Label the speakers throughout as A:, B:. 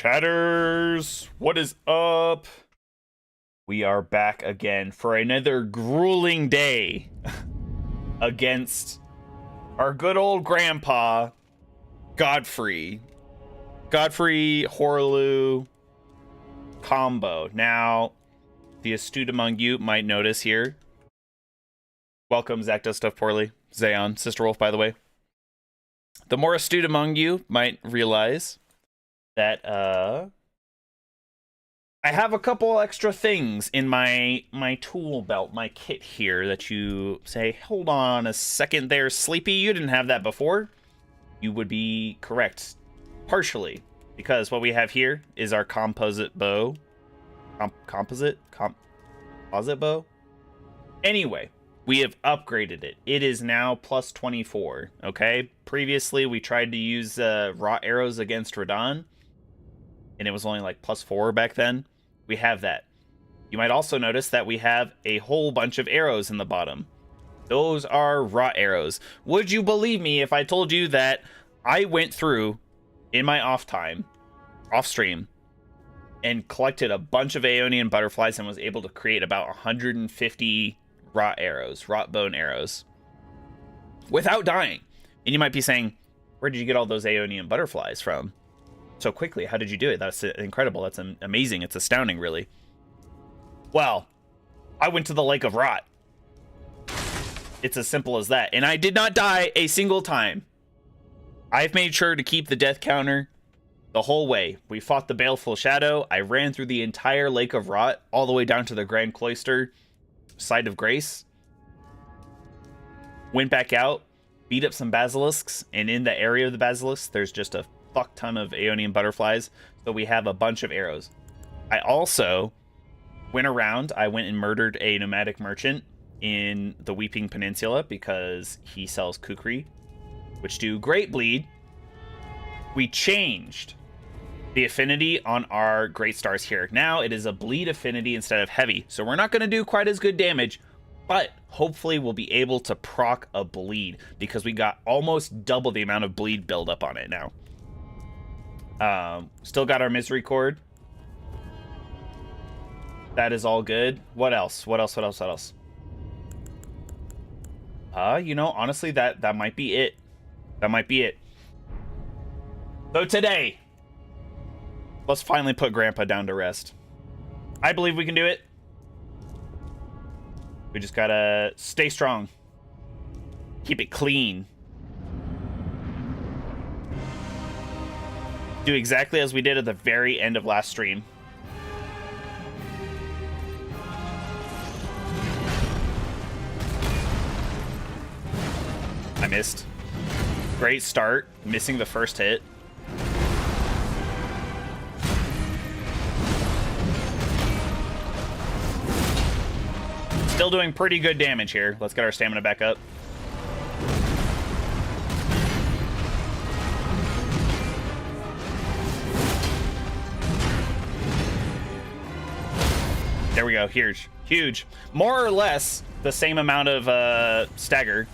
A: Chatters, what is up? We are back again for another grueling day against our good old grandpa, Godfrey. Godfrey Horlu combo. Now, the astute among you might notice here. Welcome, Zach Does Stuff Poorly. Zayon, Sister Wolf, by the way. The more astute among you might realize that I have a couple extra things in my tool belt, my kit here, that you say, hold on a second there, Sleepy, you didn't have that before. You would be correct, partially, because what we have here is our composite bow. Composite bow? Anyway, we have upgraded it. It is now plus 24, okay? Previously, we tried to use raw arrows against Radon, and it was only like plus 4 back then. We have that. You might also notice that we have a whole bunch of arrows in the bottom. Those are raw arrows. Would you believe me if I told you that I went through, in my off stream, and collected a bunch of Aeonian butterflies and was able to create about 150 raw bone arrows, without dying? And you might be saying, where did you get all those Aeonian butterflies from so quickly? How did you do it? That's incredible. That's amazing. It's astounding, really. Well, I went to the Lake of Rot. It's as simple as that. And I did not die a single time. I've made sure to keep the death counter the whole way. We fought the Baleful Shadow. I ran through the entire Lake of Rot, all the way down to the Grand Cloister, Site of Grace. Went back out, beat up some basilisks, and in the area of the basilisks, there's just a fuck ton of Aeonian butterflies, so we have a bunch of arrows. I also went around, I went and murdered a nomadic merchant in the Weeping Peninsula because he sells kukri, which do great bleed. We changed the affinity on our great stars here. Now it is a bleed affinity instead of heavy, so we're not going to do quite as good damage, but hopefully we'll be able to proc a bleed because we got almost double the amount of bleed buildup on it now. Still got our misery cord. That is all good. What else? What else? You know, honestly, that might be it. That might be it. So today, let's finally put Grandpa down to rest. I believe we can do it. We just gotta stay strong. Keep it clean. Do exactly as we did at the very end of last stream. I missed. Great start, missing the first hit. Still doing pretty good damage here. Let's get our stamina back up. There we go. Huge. More or less the same amount of stagger.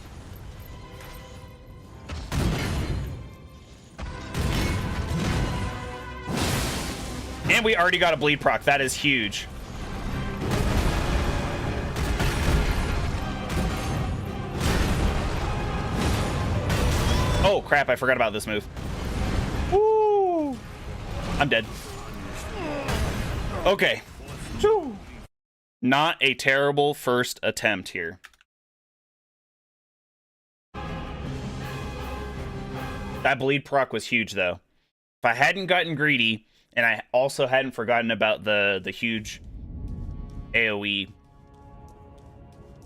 A: And we already got a bleed proc. That is huge. Oh, crap. I forgot about this move. Woo! I'm dead. Okay. Woo. Not a terrible first attempt here. That bleed proc was huge, though. If I hadn't gotten greedy, and I also hadn't forgotten about the huge AoE,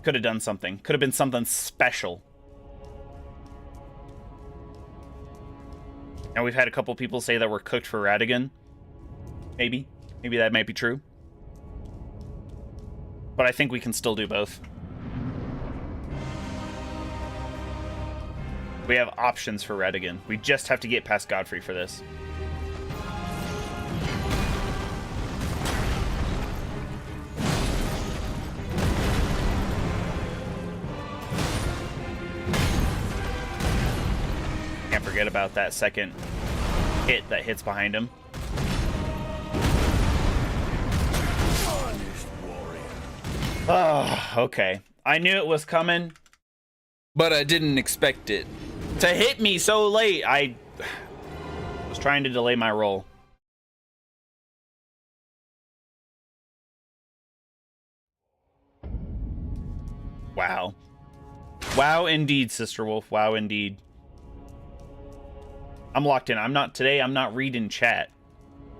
A: could have done something. Could have been something special. Now we've had a couple people say that we're cooked for Radigan. Maybe that might be true. But I think we can still do both. We have options for Radigan. We just have to get past Godfrey for this. Can't forget about that second hit that hits behind him. Oh, okay. I knew it was coming, but I didn't expect it to hit me so late. I was trying to delay my roll. Wow. Wow, indeed, Sister Wolf. Wow, indeed. I'm locked in. I'm not reading chat.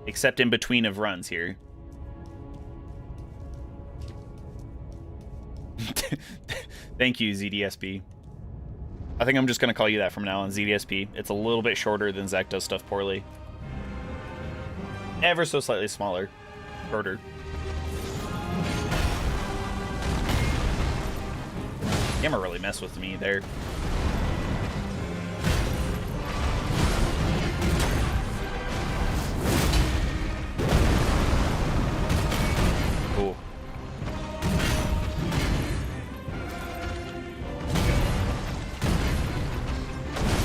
A: Except in between of runs here. Thank you, ZDSP. I think I'm just going to call you that from now on, ZDSP. It's a little bit shorter than Zach does stuff poorly. Ever so slightly smaller. Shorter. Imma really messed with me there. Ooh.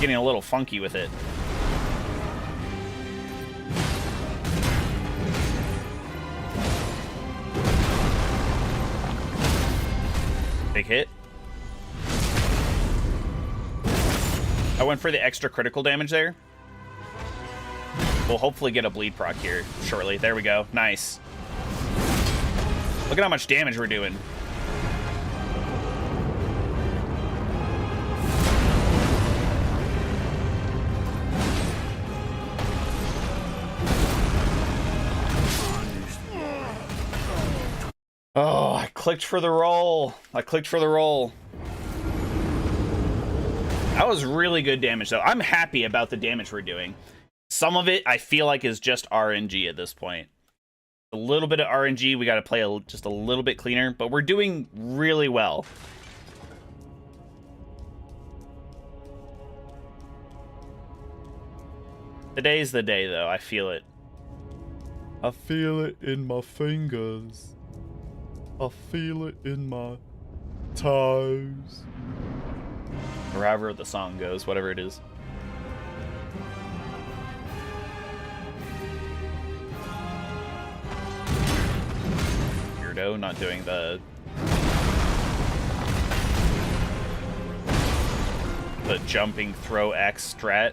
A: Getting a little funky with it. Big hit. I went for the extra critical damage there. We'll hopefully get a bleed proc here shortly. There we go. Nice. Look at how much damage we're doing. Oh, I clicked for the roll. I clicked for the roll. That was really good damage, though. I'm happy about the damage we're doing. Some of it, I feel like, is just RNG at this point. A little bit of RNG. We got to play just a little bit cleaner, but we're doing really well. Today's the day, though. I feel it. I feel it in my fingers. I feel it in my toes. Or however the song goes, whatever it is. Weirdo, not doing the jumping throw X strat.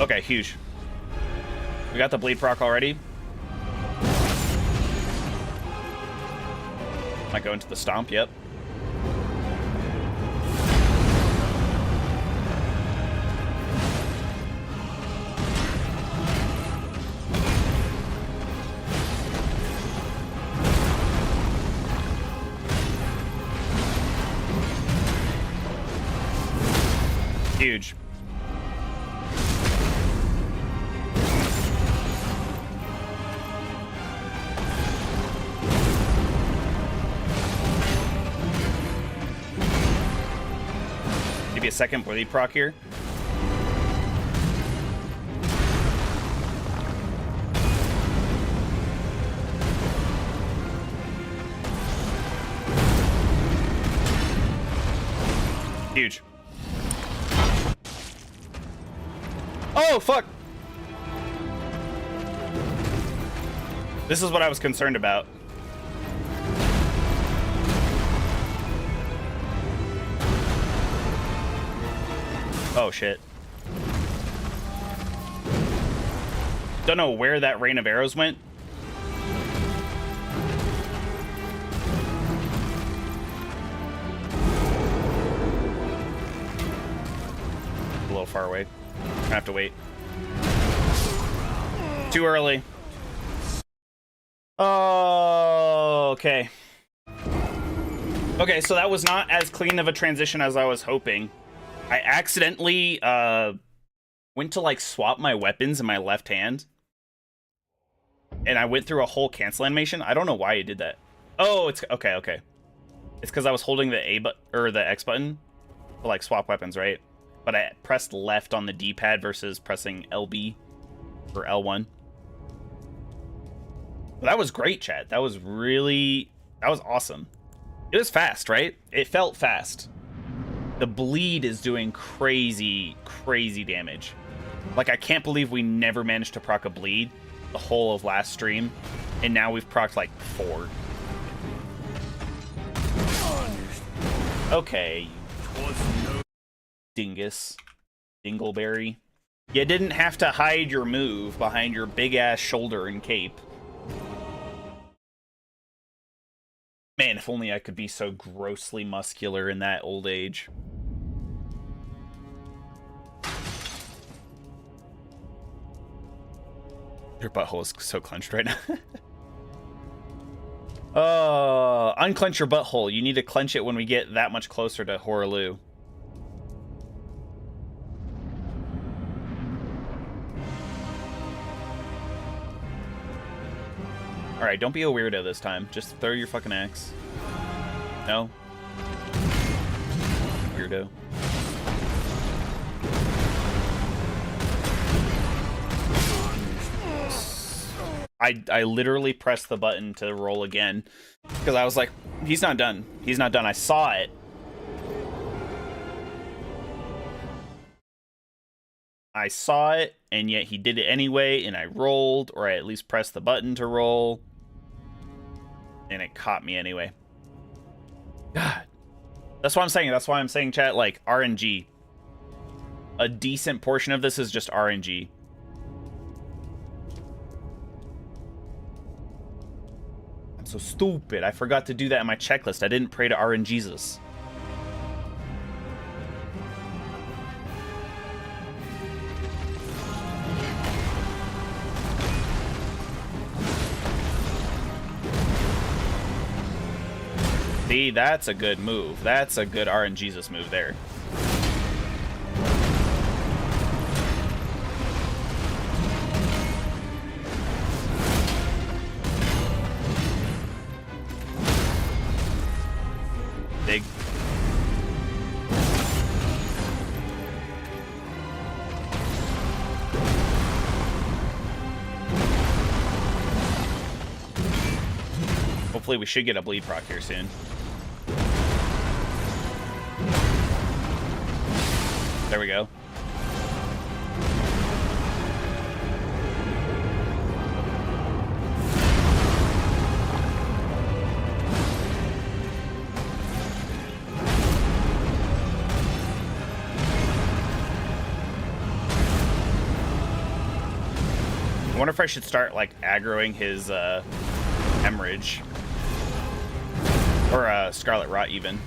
A: Okay, huge. We got the bleed proc already. Might go into the stomp, yep. Huge. Give you a second bleed proc here. Huge. Oh, fuck! This is what I was concerned about. Oh, shit. Don't know where that rain of arrows went. A little far away. I have to wait. Too early. Oh, okay. Okay, so that was not as clean of a transition as I was hoping. I accidentally went to like swap my weapons in my left hand. and I went through a whole cancel animation. I don't know why it did that. Oh, it's okay, okay. It's because I was holding the A button or the X button to like swap weapons, right? But I pressed left on the D-pad versus pressing LB or L1. But that was great, chat. That was awesome. It was fast, right? It felt fast. The bleed is doing crazy, crazy damage. Like, I can't believe we never managed to proc a bleed the whole of last stream, and now we've procced like 4. Okay, dingus. Dingleberry. You didn't have to hide your move behind your big-ass shoulder and cape. Man, if only I could be so grossly muscular in that old age. Your butthole is so clenched right now. Unclench your butthole. You need to clench it when we get that much closer to Horaloo. Alright, don't be a weirdo this time. Just throw your fucking axe. No? Weirdo. I literally pressed the button to roll again because I was like, he's not done. He's not done. I saw it. I saw it, and yet he did it anyway, and I rolled, or I at least pressed the button to roll, and it caught me anyway. God. That's what I'm saying. That's why I'm saying, chat, like, RNG. A decent portion of this is just RNG. I'm so stupid. I forgot to do that in my checklist. I didn't pray to RNGesus. See, that's a good move. That's a good RNGesus move there. Big. Hopefully we should get a bleed proc here soon. There we go. I wonder if I should start, like, aggroing his, hemorrhage. Or, Scarlet Rot, even.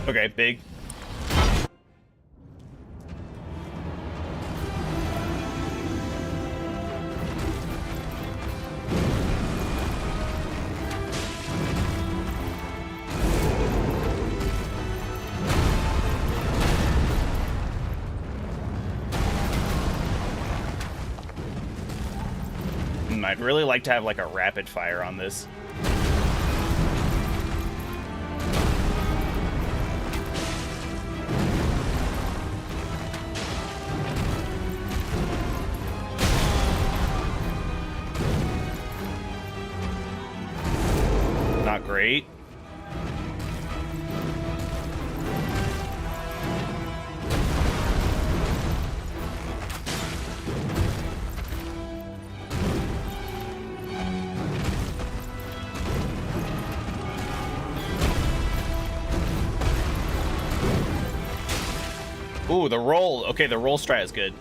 A: Okay, big. I'd really like to have like a rapid fire on this. Not great. Ooh, the roll. Okay, the roll strat is good.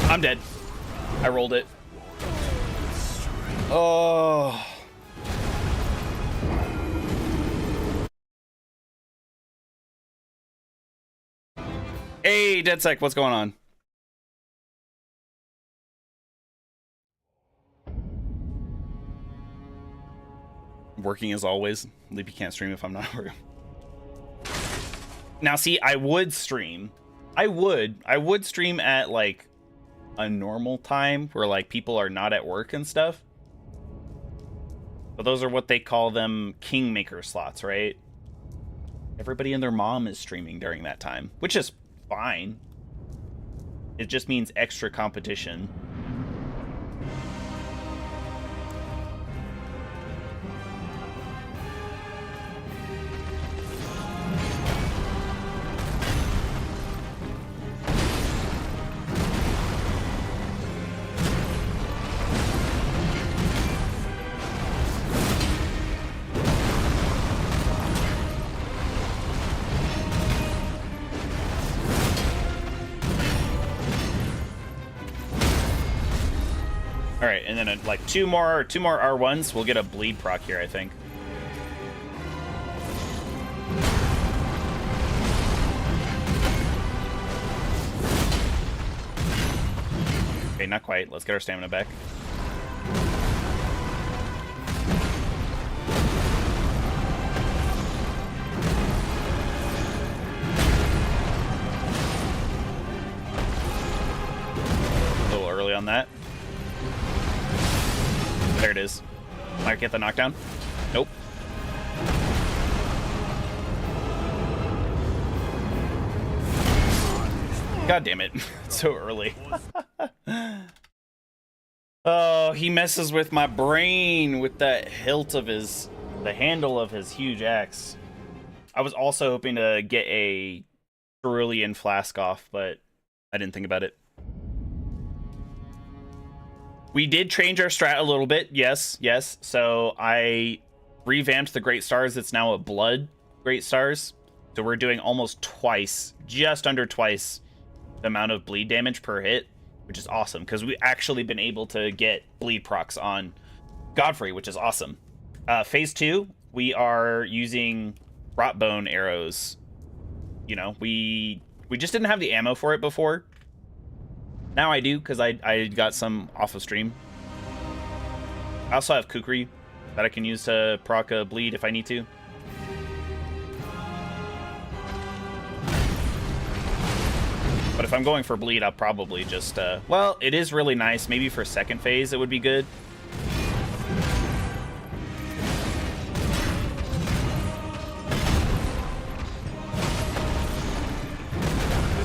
A: I'm dead. I rolled it. Oh. Hey, DeadSec, what's going on? Working as always. Leapy can't stream if I'm not working. Now, see, I would stream. I would stream at, like, a normal time where, like, people are not at work and stuff. But those are what they call them kingmaker slots, right? Everybody and their mom is streaming during that time, which is fine. It just means extra competition. Alright, and then like two more R1s, we'll get a bleed proc here, I think. Okay, not quite. Let's get our stamina back. A little early on that. There it is. Might get the knockdown. Nope. God damn it. It's so early. Oh, he messes with my brain with that hilt of the handle of his huge axe. I was also hoping to get a cerulean flask off, but I didn't think about it. We did change our strat a little bit, yes. So I revamped the Great Stars. It's now a Blood Great Stars. So we're doing almost twice, just under twice, the amount of bleed damage per hit, which is awesome, because we've actually been able to get bleed procs on Godfrey, which is awesome. Phase 2, we are using Rotbone arrows. You know, we just didn't have the ammo for it before. Now I do, because I got some off of stream. I also have Kukri that I can use to proc a bleed if I need to. But if I'm going for bleed, I'll probably just... well, it is really nice. Maybe for second phase it would be good.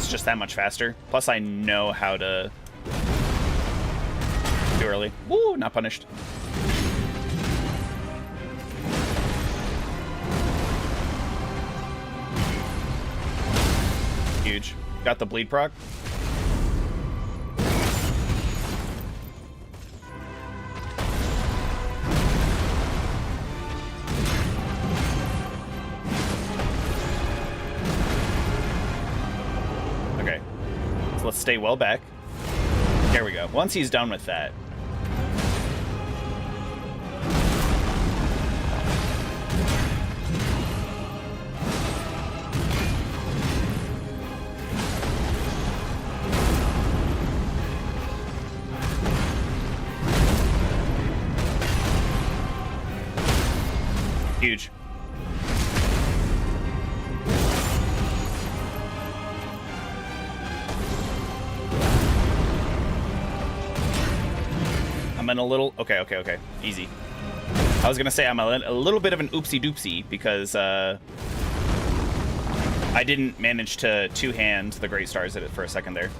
A: Just that much faster. Plus I know how to... Too early. Woo, not punished. Huge. Got the bleed proc. Let's stay well back. There we go. Once he's done with that. Huge. I'm in a little... Okay. Easy. I was going to say I'm a little bit of an oopsie-doopsie because I didn't manage to two-hand the Great Stars at it for a second there.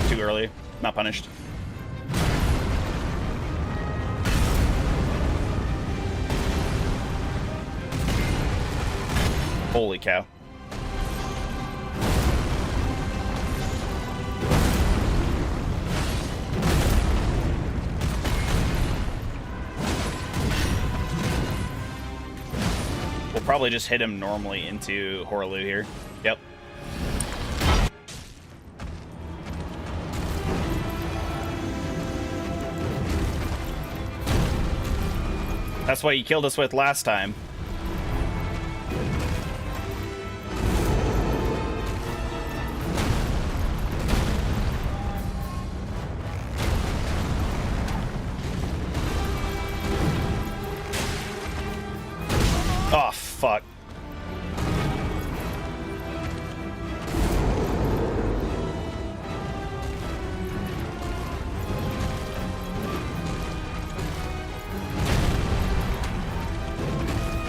A: Too early. Not punished. Holy cow. We'll probably just hit him normally into Horlu here. Yep. That's what you killed us with last time. Oh, fuck.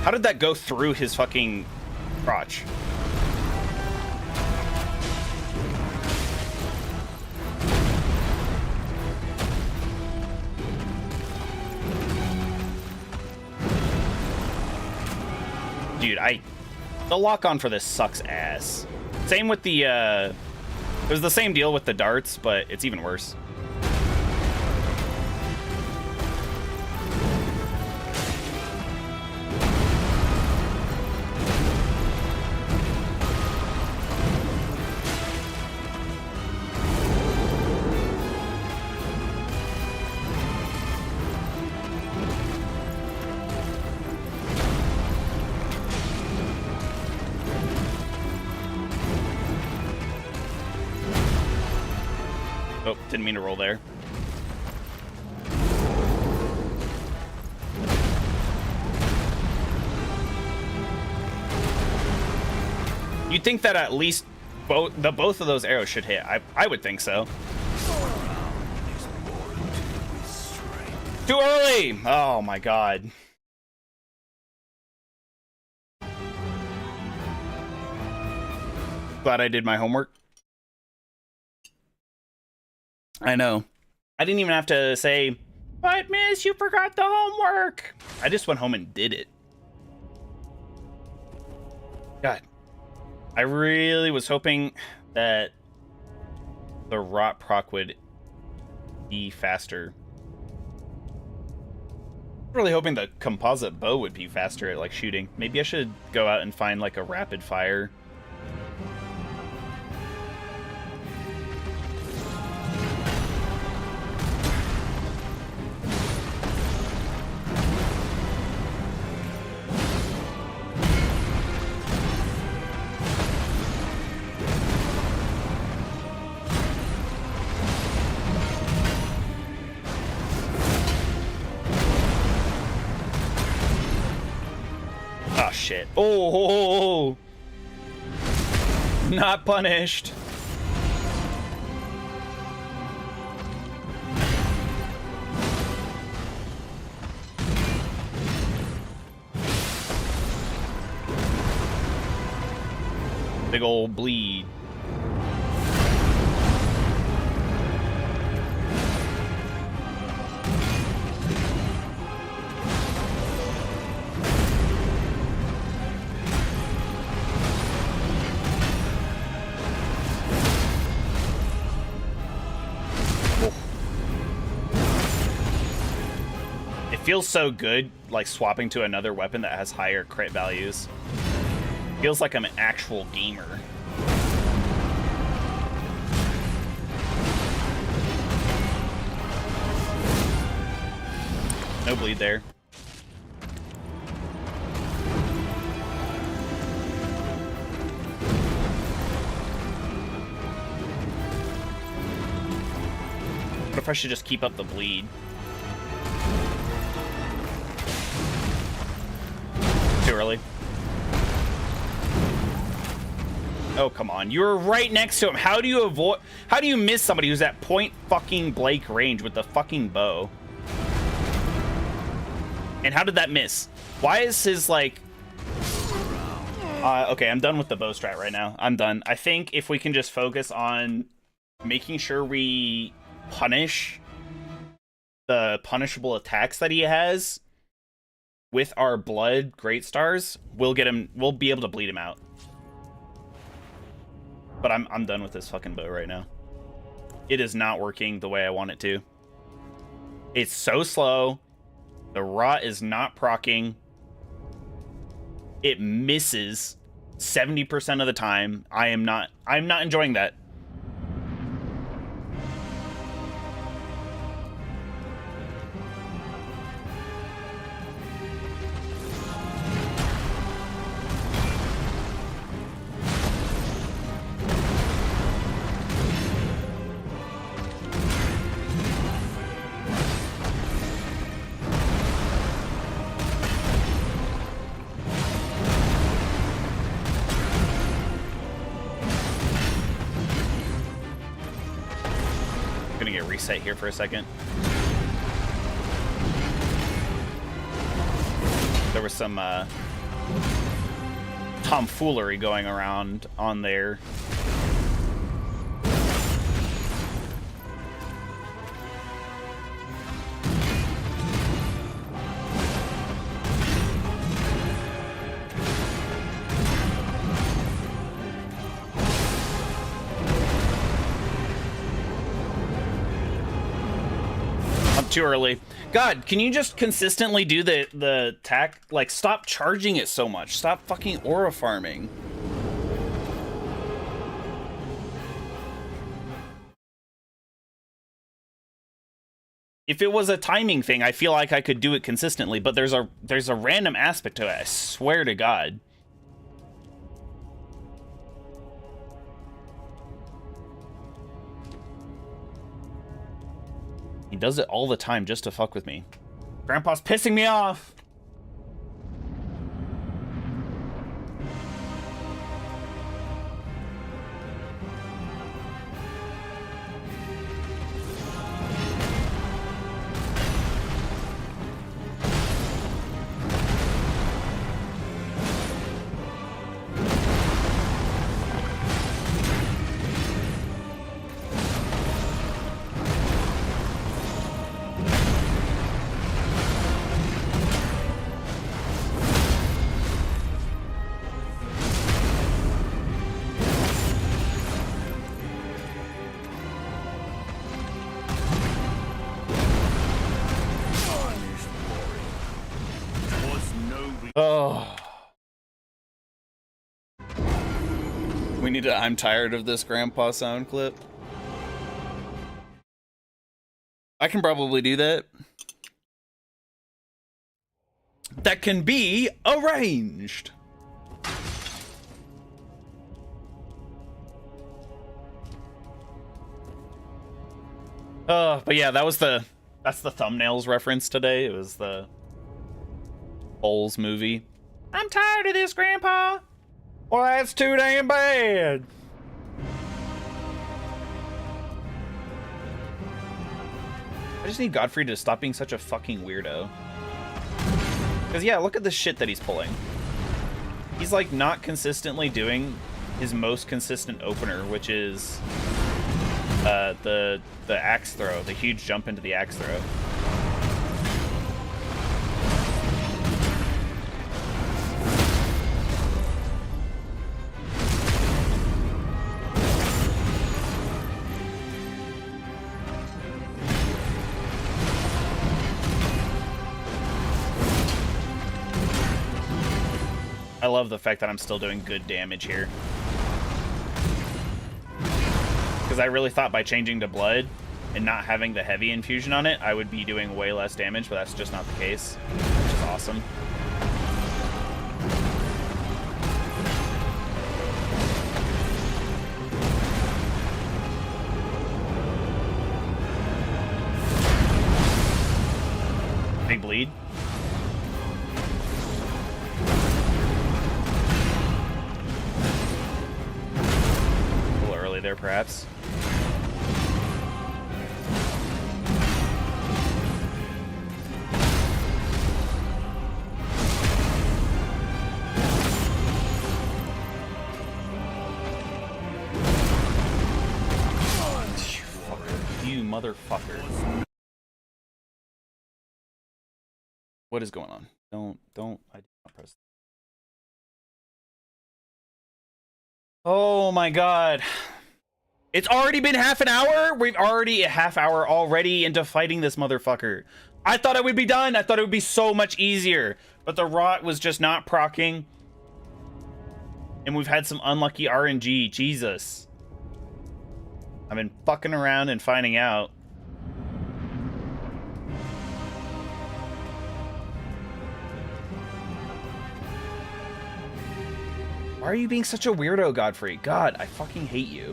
A: How did that go through his fucking crotch? Dude, the lock-on for this sucks ass. Same with the, it was the same deal with the darts, but it's even worse. Oh, didn't mean to roll there. You'd think that at least both of those arrows should hit. I would think so. Too early! Oh my god. Glad I did my homework. I know. I didn't even have to say, but miss, you forgot the homework. I just went home and did it. God. I really was hoping that the rot proc would be faster. Really hoping the composite bow would be faster at like shooting. Maybe I should go out and find like a rapid fire. Oh shit. Oh, not punished. Big old bleed. Feels so good, like swapping to another weapon that has higher crit values. Feels like I'm an actual gamer. No bleed there. What if I should just keep up the bleed? Too early. Oh, come on. You were right next to him. How do you miss somebody who's at point fucking blank range with the fucking bow? And how did that miss? Why is his, like... okay, I'm done with the bow strat right now. I'm done. I think if we can just focus on making sure we punish the punishable attacks that he has with our blood great stars, we'll be able to bleed him out. But I'm done with this fucking bow right now. It is not working the way I want it to. It's so slow. The rot is not proccing. it misses 70% of the time. I'm not enjoying that. Reset here for a second. There was some tomfoolery going around on there. Too early. God, can you just consistently do the tack? Like, stop charging it so much. Stop fucking aura farming. If it was a timing thing, I feel like I could do it consistently, but there's a random aspect to it, I swear to God. He does it all the time just to fuck with me. Grandpa's pissing me off. Oh. We need to I'm tired of this grandpa sound clip. I can probably do that. That can be arranged. But yeah, that's the thumbnails reference today. It was the Bowles movie. I'm tired of this, Grandpa. Well, that's too damn bad. I just need Godfrey to stop being such a fucking weirdo. Because yeah, look at the shit that he's pulling. He's like not consistently doing his most consistent opener, which is the axe throw, the huge jump into the axe throw. I love the fact that I'm still doing good damage here. Because I really thought by changing to blood and not having the heavy infusion on it, I would be doing way less damage, but that's just not the case, which is awesome. Big bleed. There, perhaps. You motherfucker. What is going on? Don't I did not press. Oh my God. It's already been half an hour? We've already a half hour already into fighting this motherfucker. I thought I would be done. I thought it would be so much easier. But the rot was just not proccing. And we've had some unlucky RNG. Jesus. I've been fucking around and finding out. Why are you being such a weirdo, Godfrey? God, I fucking hate you.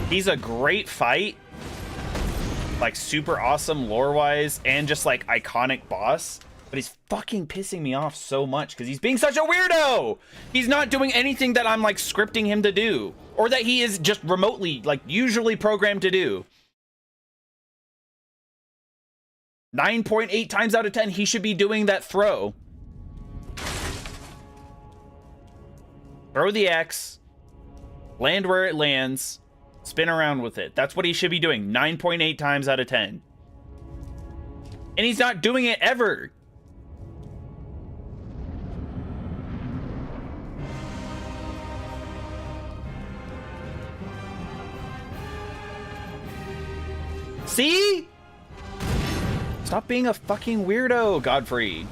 A: He's a great fight. Like, super awesome lore-wise and just, like, iconic boss. But he's fucking pissing me off so much because he's being such a weirdo! He's not doing anything that I'm, like, scripting him to do. Or that he is just remotely, like, usually programmed to do. 9.8 times out of 10, he should be doing that throw. Throw the X. Land where it lands. Spin around with it. That's what he should be doing 9.8 times out of 10. And he's not doing it ever. See? Stop being a fucking weirdo, Godfrey.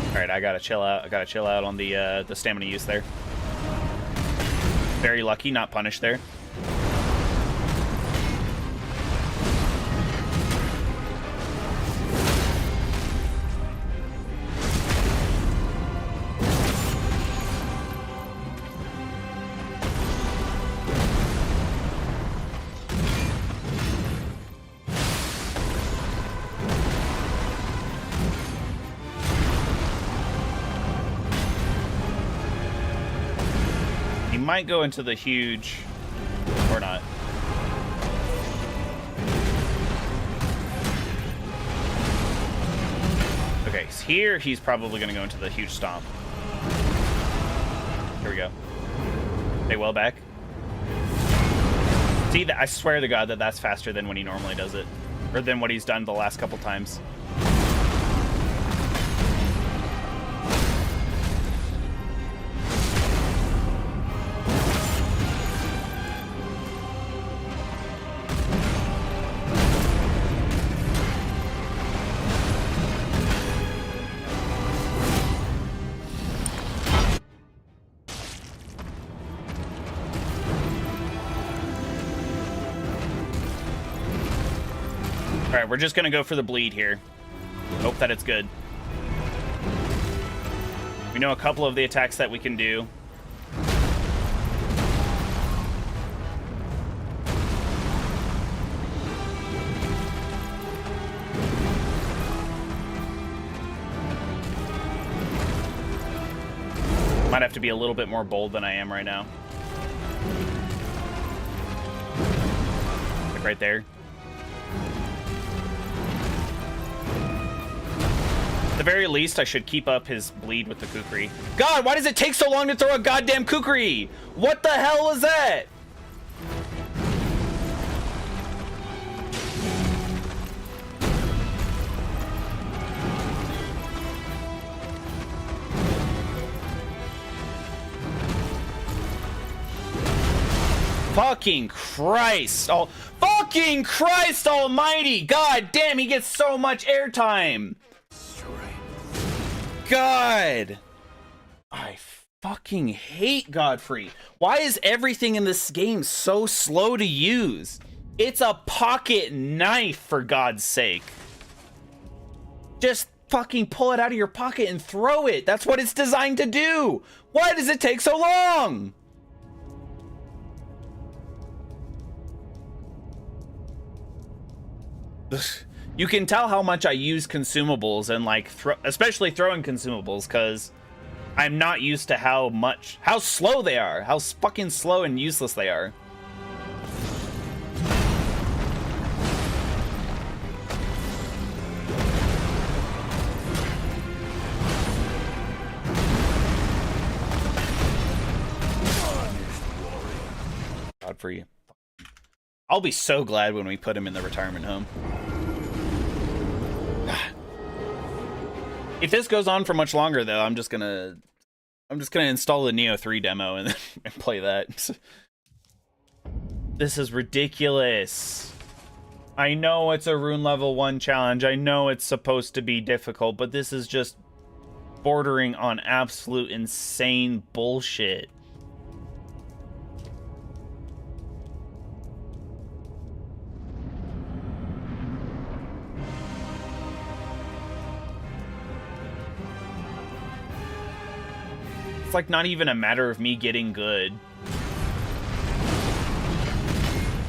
A: Alright, I gotta chill out. I gotta chill out on the stamina use there. Very lucky, not punished there. Might go into the huge or not. Okay, so here he's probably gonna go into the huge stomp. Here we go. Stay well back. See that? I swear to God that that's faster than when he normally does it, or than what he's done the last couple times. Alright, we're just gonna go for the bleed here. Hope that it's good. We know a couple of the attacks that we can do. Might have to be a little bit more bold than I am right now. Like right there. At the very least, I should keep up his bleed with the kukri. God, why does it take so long to throw a goddamn kukri? What the hell was that? Fucking Christ. Oh, fucking Christ almighty. God damn, he gets so much airtime. God, I fucking hate Godfrey. Why is everything in this game so slow to use? It's a pocket knife, for God's sake. Just fucking pull it out of your pocket and throw it. That's what it's designed to do. Why does it take so long? You can tell how much I use consumables and like especially throwing consumables, because I'm not used to how slow they are, how fucking slow and useless they are. Godfrey. I'll be so glad when we put him in the retirement home. If this goes on for much longer, though, I'm just gonna install the Neo 3 demo and play that. This is ridiculous. I know it's a rune level 1 challenge. I know it's supposed to be difficult, but this is just bordering on absolute insane bullshit. It's like not even a matter of me getting good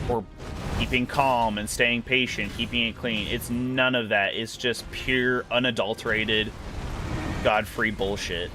A: or keeping calm and staying patient, keeping it clean. It's none of that. It's just pure, unadulterated, God-free bullshit.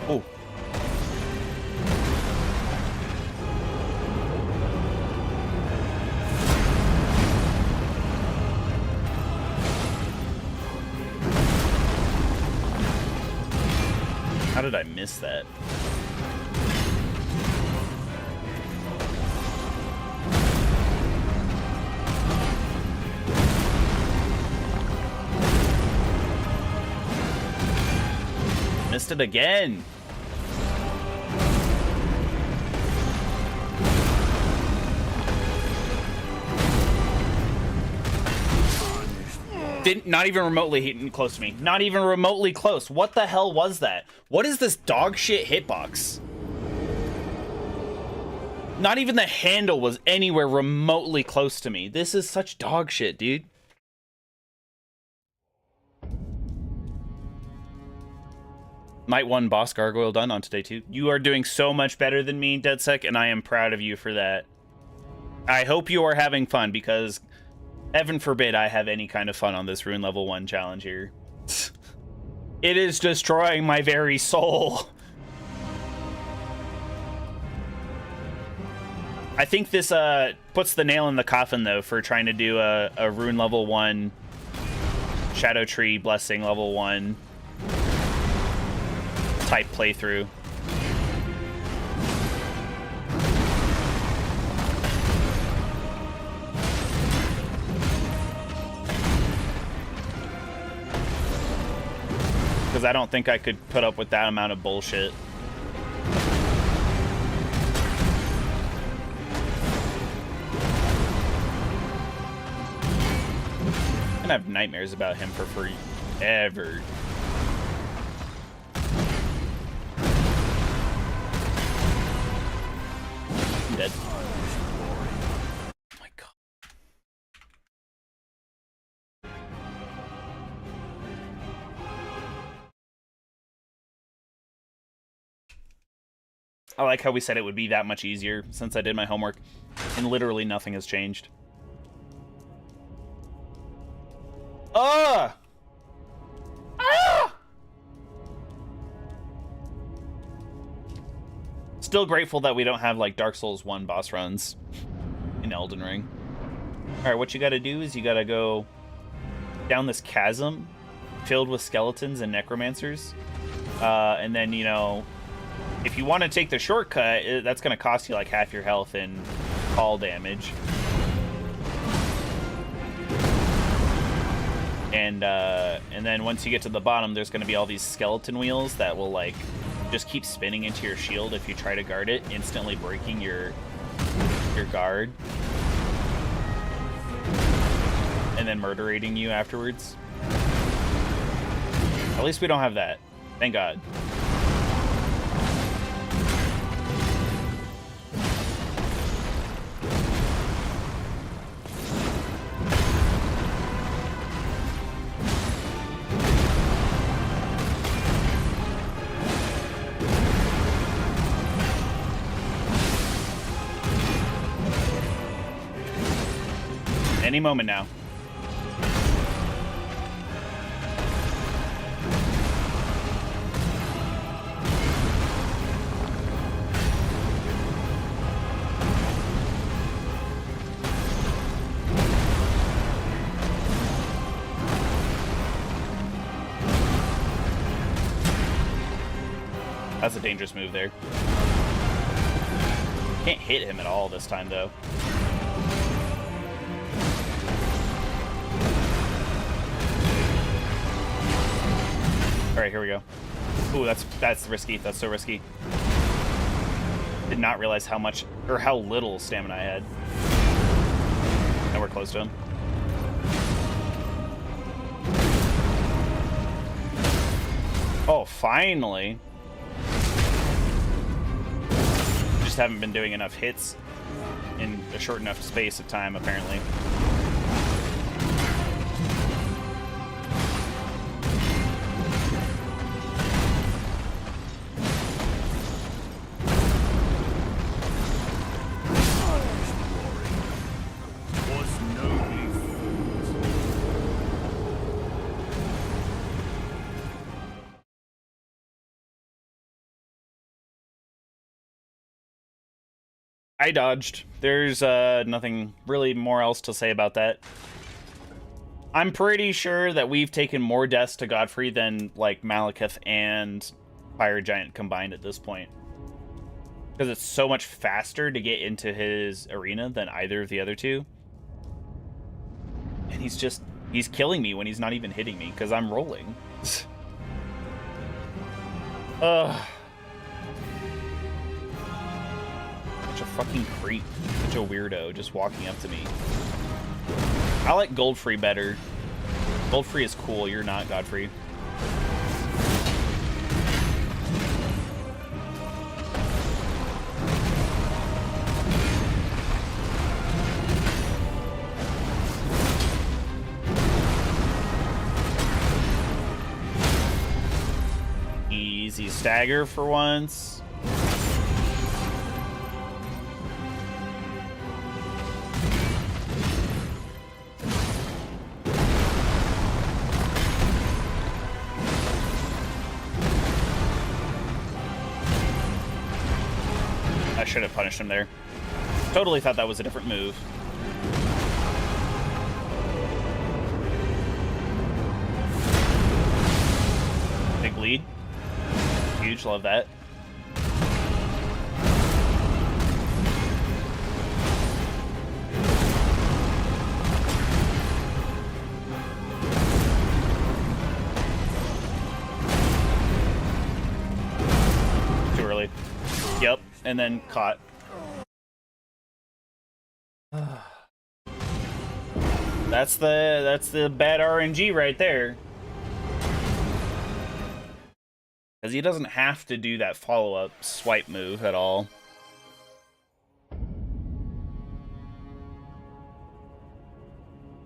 A: Oh. How did I miss that? Missed it again. Not even remotely hitting close to me. Not even remotely close. What the hell was that? What is this dog shit hitbox? Not even the handle was anywhere remotely close to me. This is such dog shit, dude. Night 1 boss gargoyle done on today too. You are doing so much better than me, DeadSec, and I am proud of you for that. I hope you are having fun, because heaven forbid I have any kind of fun on this rune level 1 challenge here. It is destroying my very soul. I think this puts the nail in the coffin, though, for trying to do a rune level 1 Shadow Tree Blessing level 1 type playthrough. Because I don't think I could put up with that amount of bullshit. I'm gonna have nightmares about him for forever. I'm dead. Oh my god. I like how we said it would be that much easier since I did my homework, and literally nothing has changed. Ah! Still grateful that we don't have like Dark Souls 1 boss runs in Elden Ring. Alright, what you gotta do is you gotta go down this chasm filled with skeletons and necromancers. And then, you know, if you want to take the shortcut, that's going to cost you like half your health and fall damage. And then once you get to the bottom, there's going to be all these skeleton wheels that will like just keep spinning into your shield if you try to guard it, instantly breaking your guard. And then murderating you afterwards. At least we don't have that. Thank God. Any moment now. That's a dangerous move there. Can't hit him at all this time, though. All right, here we go. Ooh, that's risky. That's so risky. Did not realize how much, or how little stamina I had. Now we're close to him. Oh, finally. Just haven't been doing enough hits in a short enough space of time, apparently. I dodged. There's nothing really more else to say about that. I'm pretty sure that we've taken more deaths to Godfrey than, like, Malekith and Fire Giant combined at this point. Because it's so much faster to get into his arena than either of the other two. And he's killing me when he's not even hitting me, because I'm rolling. Ugh. Such a fucking creep. Such a weirdo just walking up to me. I like Goldfree better. Goldfree is cool. You're not, Godfrey. Easy stagger for once. Should have punished him there. Totally thought that was a different move. Big lead. Huge, love that. Too early. Yep. And then caught. That's the bad RNG right there. Because he doesn't have to do that follow-up swipe move at all.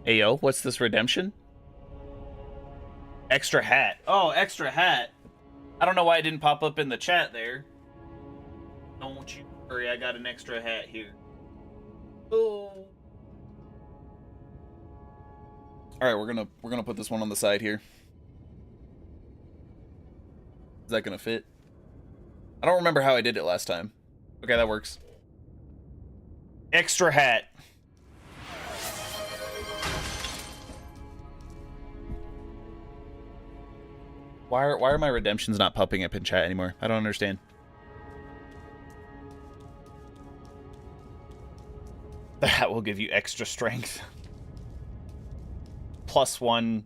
A: Hey yo, what's this redemption? Extra hat. Oh, extra hat. I don't know why it didn't pop up in the chat there. Don't you worry, I got an extra hat here. Oh. All right, we're gonna put this one on the side here. Is that gonna fit? I don't remember how I did it last time. Okay, that works. Extra hat. Why are my redemptions not popping up in chat anymore? I don't understand. That will give you extra strength. +1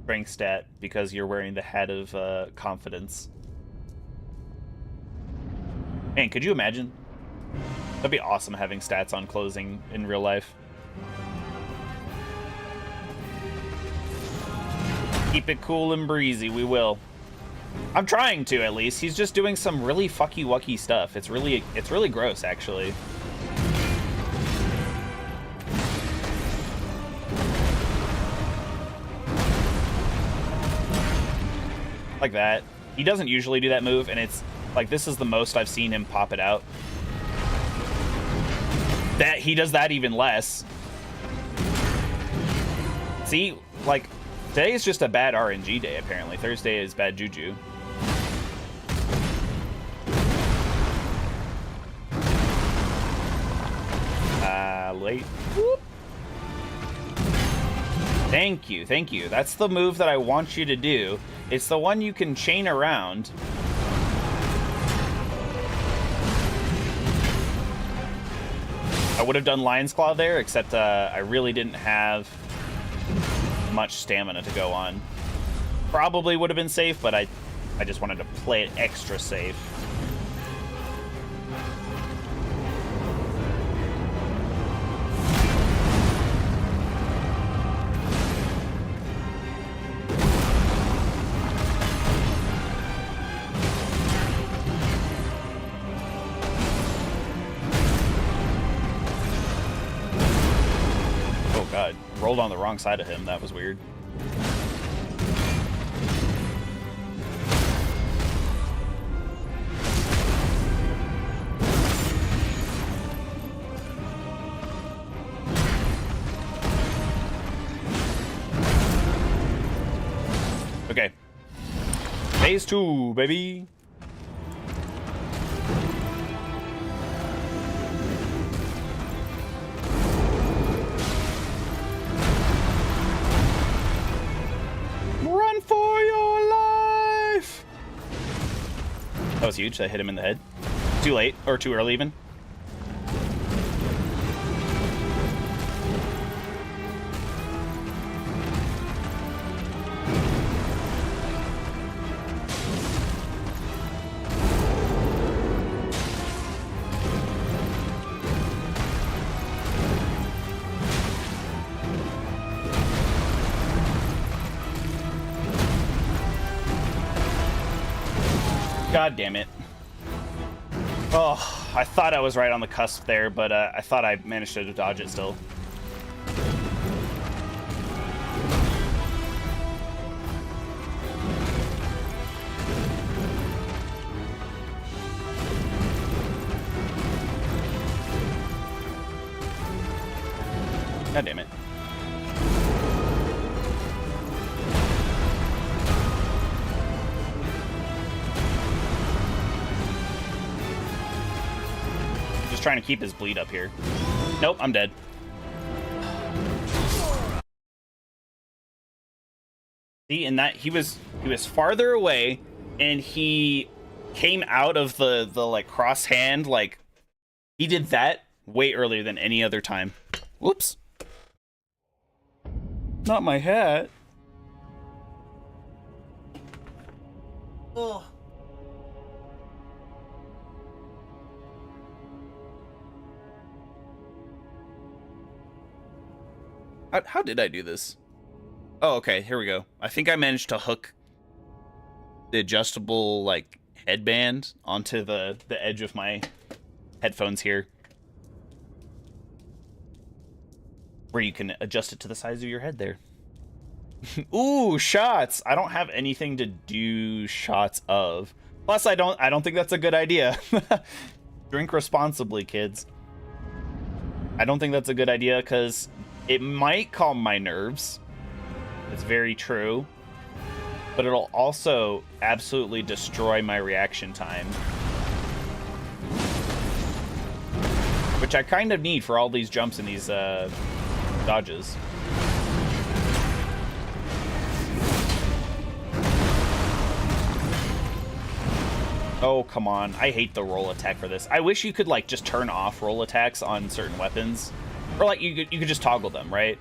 A: strength stat because you're wearing the hat of confidence. Man, could you imagine? That'd be awesome having stats on closing in real life. Keep it cool and breezy, we will. I'm trying to, at least. He's just doing some really fucky-wucky stuff. It's really gross, actually. Like that. He doesn't usually do that move, and it's like this is the most I've seen him pop it out. That he does that even less. See, like today is just a bad RNG day. Apparently, Thursday is bad juju. Late. Whoop. Thank you, thank you. That's the move that I want you to do. It's the one you can chain around. would have done Lion's Claw there, except I really didn't have much stamina to go on. Probably would have been safe, but I just wanted to play it extra safe. Oh god, rolled on the wrong side of him. That was weird. Okay. Phase 2, baby. Run for your life! That was huge. I hit him in the head. Too late, or too early even. God damn it. Oh, I thought I was right on the cusp there, but I thought I managed to dodge it still. God damn it. Trying to keep his bleed up here. Nope, I'm dead. See, and that he was farther away, and he came out of the like cross hand, like he did that way earlier than any other time. Whoops. Not my hat. Oh. How did I do this? Oh, okay, here we go. I think I managed to hook the adjustable, like, headband onto the edge of my headphones here. Where you can adjust it to the size of your head there. Ooh, shots! I don't have anything to do shots of. Plus, I don't think that's a good idea. Drink responsibly, kids. I don't think that's a good idea, because it might calm my nerves. It's very true. But it'll also absolutely destroy my reaction time. Which I kind of need for all these jumps and these dodges. Oh, come on. I hate the roll attack for this. I wish you could, like, just turn off roll attacks on certain weapons. Or, like, you could just toggle them, right?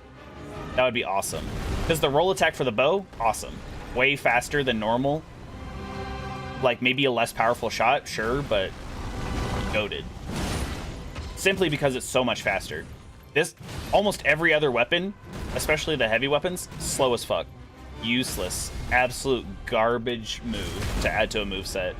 A: That would be awesome. Because the roll attack for the bow, awesome. Way faster than normal. Like, maybe a less powerful shot, sure, but goated. Simply because it's so much faster. This, almost every other weapon, especially the heavy weapons, slow as fuck. Useless. Absolute garbage move to add to a moveset.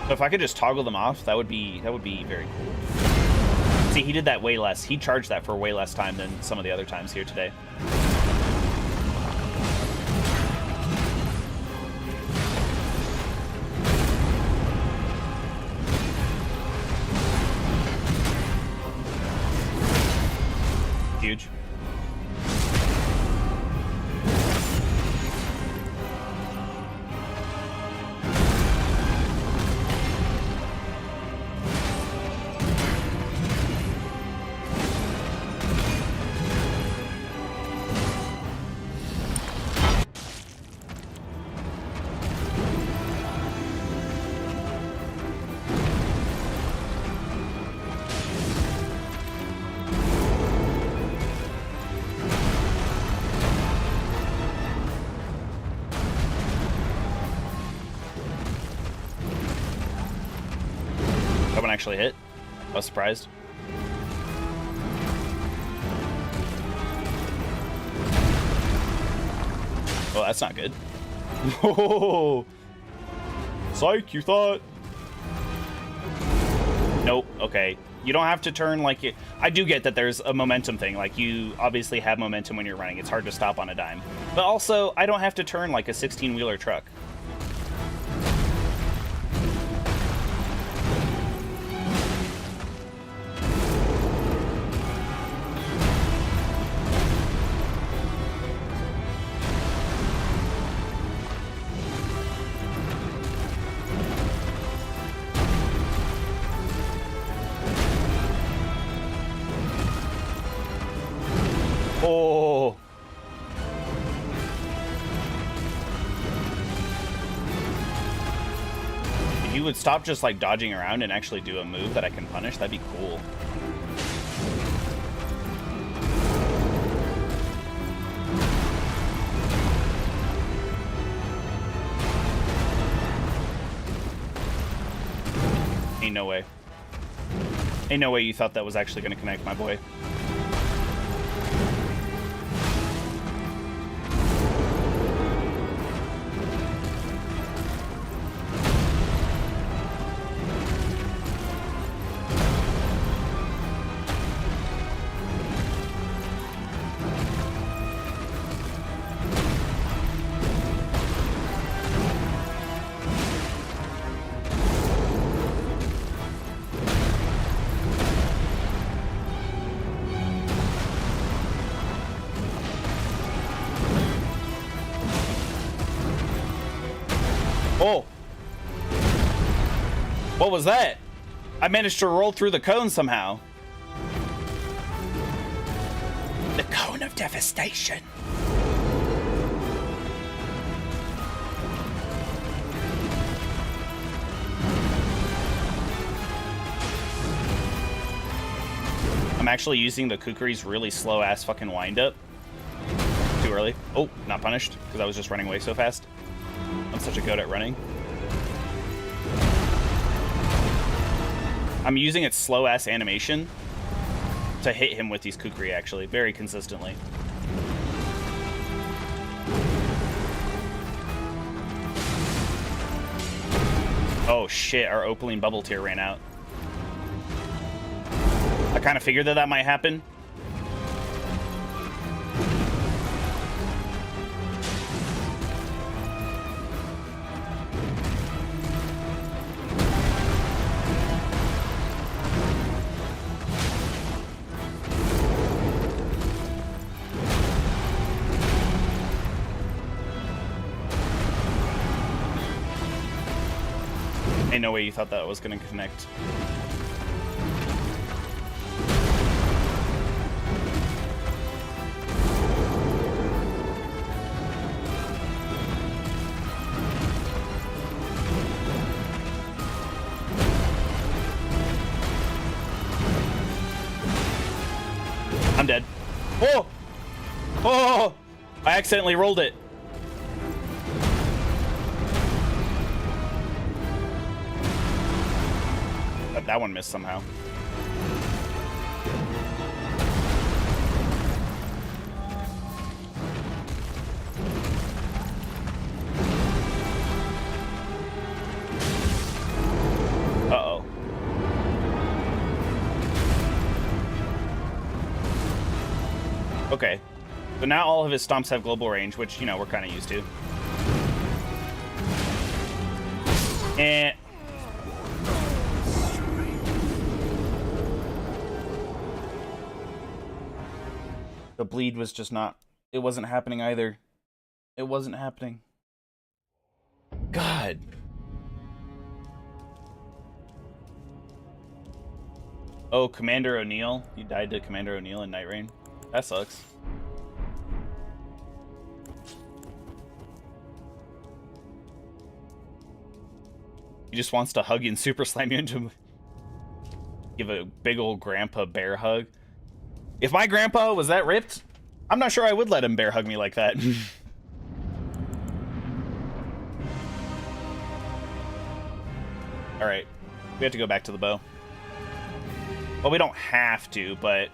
A: So if I could just toggle them off, that would be very cool. See, he did that way less. He charged that for way less time than some of the other times here today. Huge. actually hit. I was surprised. Oh, that's not good. Oh, psych, you thought? Nope, okay. You don't have to turn like you... I do get that there's a momentum thing. Like, you obviously have momentum when you're running. It's hard to stop on a dime. But also, I don't have to turn like a 16-wheeler truck. Oh. If you would stop just like dodging around and actually do a move that I can punish, that'd be cool. Ain't no way. Ain't no way you thought that was actually going to connect, my boy. Oh! What was that? I managed to roll through the cone somehow. The cone of devastation. I'm actually using the Kukuri's really slow ass fucking wind up. Too early. Oh, not punished because I was just running away so fast. I'm such a goat at running. I'm using its slow-ass animation to hit him with these Kukuri, actually, very consistently. Oh shit, our Opaline bubble tier ran out. I kind of figured that that might happen. Ain't no way you thought that was gonna connect. I'm dead. Oh! Oh! I accidentally rolled it. That one missed somehow. Uh-oh. Okay. So now all of his stomps have global range, which, you know, we're kind of used to. And... the bleed was just not... it wasn't happening either. It wasn't happening. God. Oh, Commander O'Neill. You died to Commander O'Neill in Night Rain. That sucks. He just wants to hug you and super slam you into... give a big old grandpa bear hug. If my grandpa was that ripped, I'm not sure I would let him bear hug me like that. Alright. We have to go back to the bow. Well, we don't have to, but...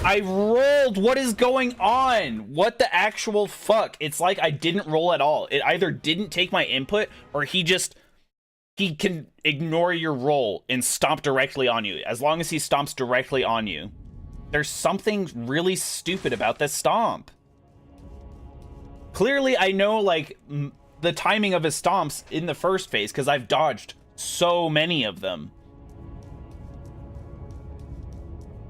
A: I rolled! What is going on? What the actual fuck? It's like I didn't roll at all. It either didn't take my input, or he can ignore your roll and stomp directly on you. As long as he stomps directly on you. There's something really stupid about this stomp. Clearly, I know, like, the timing of his stomps in the first phase, because I've dodged so many of them.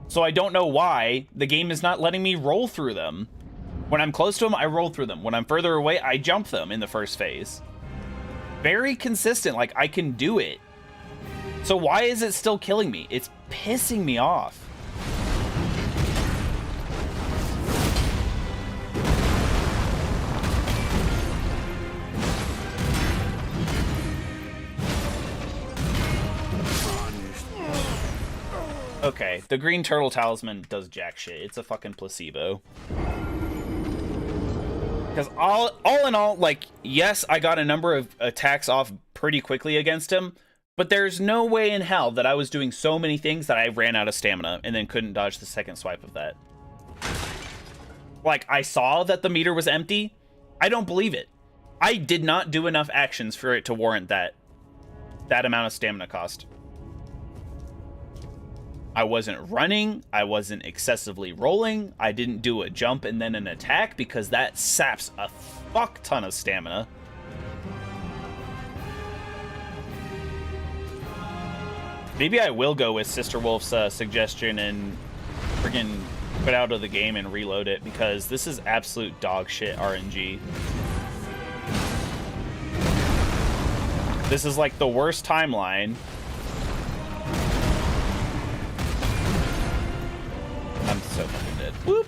A: So I don't know why the game is not letting me roll through them. When I'm close to them, I roll through them. When I'm further away, I jump them in the first phase. Very consistent, like I can do it. So why is it still killing me? It's pissing me off. Okay, the green turtle talisman does jack shit. It's a fucking placebo. Because all in all, like, yes, I got a number of attacks off pretty quickly against him, but there's no way in hell that I was doing so many things that I ran out of stamina and then couldn't dodge the second swipe of that. Like, I saw that the meter was empty. I don't believe it. I did not do enough actions for it to warrant that amount of stamina cost. I wasn't running, I wasn't excessively rolling, I didn't do a jump and then an attack because that saps a fuck ton of stamina. Maybe I will go with Sister Wolf's suggestion and friggin' quit out of the game and reload it, because this is absolute dog shit RNG. This is like the worst timeline. I'm so fucking dead. Whoop.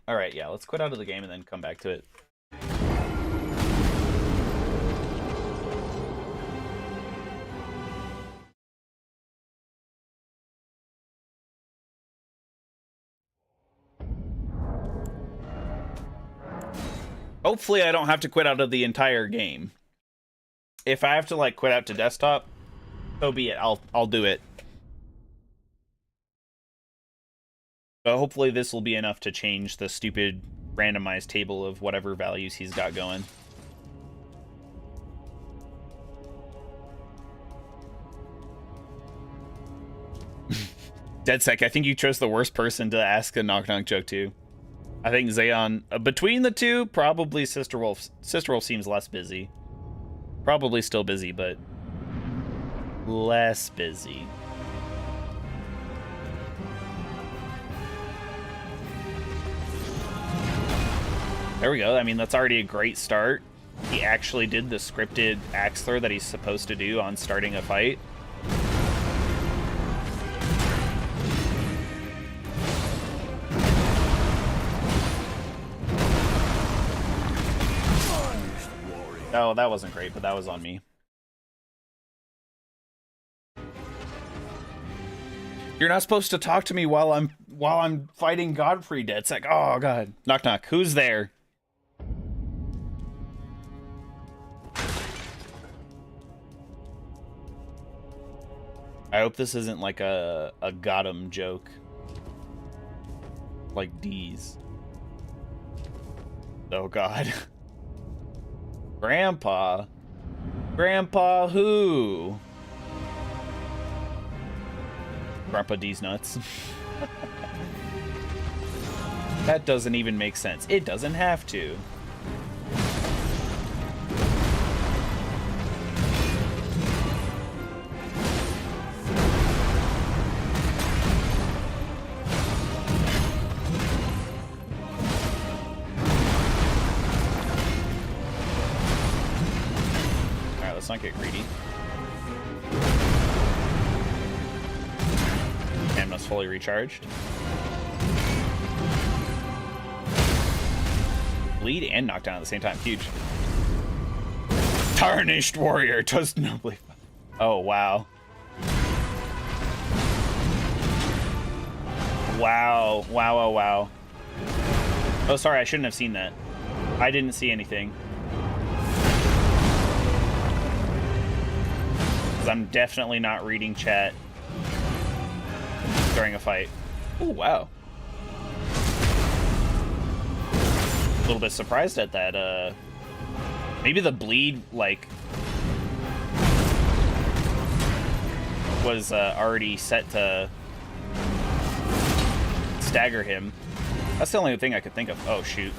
A: Alright, yeah, let's quit out of the game and then come back to it. Hopefully I don't have to quit out of the entire game. If I have to, like, quit out to desktop, so be it. I'll do it. But hopefully this will be enough to change the stupid randomized table of whatever values he's got going. DeadSec, I think you chose the worst person to ask a knock-knock joke to. I think Zayon, between the two, probably Sister Wolf. Sister Wolf seems less busy. Probably still busy, but less busy. There we go. I mean, that's already a great start. He actually did the scripted axe throw that he's supposed to do on starting a fight. Oh, that wasn't great, but that was on me. You're not supposed to talk to me while I'm fighting Godfrey. It's like, oh god. Knock knock. Who's there? I hope this isn't like a got him joke. Like D's. Oh god. Grandpa? Grandpa who? Grandpa D's nuts. That doesn't even make sense. It doesn't have to. Not get greedy. Stamina's fully recharged. Bleed and knockdown at the same time. Huge. Tarnished warrior does nobly. Oh, wow. Wow. Wow, wow, wow. Oh, sorry, I shouldn't have seen that. I didn't see anything. Because I'm definitely not reading chat during a fight. Oh, wow. A little bit surprised at that. Maybe the bleed, like, was already set to stagger him. That's the only thing I could think of. Oh, shoot.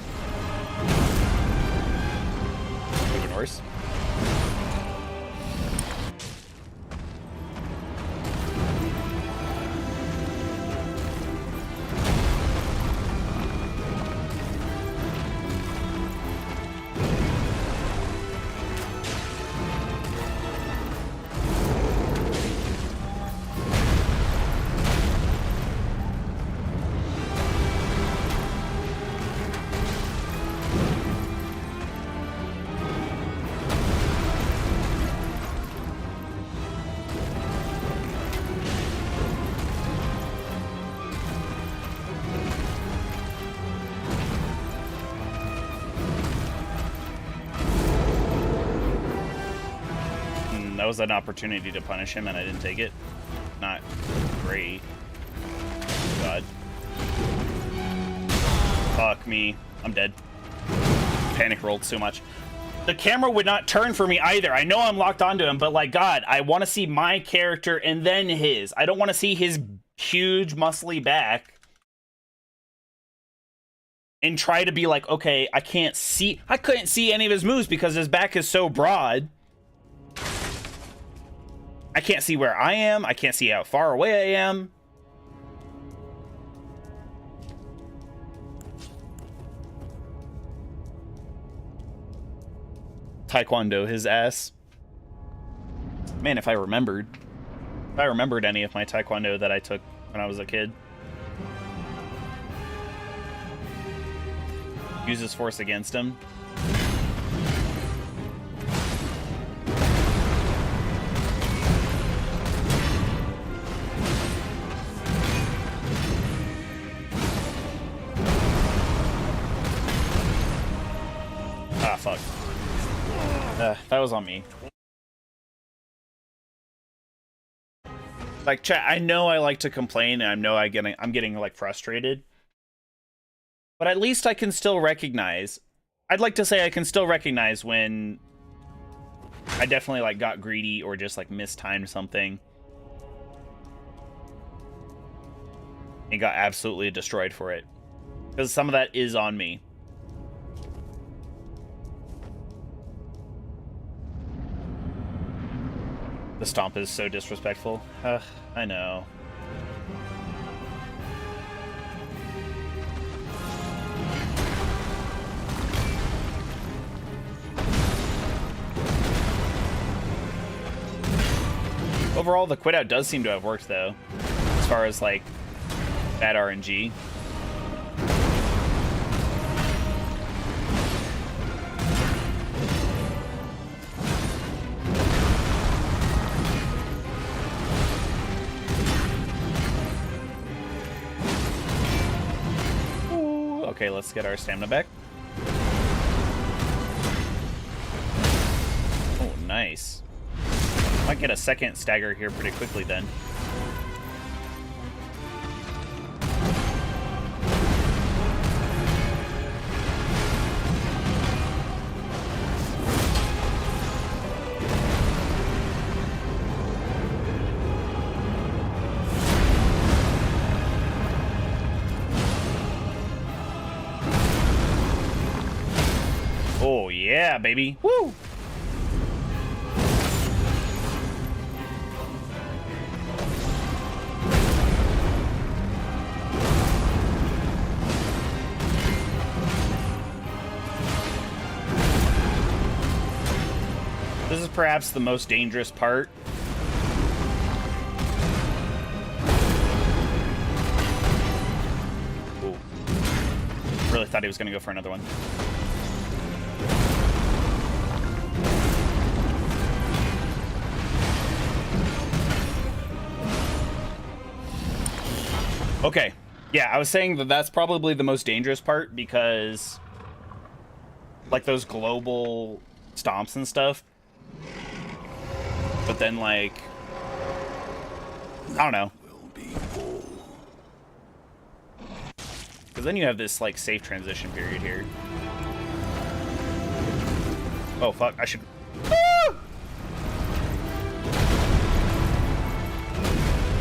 A: Even worse. That was an opportunity to punish him, and I didn't take it. Not great. God. Fuck me. I'm dead. Panic rolled so much. The camera would not turn for me either. I know I'm locked onto him, but like, God, I want to see my character and then his. I don't want to see his huge, muscly back and try to be like, okay, I couldn't see any of his moves because his back is so broad. I can't see where I am. I can't see how far away I am. Taekwondo his ass. Man, if I remembered any of my Taekwondo that I took when I was a kid. Uses force against him. Ah, fuck. That was on me. Like, chat, I know I like to complain, and I know I'm getting like frustrated. But at least I can still recognize. I'd like to say I can still recognize when I definitely like got greedy or just like mistimed something and got absolutely destroyed for it. Because some of that is on me. The stomp is so disrespectful. I know. Overall, the quit out does seem to have worked, though, as far as, like, bad RNG. Ooh, okay, let's get our stamina back. Oh, nice. Might get a second stagger here pretty quickly then. Oh yeah, baby. Woo! This is perhaps the most dangerous part. Ooh. Really thought he was going to go for another one. Okay. Yeah, I was saying that that's probably the most dangerous part because, like, those global stomps and stuff. But then, like, I don't know. Because then you have this, like, safe transition period here. Oh, fuck. I should... Ah!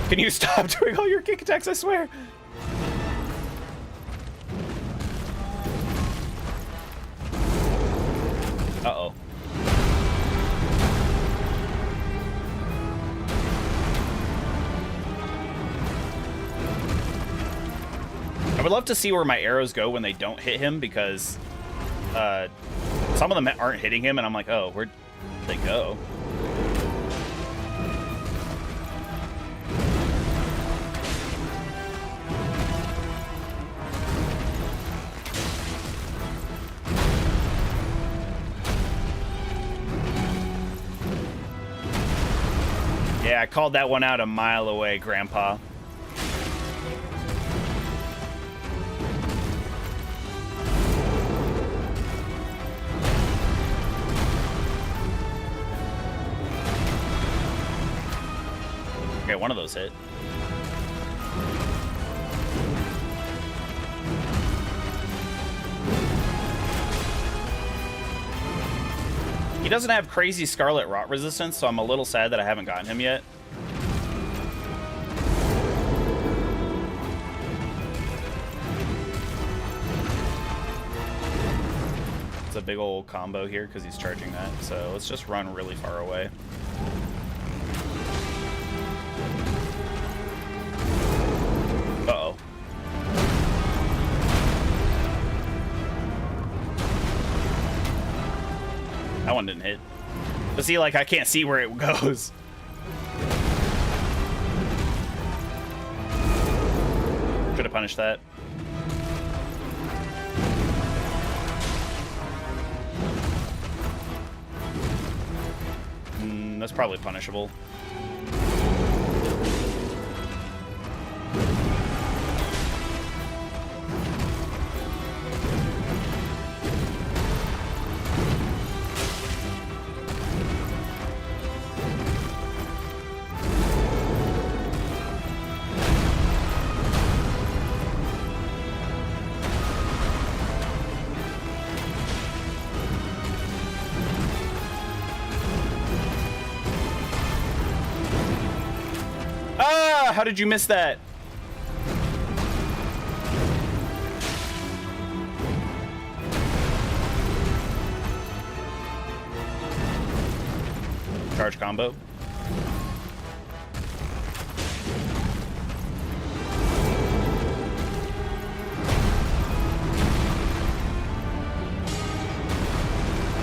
A: Can you stop doing all your kick attacks, I swear? Uh-oh. I would love to see where my arrows go when they don't hit him, because some of them aren't hitting him, and I'm like, oh, where'd they go? Yeah, I called that one out a mile away, Grandpa. Okay, one of those hit. He doesn't have crazy Scarlet Rot resistance, so I'm a little sad that I haven't gotten him yet. It's a big old combo here because he's charging that, so let's just run really far away. Uh-oh. That one didn't hit. But see, like, I can't see where it goes. Should have punished that. That's probably punishable. How did you miss that? Charge combo.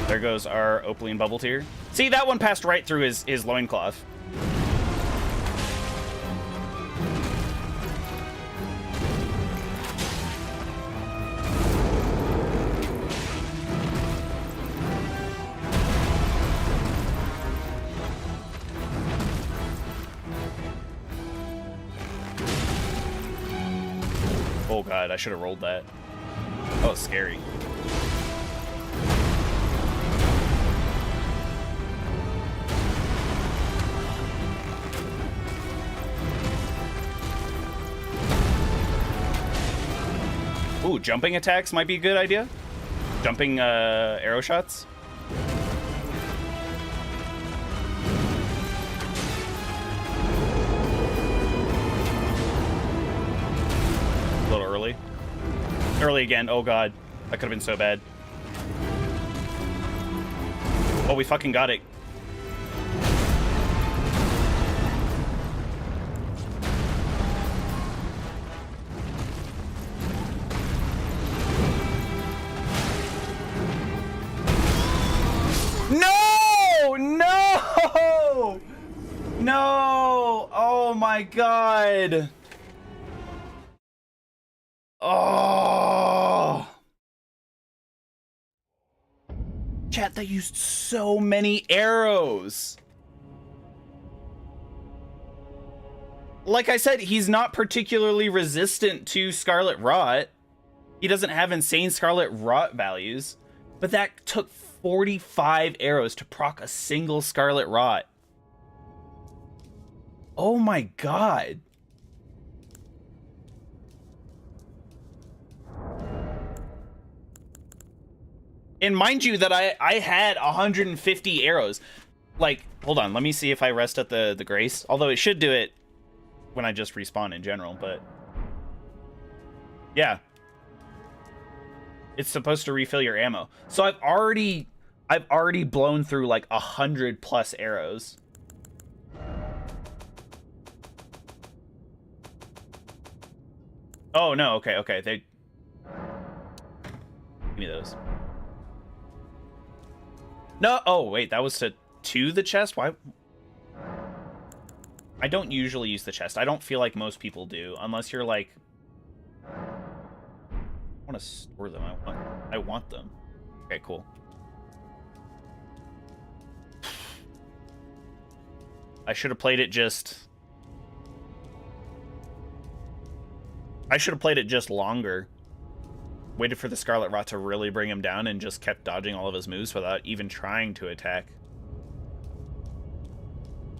A: There goes our Opaline Bubble Tier. See, that one passed right through his loincloth. Oh god, I should have rolled that. That was scary. Ooh, jumping attacks might be a good idea. Jumping arrow shots. A little early. Early again. Oh god. That could have been so bad. Oh, we fucking got it. No! No! No! Oh my god. Oh! Chat, they used so many arrows. like I said, he's not particularly resistant to Scarlet Rot. He doesn't have insane Scarlet Rot values. But that took 45 arrows to proc a single Scarlet Rot. Oh my god. And mind you that I had 150 arrows. Like, hold on, let me see if I rest at the Grace. Although it should do it when I just respawn in general, but... yeah. It's supposed to refill your ammo. So I've already blown through like 100+ arrows. Oh no, okay. They give me those. No, oh wait, that was to the chest? Why? I don't usually use the chest. I don't feel like most people do, unless you're like... I want to store them. I want them. Okay, cool. I should have played it just... I should have played it just longer. Waited for the Scarlet Rot to really bring him down and just kept dodging all of his moves without even trying to attack.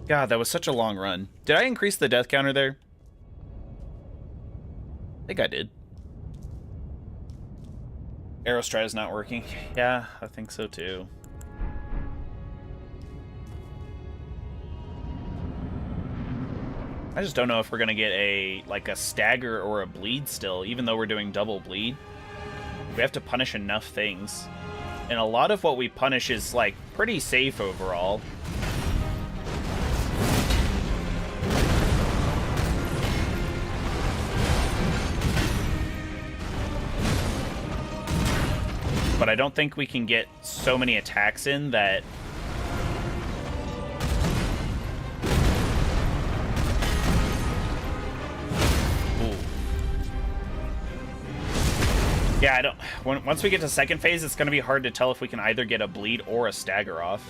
A: God, that was such a long run. Did I increase the death counter there? I think I did. Arrow strat is not working. Yeah, I think so too. I just don't know if we're gonna get a stagger or a bleed still, even though we're doing double bleed. We have to punish enough things. And a lot of what we punish is like pretty safe overall. But I don't think we can get so many attacks in that... Ooh. Yeah, I don't... Once we get to second phase, it's going to be hard to tell if we can either get a bleed or a stagger off.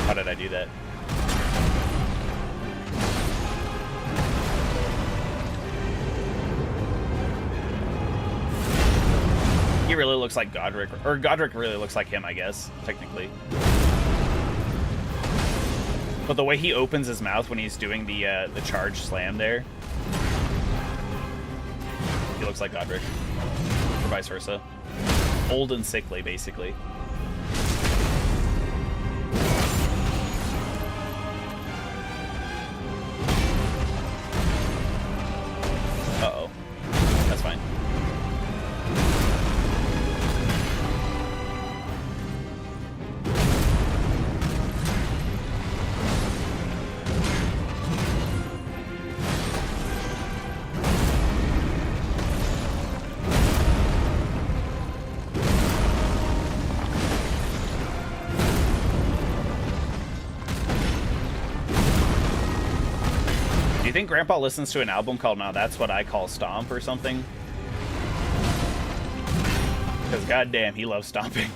A: How did I do that? He really looks like Godric, or Godric really looks like him, I guess, technically. But the way he opens his mouth when he's doing the charge slam there, he looks like Godric, or vice versa. Old and sickly, basically. Uh-oh. That's fine. Do you think Grandpa listens to an album called Now That's What I Call Stomp or something? Because goddamn, he loves stomping.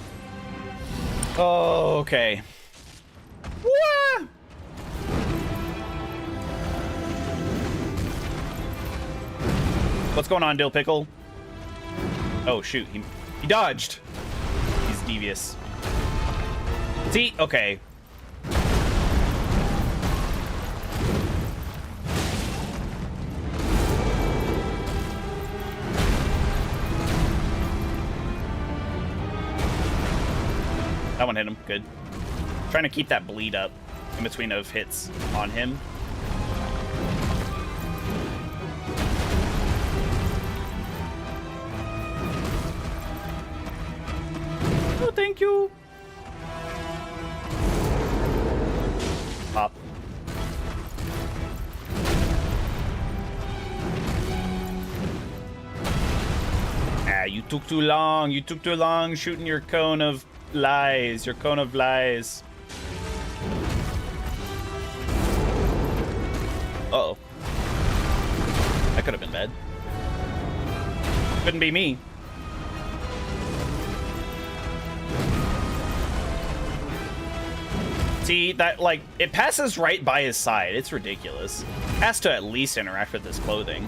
A: Oh, okay. Wah! What's going on, Dill Pickle? Oh shoot, he dodged. He's devious. See, okay. That one hit him. Good. Trying to keep that bleed up in between of hits on him. Oh, thank you. Pop. Ah, you took too long. You took too long shooting your cone of lies. Your cone of lies. Uh-oh. That could have been bad. Couldn't be me. See, that, like, it passes right by his side. It's ridiculous. Has to at least interact with this clothing.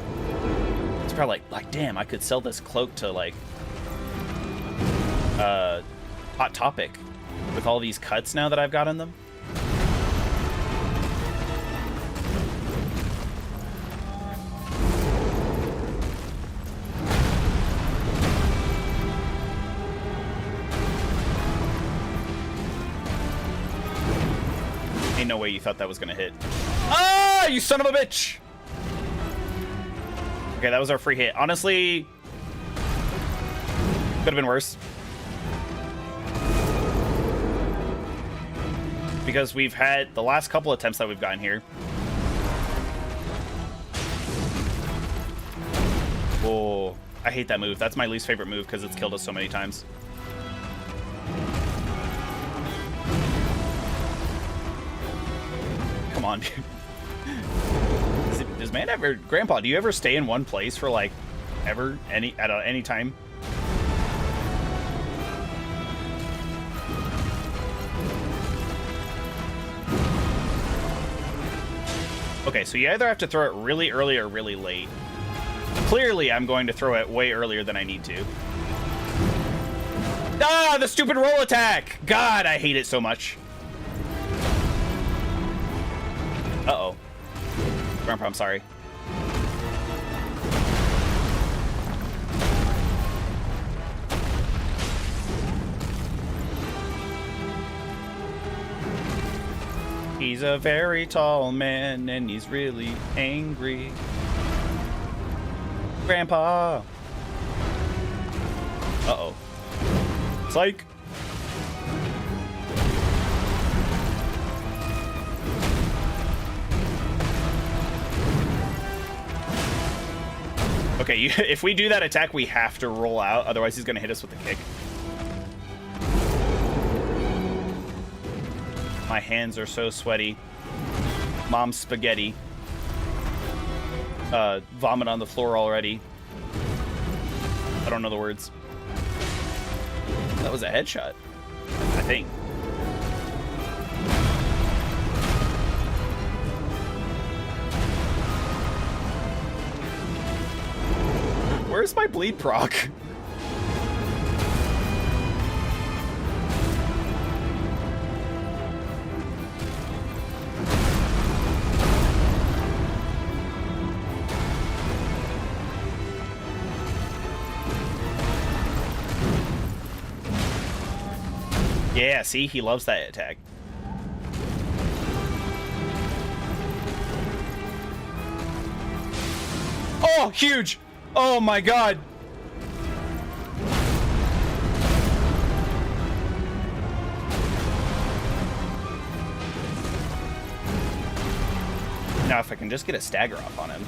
A: It's probably like, damn, I could sell this cloak to, like, Hot Topic with all these cuts now that I've got on them. Ain't no way you thought that was gonna hit. Ah, you son of a bitch! Okay, that was our free hit. Honestly, could have been worse. Because we've had the last couple attempts that we've gotten here. Oh, I hate that move. That's my least favorite move because it's killed us so many times. Come on, dude. Does man ever... Grandpa, do you ever stay in one place for, like, ever? At any time? Okay, so you either have to throw it really early or really late. Clearly, I'm going to throw it way earlier than I need to. Ah, the stupid roll attack! God, I hate it so much. Uh-oh. Grandpa, I'm sorry. He's a very tall man, and he's really angry. Grandpa! Uh-oh. Psych! Okay, if we do that attack, we have to roll out. Otherwise, he's going to hit us with a kick. My hands are so sweaty. Mom's spaghetti. Vomit on the floor already. I don't know the words. That was a headshot, I think. Where's my bleed proc? Yeah, see? He loves that attack. Oh, huge! Oh my god! Now, if I can just get a stagger off on him.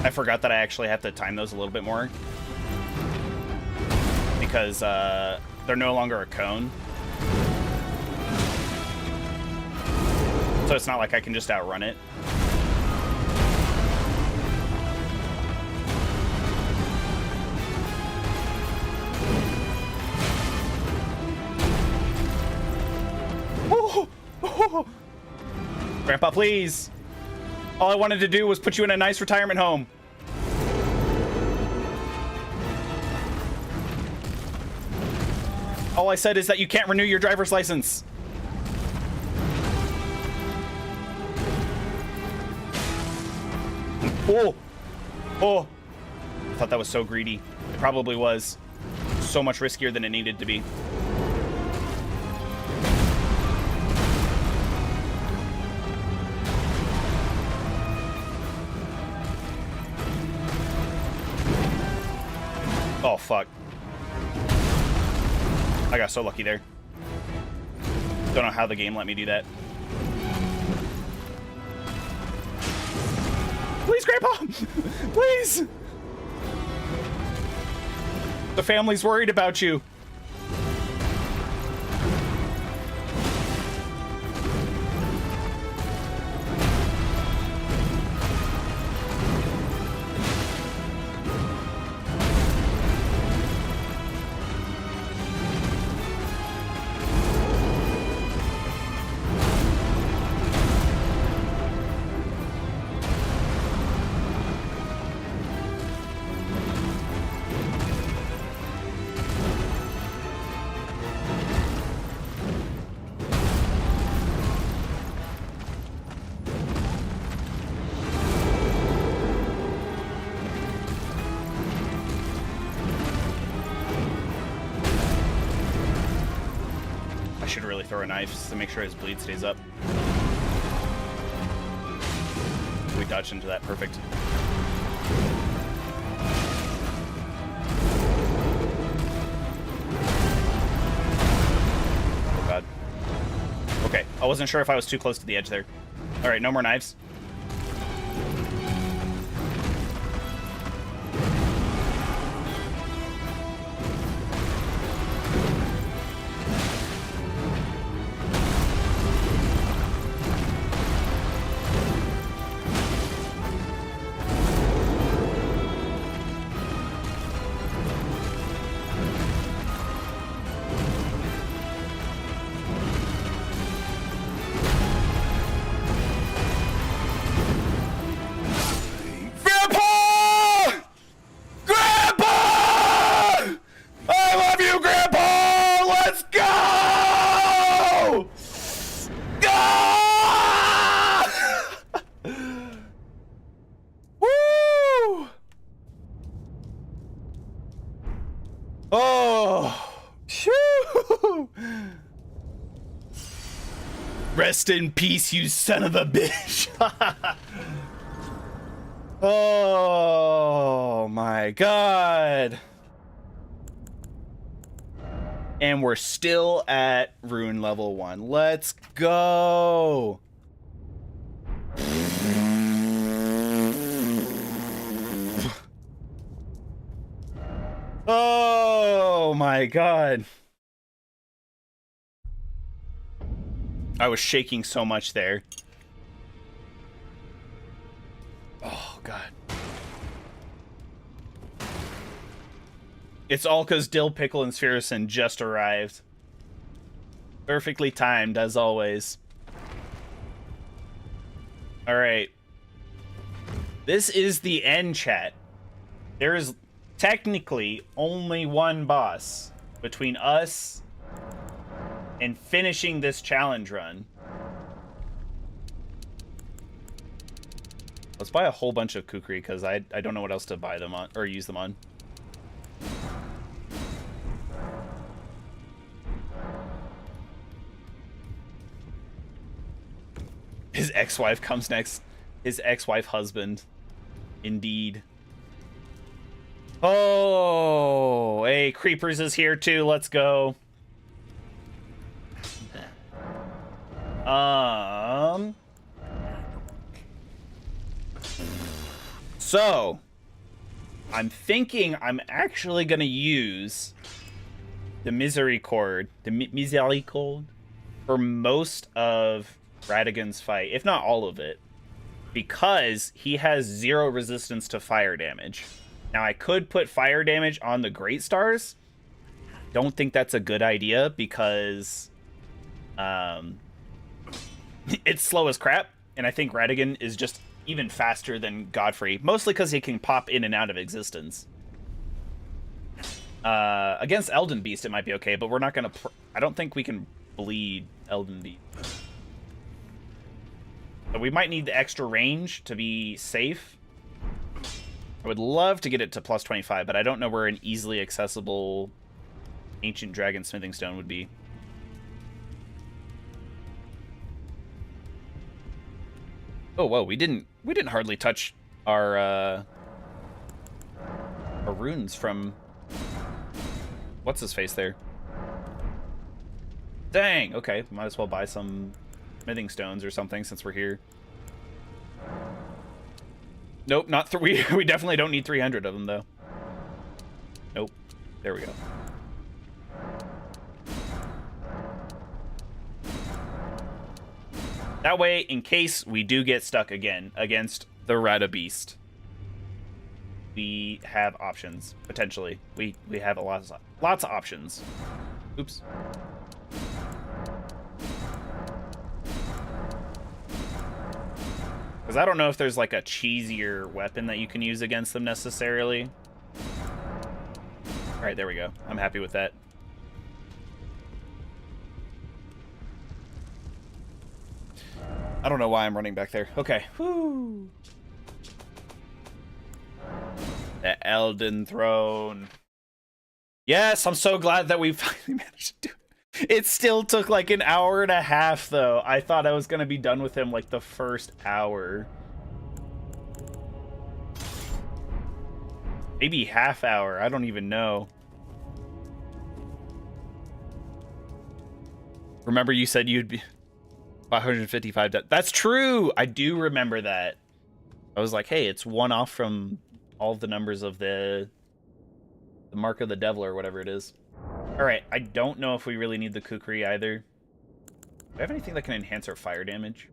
A: I forgot that I actually have to time those a little bit more. Because they're no longer a cone. So it's not like I can just outrun it. Oh, oh. Grandpa, please. All I wanted to do was put you in a nice retirement home. All I said is that you can't renew your driver's license. Oh! Oh! I thought that was so greedy. It probably was. So much riskier than it needed to be. Oh, fuck. I got so lucky there. Don't know how the game let me do that. Please, Grandpa! Please! The family's worried about you. Should really throw a knife to make sure his bleed stays up. We dodged into that. Perfect. Oh god. Okay, I wasn't sure if I was too close to the edge there. Alright, no more knives. Rest in peace, you son of a bitch. Oh my god. And we're still at rune level 1. Let's go. Oh my god. I was shaking so much there. Oh, God. It's all because Dill, Pickle, and Sphericin just arrived. Perfectly timed, as always. Alright. This is the end, chat. There is technically only one boss between us and finishing this challenge run. Let's buy a whole bunch of kukri because I don't know what else to buy them on or use them on. His ex-wife comes next. His ex-wife husband. Indeed. Oh, hey, Creepers is here too. Let's go. So, I'm thinking I'm actually gonna use the Misericorde, for most of Radagon's fight, if not all of it, because he has 0 resistance to fire damage. Now, I could put fire damage on the Great Stars. Don't think that's a good idea because it's slow as crap, and I think Radagon is just even faster than Godfrey, mostly because he can pop in and out of existence. Against Elden Beast, it might be okay, but we're not going to... I don't think we can bleed Elden Beast. But we might need the extra range to be safe. I would love to get it to plus 25, but I don't know where an easily accessible Ancient Dragon Smithing Stone would be. Oh, whoa, we didn't hardly touch our runes from what's his face there. Dang, okay, might as well buy some smithing stones or something since we're here. Nope, not three. We definitely don't need 300 of them, though. Nope. There we go. That way, in case we do get stuck again against the Rata Beast, we have options, potentially. We have lots of options. Oops. Because I don't know if there's like a cheesier weapon that you can use against them necessarily. Alright, there we go. I'm happy with that. I don't know why I'm running back there. Okay. Whoo. The Elden Throne. Yes, I'm so glad that we finally managed to do it. It still took like an hour and a half, though. I thought I was going to be done with him like the first hour. Maybe half hour. I don't even know. Remember you said you'd be 555. That's true. I do remember that. I was like, hey, it's one off from all of the numbers of the Mark of the Devil or whatever it is. Alright, I don't know if we really need the Kukri either. Do I have anything that can enhance our fire damage?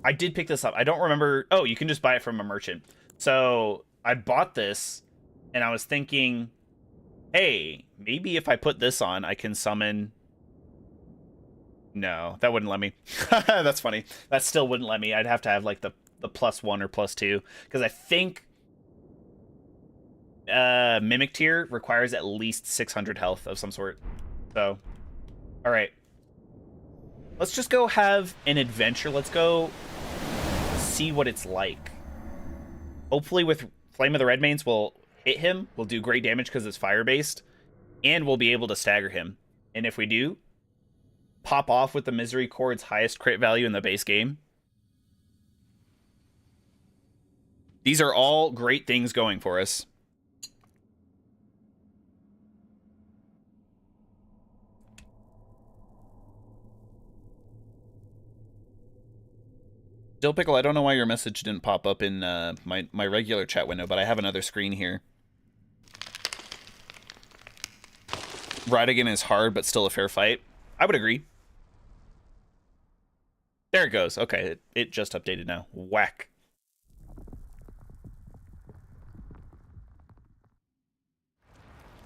A: I did pick this up. I don't remember. Oh, you can just buy it from a merchant. So I bought this and I was thinking, hey, maybe if I put this on, I can summon... No, that wouldn't let me. That's funny. That still wouldn't let me. I'd have to have like the +1 or +2, because I think Mimic Tier requires at least 600 health of some sort. So, all right. Let's just go have an adventure. Let's go see what it's like. Hopefully with Flame of the Redmanes, we'll hit him. We'll do great damage because it's fire-based, and we'll be able to stagger him. And if we do, pop off with the Misery Chord's highest crit value in the base game. These are all great things going for us. Dill Pickle, I don't know why your message didn't pop up in my regular chat window, but I have another screen here. Radigan is hard, but still a fair fight. I would agree. There it goes. Okay, it just updated now. Whack.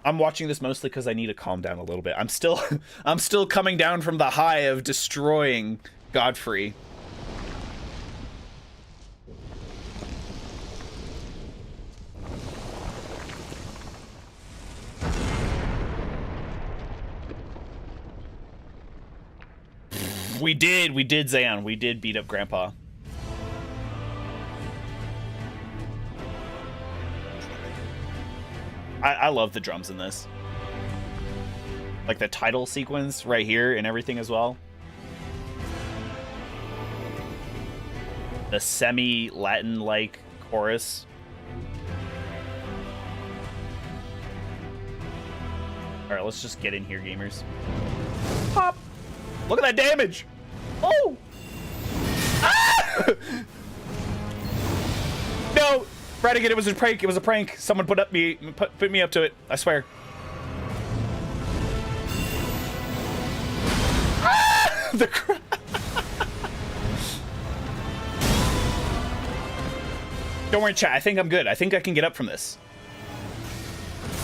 A: I'm watching this mostly because I need to calm down a little bit. I'm still coming down from the high of destroying Godfrey. We did, Zayon. We did beat up Grandpa. I love the drums in this. Like the title sequence right here and everything as well. The semi-Latin-like chorus. Alright, let's just get in here, gamers. Pop! Look at that damage! Oh! Ah! No! Radigan, it was a prank. It was a prank. Someone put me up to it. I swear. Ah! The Don't worry, chat. I think I'm good. I think I can get up from this.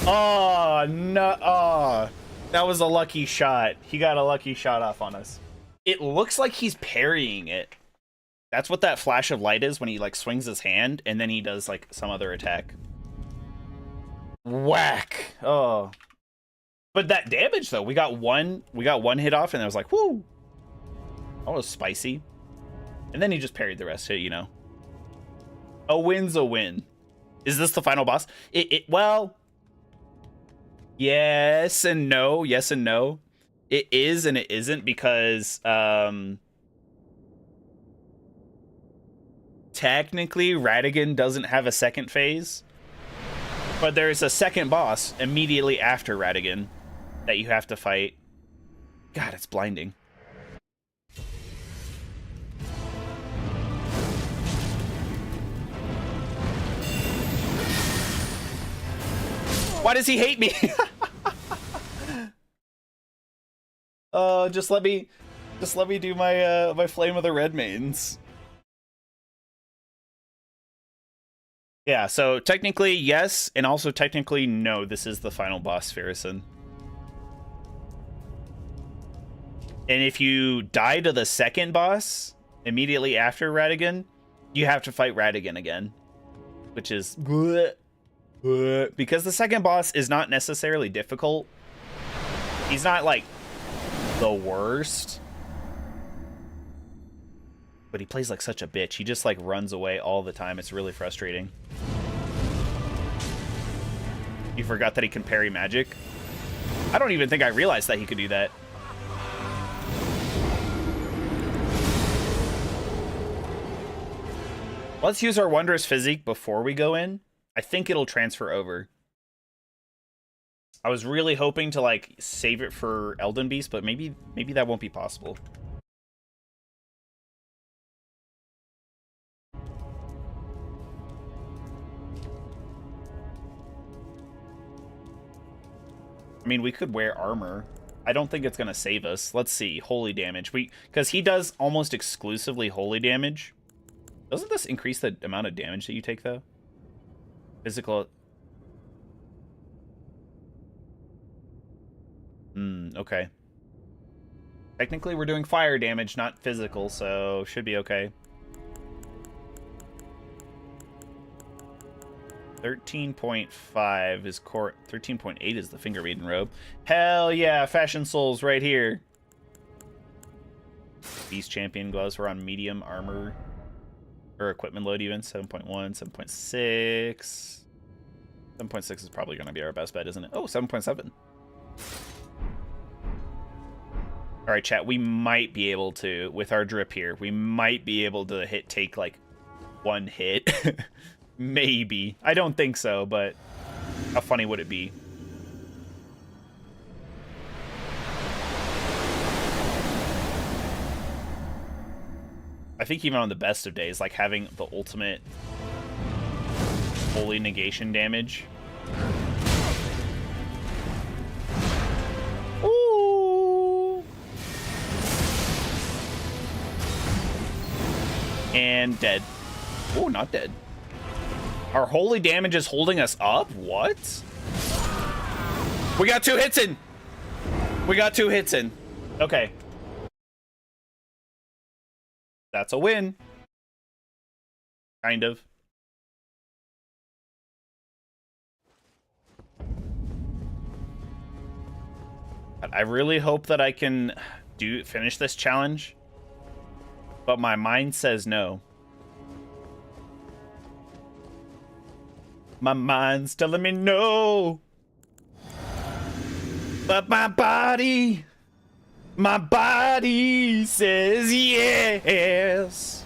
A: Oh, no. Oh, that was a lucky shot. He got a lucky shot off on us. It looks like he's parrying it. That's what that flash of light is when he like swings his hand and then he does like some other attack. Whack. Oh. But that damage though, we got one hit off and I was like, whoo. That was spicy. And then he just parried the rest, you know. A win's a win. Is this the final boss? Well, yes and no. Yes and no. It is and it isn't because technically Radigan doesn't have a second phase, but there's a second boss immediately after Radigan that you have to fight. God, it's blinding. Why does he hate me? Just let me do my my Flame of the Red Mains. Yeah, so technically yes, and also technically no, this is the final boss, Farrison. And if you die to the second boss immediately after Radigan, you have to fight Radigan again, which is because the second boss is not necessarily difficult. He's not like the worst, but he plays like such a bitch. He just like runs away all the time. It's really frustrating. You forgot that he can parry magic? I don't even think I realized that he could do that. Let's use our Wondrous Physique before we go in. I think it'll transfer over. I was really hoping to like save it for Elden Beast, but maybe that won't be possible. I mean, we could wear armor. I don't think it's gonna save us. Let's see. Holy damage. Because he does almost exclusively holy damage. Doesn't this increase the amount of damage that you take, though? Physical... okay. Technically, we're doing fire damage, not physical, so should be okay. 13.5 is core... 13.8 is the Finger Maiden robe. Hell yeah, Fashion Souls right here. Beast Champion gloves were on medium armor. Or equipment load even. 7.1, 7.6. 7.6 is probably going to be our best bet, isn't it? Oh, 7.7. Alright, chat. We might be able to, with our drip here, we might be able to take, like, one hit. Maybe. I don't think so, but how funny would it be? I think even on the best of days, like having the ultimate holy negation damage. Ooh! And dead. Oh, not dead. Our holy damage is holding us up? What? We got 2 hits in! We got 2 hits in. Okay. That's a win. Kind of. I really hope that I can finish this challenge, but my mind says no. My mind's telling me no, but my body says yes.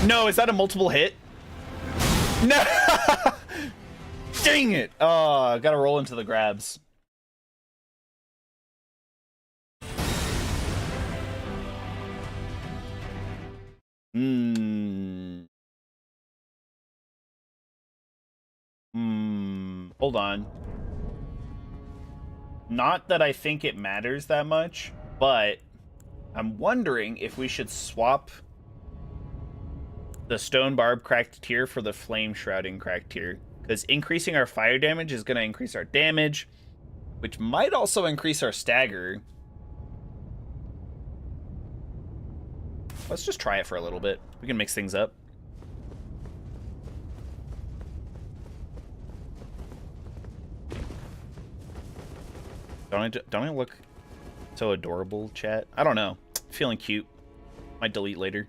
A: No, is that a multiple hit? No! Dang it! Oh, gotta roll into the grabs. Hold on. Not that I think it matters that much, but I'm wondering if we should swap the Stone Barb cracked tier for the Flame Shrouding cracked tier. Because increasing our fire damage is going to increase our damage, which might also increase our stagger. Let's just try it for a little bit. We can mix things up. Don't I look so adorable, chat? I don't know. Feeling cute. Might delete later.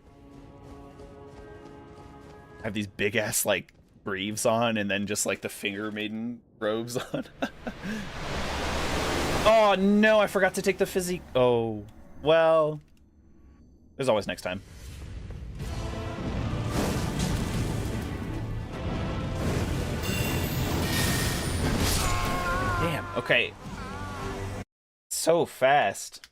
A: I have these big ass like greaves on, and then just like the Finger Maiden robes on. Oh no, I forgot to take the physique. Oh, well. There's always next time. Damn, okay. so fast.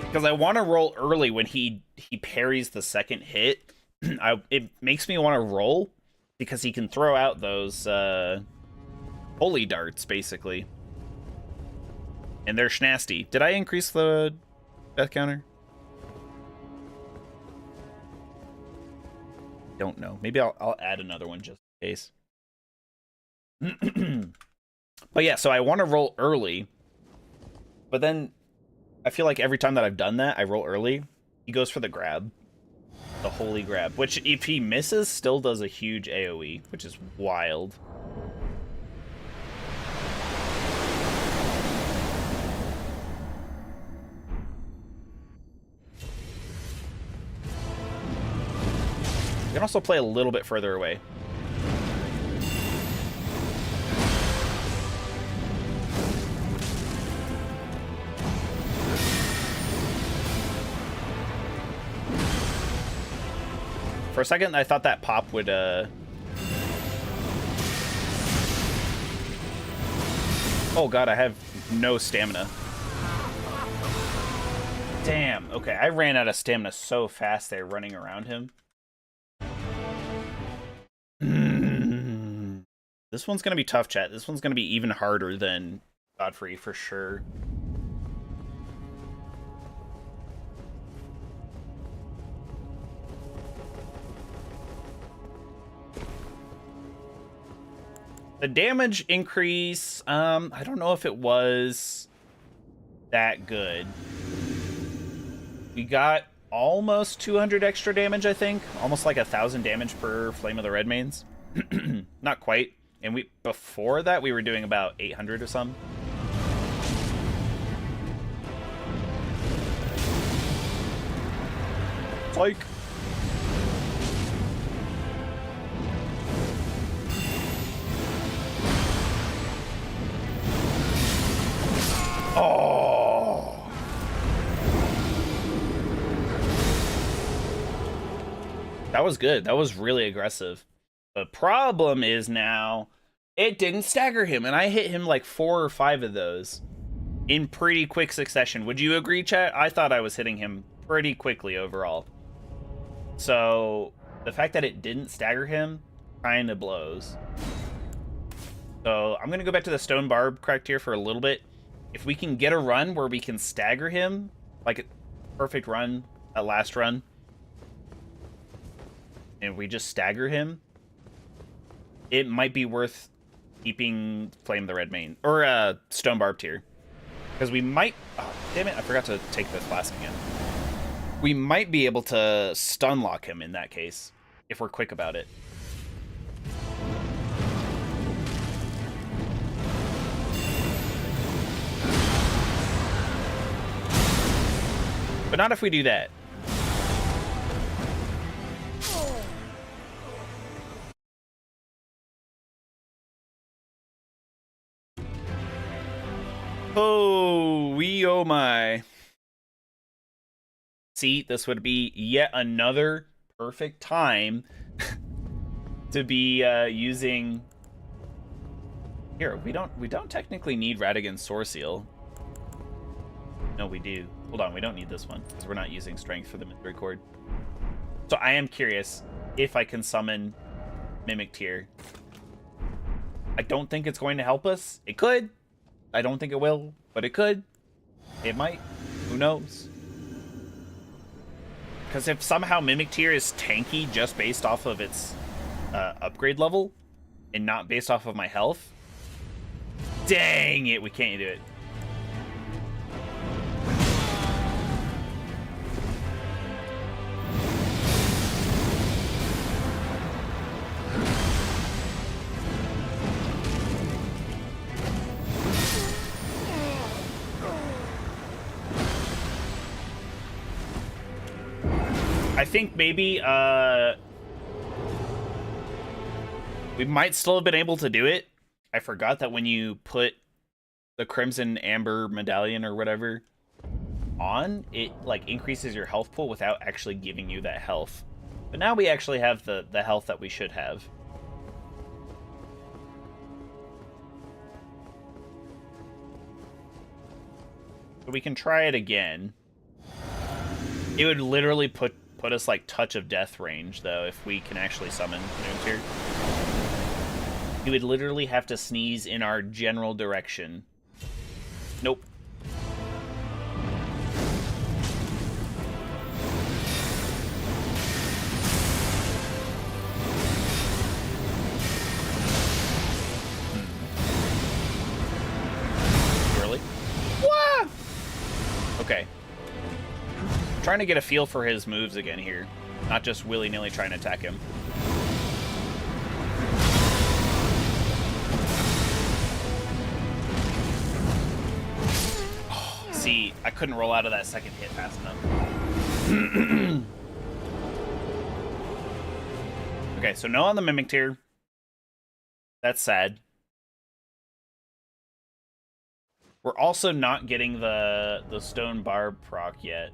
A: Because I want to roll early when he parries the second hit. It makes me want to roll because he can throw out those holy darts, basically. And they're schnasty. Did I increase the death counter? Don't know. Maybe I'll add another one just in case. But yeah, so I want to roll early. But then I feel like every time that I've done that, I roll early. He goes for the grab. The holy grab. Which, if he misses, still does a huge AoE. Which is wild. You can also play a little bit further away. For a second, I thought that pop would, Oh god, I have no stamina. Damn, okay, I ran out of stamina so fast there running around him. This one's gonna be tough, chat. This one's gonna be even harder than Godfrey, for sure. The damage increase, I don't know if it was that good. We got almost 200 extra damage, I think. Almost like 1,000 damage per Flame of the Redmanes. Not quite. And before that, we were doing about 800 or something. Like... Oh! That was good. That was really aggressive. The problem is now, it didn't stagger him, and I hit him like 4 or 5 of those in pretty quick succession. Would you agree, chat? I thought I was hitting him pretty quickly overall. So, the fact that it didn't stagger him kind of blows. So, I'm going to go back to the Stone Barb correct here for a little bit. If we can get a run where we can stagger him, like a perfect run, a last run, and we just stagger him, it might be worth keeping Flame of the Redmane, or Stone Barb tier. Because we might... Oh, damn it, I forgot to take the flask again. We might be able to stun lock him in that case, if we're quick about it. But not if we do that. Oh my. See, this would be yet another perfect time to be using... Here, we don't technically need Radagon's Soreseal. No, we do. Hold on, we don't need this one, because we're not using Strength for the Mystery Chord. So I am curious if I can summon Mimic Tear. I don't think it's going to help us. It could. I don't think it will, but it could. It might. Who knows? Because if somehow Mimic Tear is tanky just based off of its upgrade level, and not based off of my health, dang it, we can't do it. I think maybe we might still have been able to do it. I forgot that when you put the Crimson Amber Medallion or whatever on, it like increases your health pool without actually giving you that health. But now we actually have the health that we should have. So we can try it again. It would literally put us like touch of death range, though, if we can actually summon Noons here. You would literally have to sneeze in our general direction. Nope. Really? What? Okay. Trying to get a feel for his moves again here. Not just willy-nilly trying to attack him. Oh, see, I couldn't roll out of that second hit fast enough. Okay, so no on the Mimic tier. That's sad. We're also not getting the Stone Barb proc yet.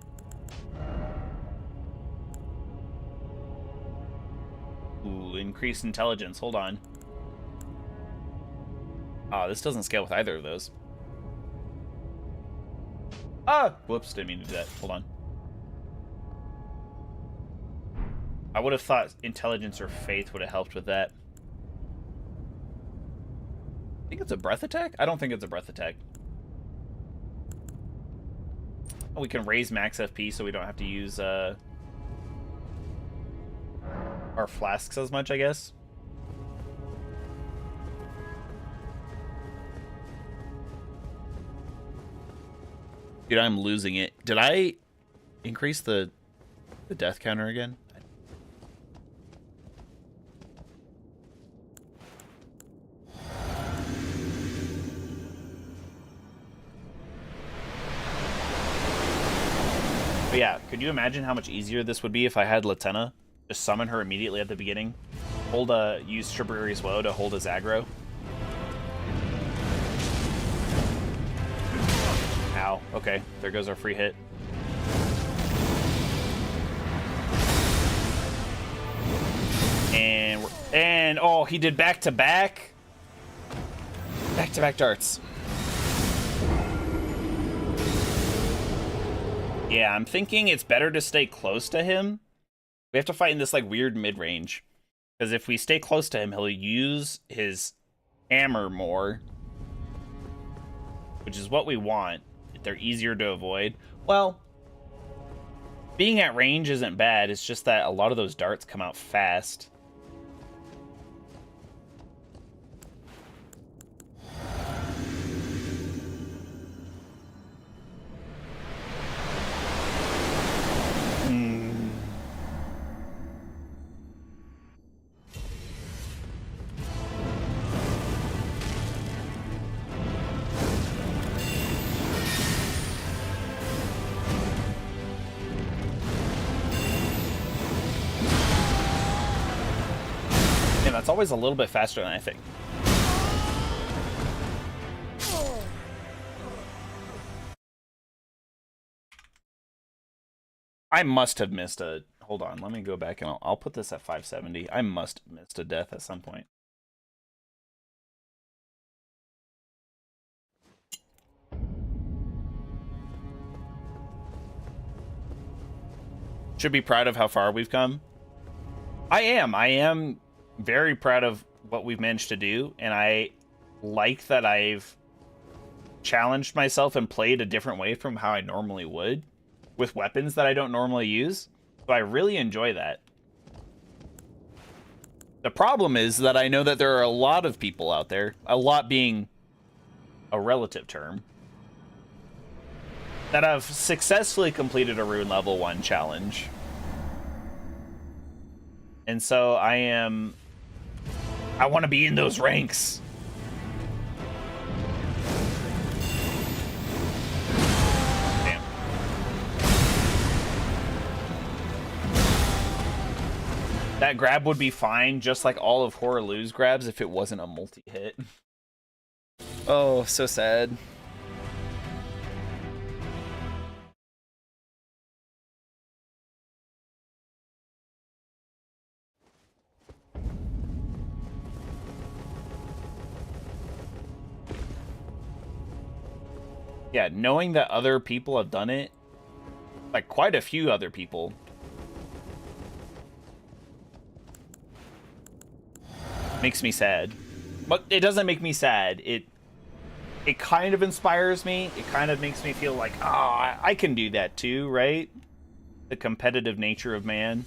A: Ooh, increased intelligence. Hold on. Oh, this doesn't scale with either of those. Ah! Whoops, didn't mean to do that. Hold on. I would have thought intelligence or faith would have helped with that. I think it's a breath attack? I don't think it's a breath attack. Oh, we can raise max FP so we don't have to use our flasks as much, I guess. Dude, I'm losing it. Did I increase the death counter again? But yeah, could you imagine how much easier this would be if I had Latenna? Just summon her immediately at the beginning. Use Tributary's Woe to hold his aggro. Ow. Okay, there goes our free hit. And oh, he did back-to-back. Back-to-back darts. Yeah, I'm thinking it's better to stay close to him. We have to fight in this like weird mid-range. Because if we stay close to him, he'll use his hammer more. Which is what we want. They're easier to avoid. Well, being at range isn't bad. It's just that a lot of those darts come out fast. That's always a little bit faster than I think. I must have missed a... Hold on, let me go back and I'll put this at 570. I must have missed a death at some point. Should be proud of how far we've come. I am very proud of what we've managed to do, and I like that I've challenged myself and played a different way from how I normally would with weapons that I don't normally use. So I really enjoy that. The problem is that I know that there are a lot of people out there, a lot being a relative term, that have successfully completed a Rune level 1 challenge. And so I want to be in those ranks. Damn. That grab would be fine, just like all of Hoaraloo's grabs, if it wasn't a multi-hit. Oh, so sad. Yeah, knowing that other people have done it, like quite a few other people, makes me sad. But it doesn't make me sad. It kind of inspires me. It kind of makes me feel like, ah, I can do that too, right? The competitive nature of man.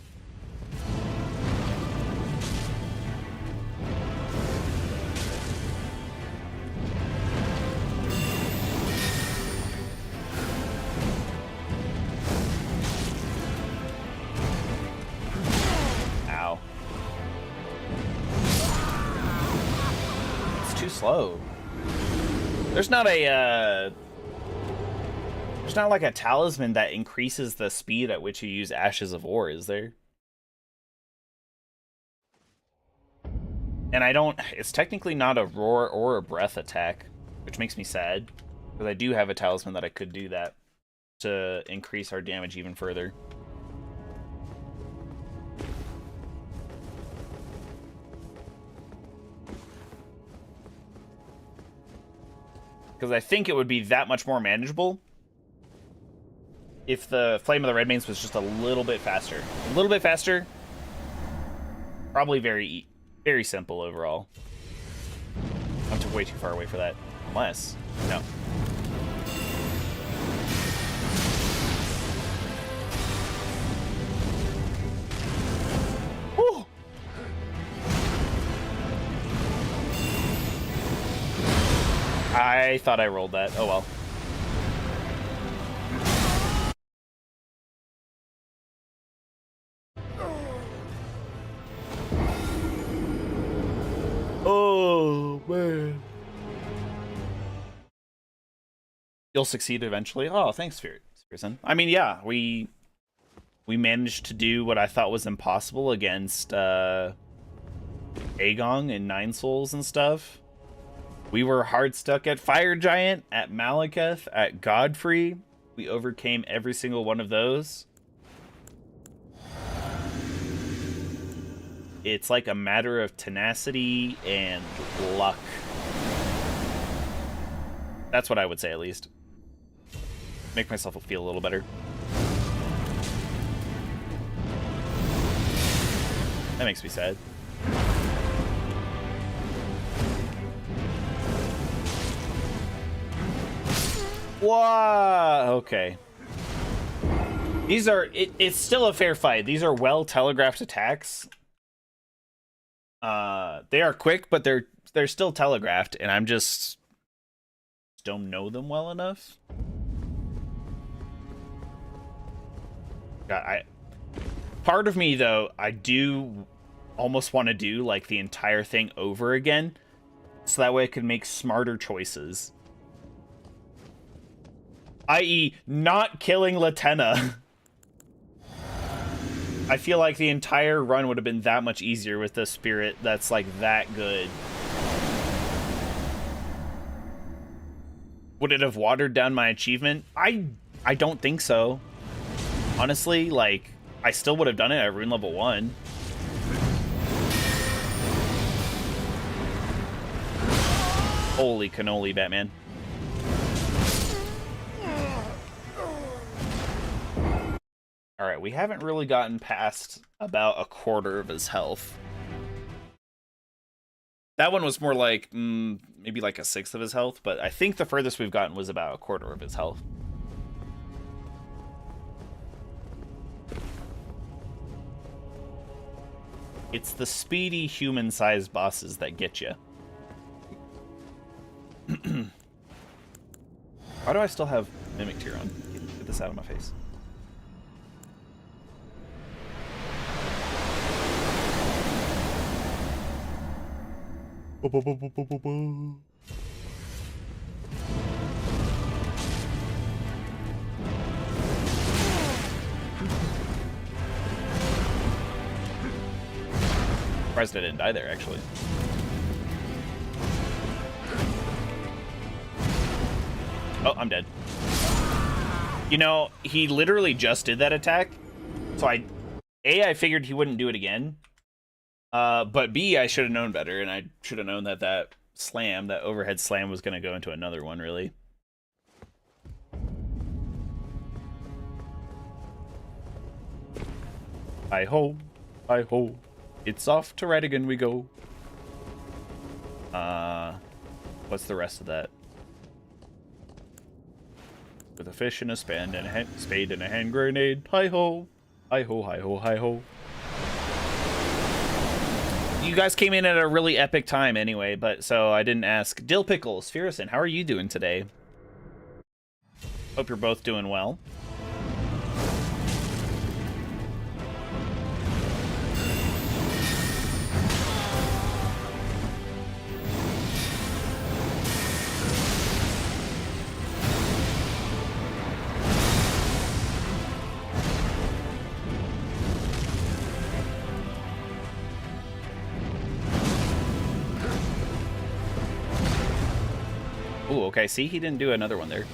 A: Ow. It's too slow. There's not like a talisman that increases the speed at which you use Ashes of War, is there? And it's technically not a roar or a breath attack, which makes me sad. Because I do have a talisman that I could do that to increase our damage even further. Because I think it would be that much more manageable if the Flame of the Redmanes was just a little bit faster. A little bit faster. Probably very simple overall. I'm way too far away for that. Unless, no. Woo! I thought I rolled that. Oh well. Oh, man. You'll succeed eventually. Oh, thanks, Fearson. I mean, yeah, we managed to do what I thought was impossible against Aegon and Nine Souls and stuff. We were hard stuck at Fire Giant, at Malekith, at Godfrey. We overcame every single one of those. It's like a matter of tenacity and luck. That's what I would say, at least. Make myself feel a little better. That makes me sad. Whoa! Okay. These are... It's still a fair fight. These are well-telegraphed attacks. They are quick, but they're still telegraphed, and I'm just don't know them well enough. God, part of me though, I do almost want to do like the entire thing over again, so that way I could make smarter choices. I.e., not killing Latenna. I feel like the entire run would have been that much easier with the spirit that's like that good. Would it have watered down my achievement? I don't think so. Honestly, like, I still would have done it at rune level 1. Holy cannoli, Batman. Alright, we haven't really gotten past about a quarter of his health. That one was more like, maybe like a sixth of his health, but I think the furthest we've gotten was about a quarter of his health. It's the speedy human-sized bosses that get you. Why do I still have Mimic Tear on? Get this out of my face. Surprised I didn't die there, actually. Oh, I'm dead. You know, he literally just did that attack, so I figured he wouldn't do it again. But B, I should have known better, and I should have known that that overhead slam was going to go into another one, really. Hi-ho, hi-ho. It's off to Radigan we go. What's the rest of that? With a fish and a spade and a hand grenade. Hi-ho, hi-ho, hi-ho, hi-ho. You guys came in at a really epic time anyway, but so I didn't ask. Dill Pickles, Fearson, how are you doing today? Hope you're both doing well. Ooh, okay, see, he didn't do another one there.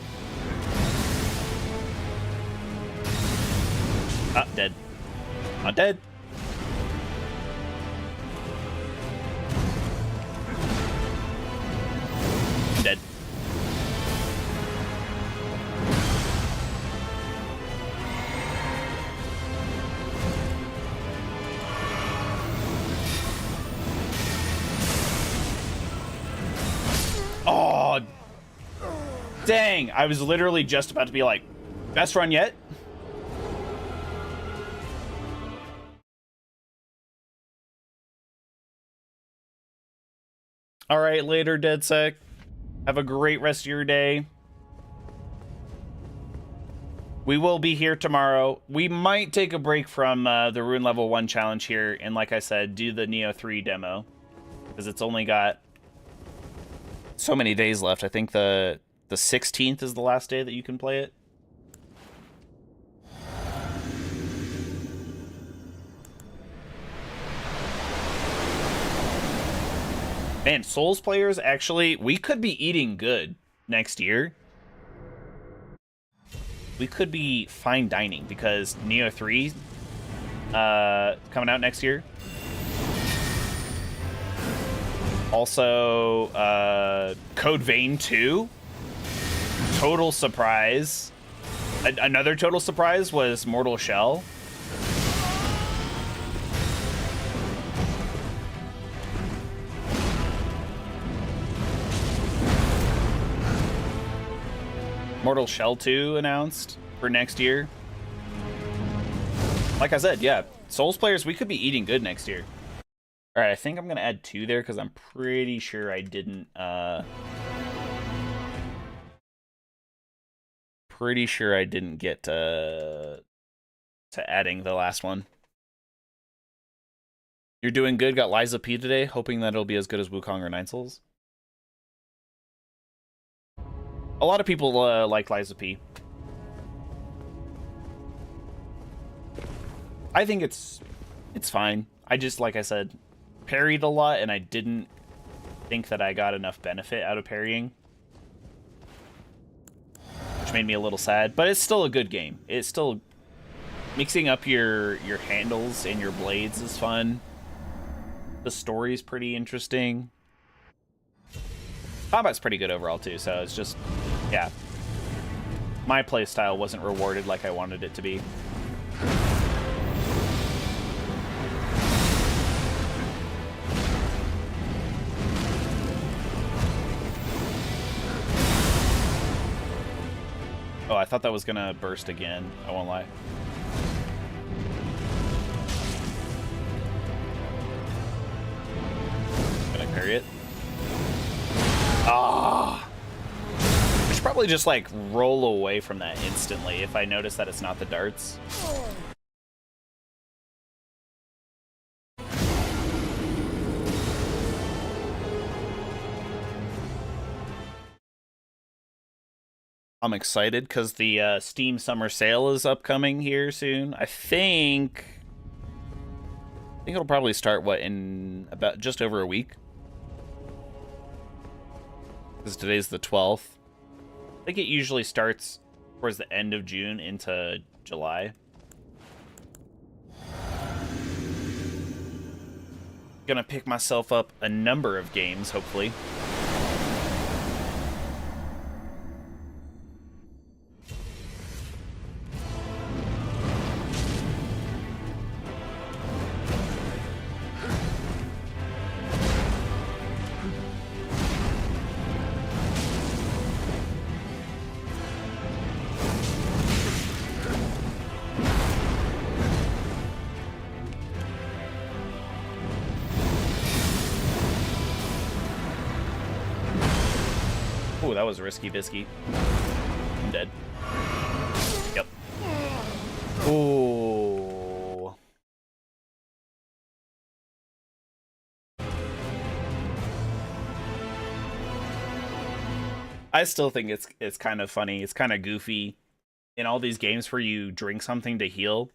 A: Ah, dead. Not dead. Dead. Oh, dang. I was literally just about to be like, best run yet? All right, later, DeadSec. Have a great rest of your day. We will be here tomorrow. We might take a break from the Rune Level 1 challenge here, and like I said, do the Neo 3 demo. Because it's only got so many days left. I think the 16th is the last day that you can play it. Man, Souls players, actually, we could be eating good next year. We could be fine dining because Neo 3 coming out next year. Also, Code Vein 2. Total surprise. Another total surprise was Mortal Shell. Mortal Shell 2 announced for next year. Like I said, yeah, Souls players, we could be eating good next year. All right, I think I'm gonna add 2 there because I'm pretty sure I didn't. Pretty sure I didn't get to adding the last one. You're doing good. Got Liza P today. Hoping that it'll be as good as Wukong or Nine Souls. A lot of people like Liza P. I think it's fine. I just, like I said, parried a lot, and I didn't think that I got enough benefit out of parrying, which made me a little sad. But it's still a good game. It's still mixing up your handles and your blades is fun. The story's pretty interesting. Combat's pretty good overall too. So it's just, yeah, my playstyle wasn't rewarded like I wanted it to be. Oh, I thought that was gonna burst again. I won't lie. Gonna parry it. Ah! I should probably just like roll away from that instantly if I notice that it's not the darts. I'm excited because the Steam Summer Sale is upcoming here soon. I think it'll probably start, what, in about just over a week? Because today's the 12th. I think it usually starts towards the end of June into July. Gonna pick myself up a number of games, hopefully. Oh, that was risky bisky. I'm dead. Yep. Oh. I still think it's kind of funny. It's kind of goofy. In all these games where you drink something to heal,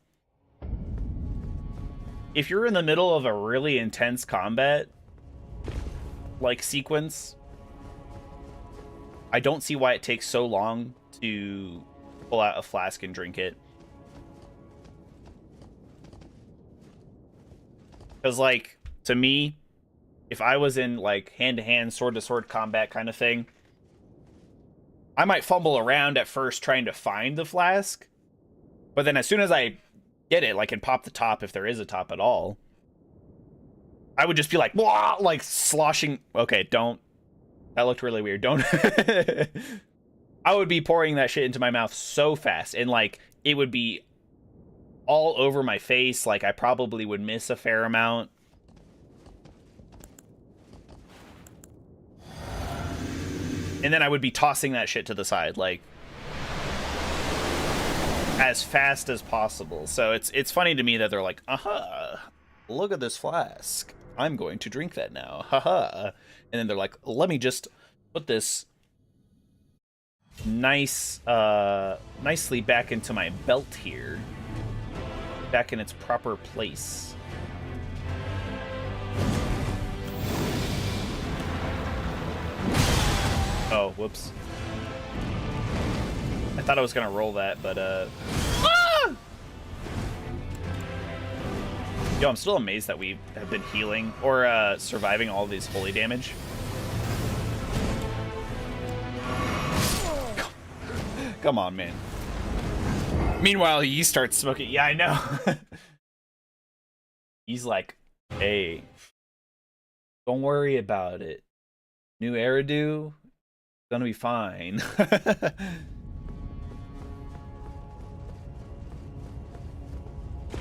A: if you're in the middle of a really intense combat like sequence, I don't see why it takes so long to pull out a flask and drink it. Because, like, to me, if I was in, like, hand-to-hand, sword-to-sword combat kind of thing, I might fumble around at first trying to find the flask, but then as soon as I get it, like, and pop the top, if there is a top at all, I would just be like, wah, like, sloshing. Okay, don't. That looked really weird. Don't. I would be pouring that shit into my mouth so fast, and, like, it would be all over my face. Like, I probably would miss a fair amount. And then I would be tossing that shit to the side, like, as fast as possible. So it's funny to me that they're like, aha, look at this flask. I'm going to drink that now. Haha. And then they're like, let me just put this nicely back into my belt here. Back in its proper place. Oh, whoops. I thought I was gonna roll that, but ah! Yo, I'm still amazed that we have been healing or surviving all these holy damage. Come on, man. Meanwhile, he starts smoking. Yeah, I know. He's like, hey, don't worry about it. New Eridu, gonna be fine.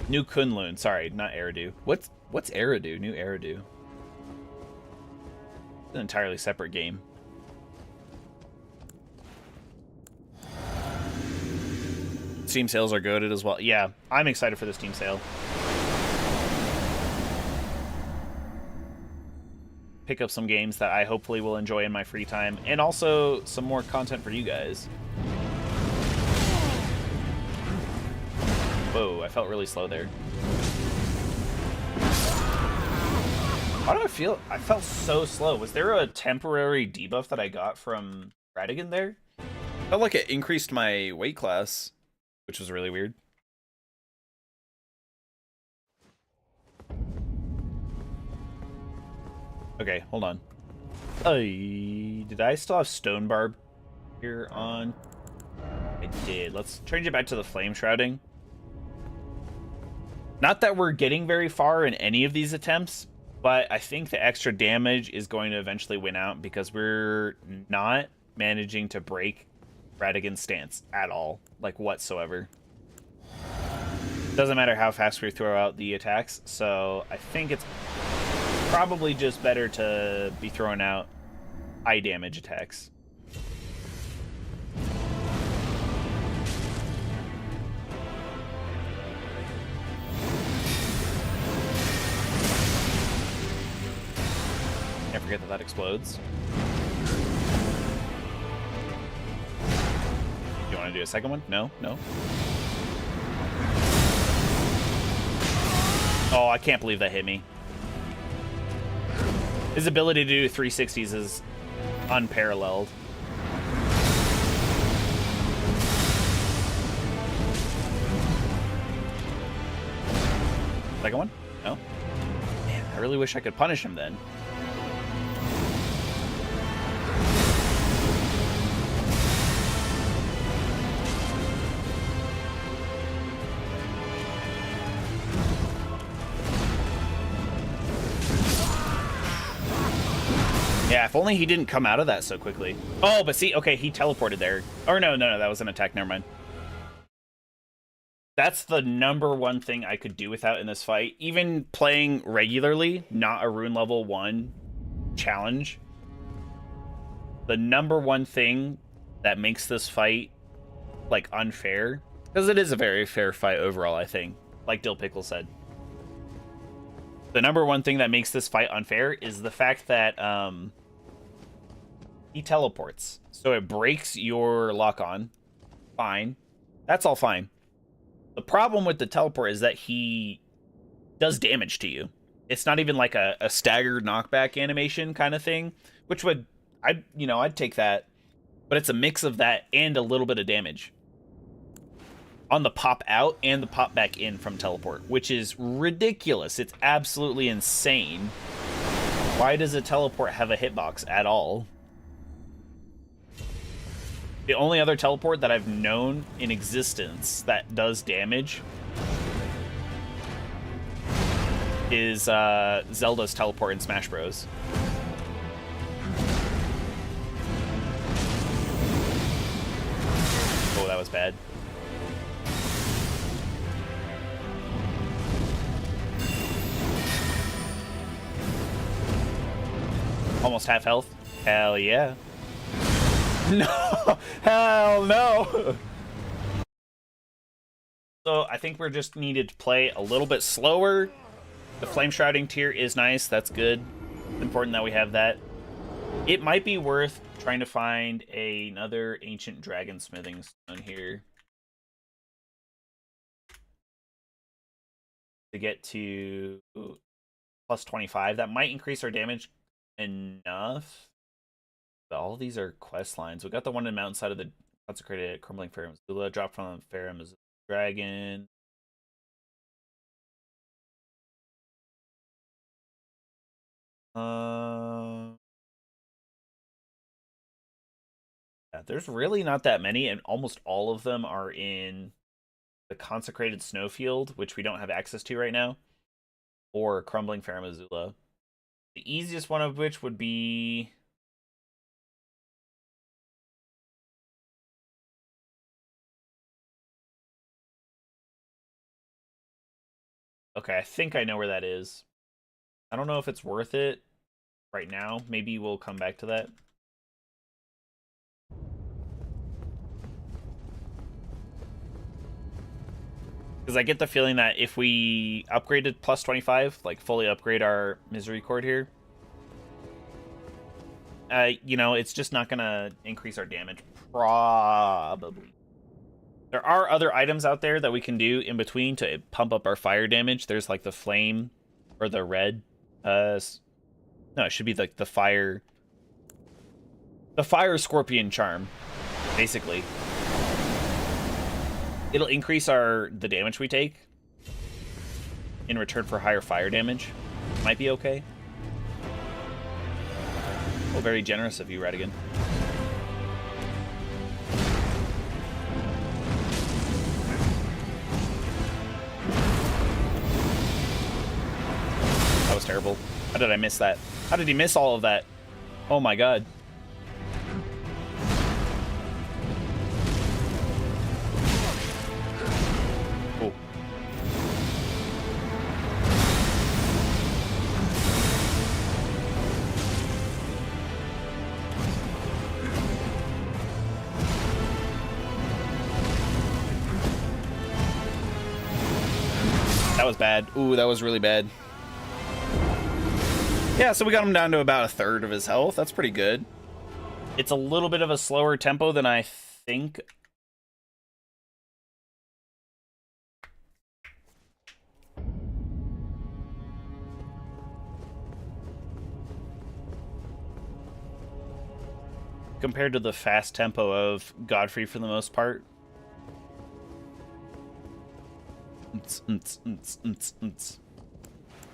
A: New Kunlun, sorry, not Eridu. What's Eridu? New Eridu. It's an entirely separate game. Steam sales are goated as well. Yeah, I'm excited for this Steam sale. Pick up some games that I hopefully will enjoy in my free time, and also some more content for you guys. Whoa, I felt really slow there. Why do I feel... I felt so slow. Was there a temporary debuff that I got from Radigan there? Felt like it increased my weight class, which was really weird. Okay, hold on. Did I still have Stone Barb here on? I did. Let's change it back to the Flame Shrouding. Not that we're getting very far in any of these attempts, but I think the extra damage is going to eventually win out because we're not managing to break Radigan's stance at all, like whatsoever. Doesn't matter how fast we throw out the attacks, so I think it's probably just better to be throwing out high damage attacks. Can't forget that that explodes. You want to do a second one? No? No? Oh, I can't believe that hit me. His ability to do 360s is unparalleled. Second one? No? Man, I really wish I could punish him then. Yeah, if only he didn't come out of that so quickly. Oh, but see, okay, he teleported there. Or no, that was an attack, never mind. That's the #1 thing I could do without in this fight. Even playing regularly, not a rune level 1 challenge. the number one thing that makes this fight like unfair, because it is a very fair fight overall, I think, like Dill Pickle said. The number one thing that makes this fight unfair is the fact that he teleports. So it breaks your lock-on. Fine. That's all fine. The problem with the teleport is that he does damage to you. It's not even like a staggered knockback animation kind of thing, which would, I'd take that. But it's a mix of that and a little bit of damage on the pop out and the pop back in from teleport, which is ridiculous. It's absolutely insane. Why does a teleport have a hitbox at all? The only other teleport that I've known in existence that does damage is Zelda's teleport in Smash Bros. Oh, that was bad. Almost half health. Hell yeah. No! Hell no! So I think we're just needed to play a little bit slower. The Flame Shrouding tier is nice. That's good. It's important that we have that. It might be worth trying to find another Ancient Dragon Smithing Stone here to get to plus 25. That might increase our damage enough. But all of these are quest lines. We got the one in Mountainside of the Consecrated Crumbling Fair Missoula. Drop from Fair Missoula Dragon. Yeah, there's really not that many, and almost all of them are in the Consecrated Snowfield, which we don't have access to right now, or Crumbling Fair Missoula. The easiest one of which would be... Okay, I think I know where that is. I don't know if it's worth it right now. Maybe we'll come back to that. Because I get the feeling that if we upgraded plus 25, like fully upgrade our Misery Chord here, it's just not going to increase our damage. Probably. There are other items out there that we can do in between to pump up our fire damage. There's like the flame or the red. No, it should be like the fire scorpion charm, basically. It'll increase the damage we take in return for higher fire damage. Might be okay. Well, very generous of you, Radigan. That was terrible. How did I miss that? How did he miss all of that? Oh my god. Cool. That was bad. Ooh, that was really bad. Yeah, so we got him down to about a third of his health. That's pretty good. It's a little bit of a slower tempo than I think. Compared to the fast tempo of Godfrey for the most part.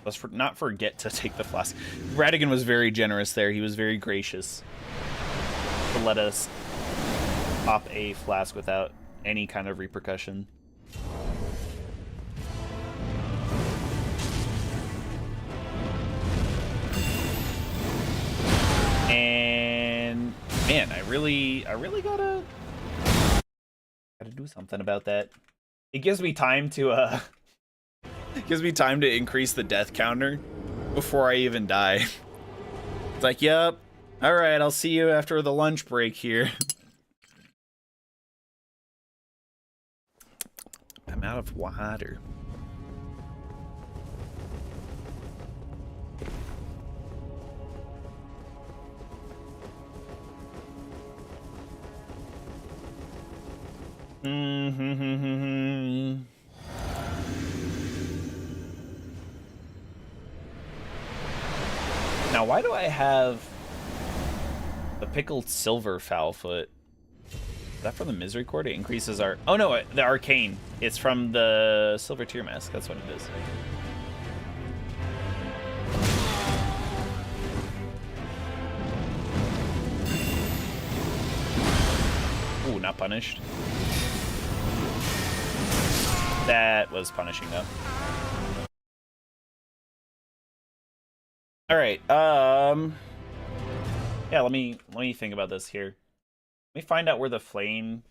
A: Let's not forget to take the flask. Radigan was very generous there. He was very gracious to let us pop a flask without any kind of repercussion. And man, I really gotta do something about that. It gives me time to gives me time to increase the death counter before I even die. It's like, yep, All right, I'll see you after the lunch break here. I'm out of water. Now, why do I have the pickled silver foul foot? Is that from the misery cord? It increases our... Oh no, the arcane. It's from the silver tear mask. That's what it is. Ooh, not punished. That was punishing though. All right. Yeah, let me think about this here. Let me find out where the flame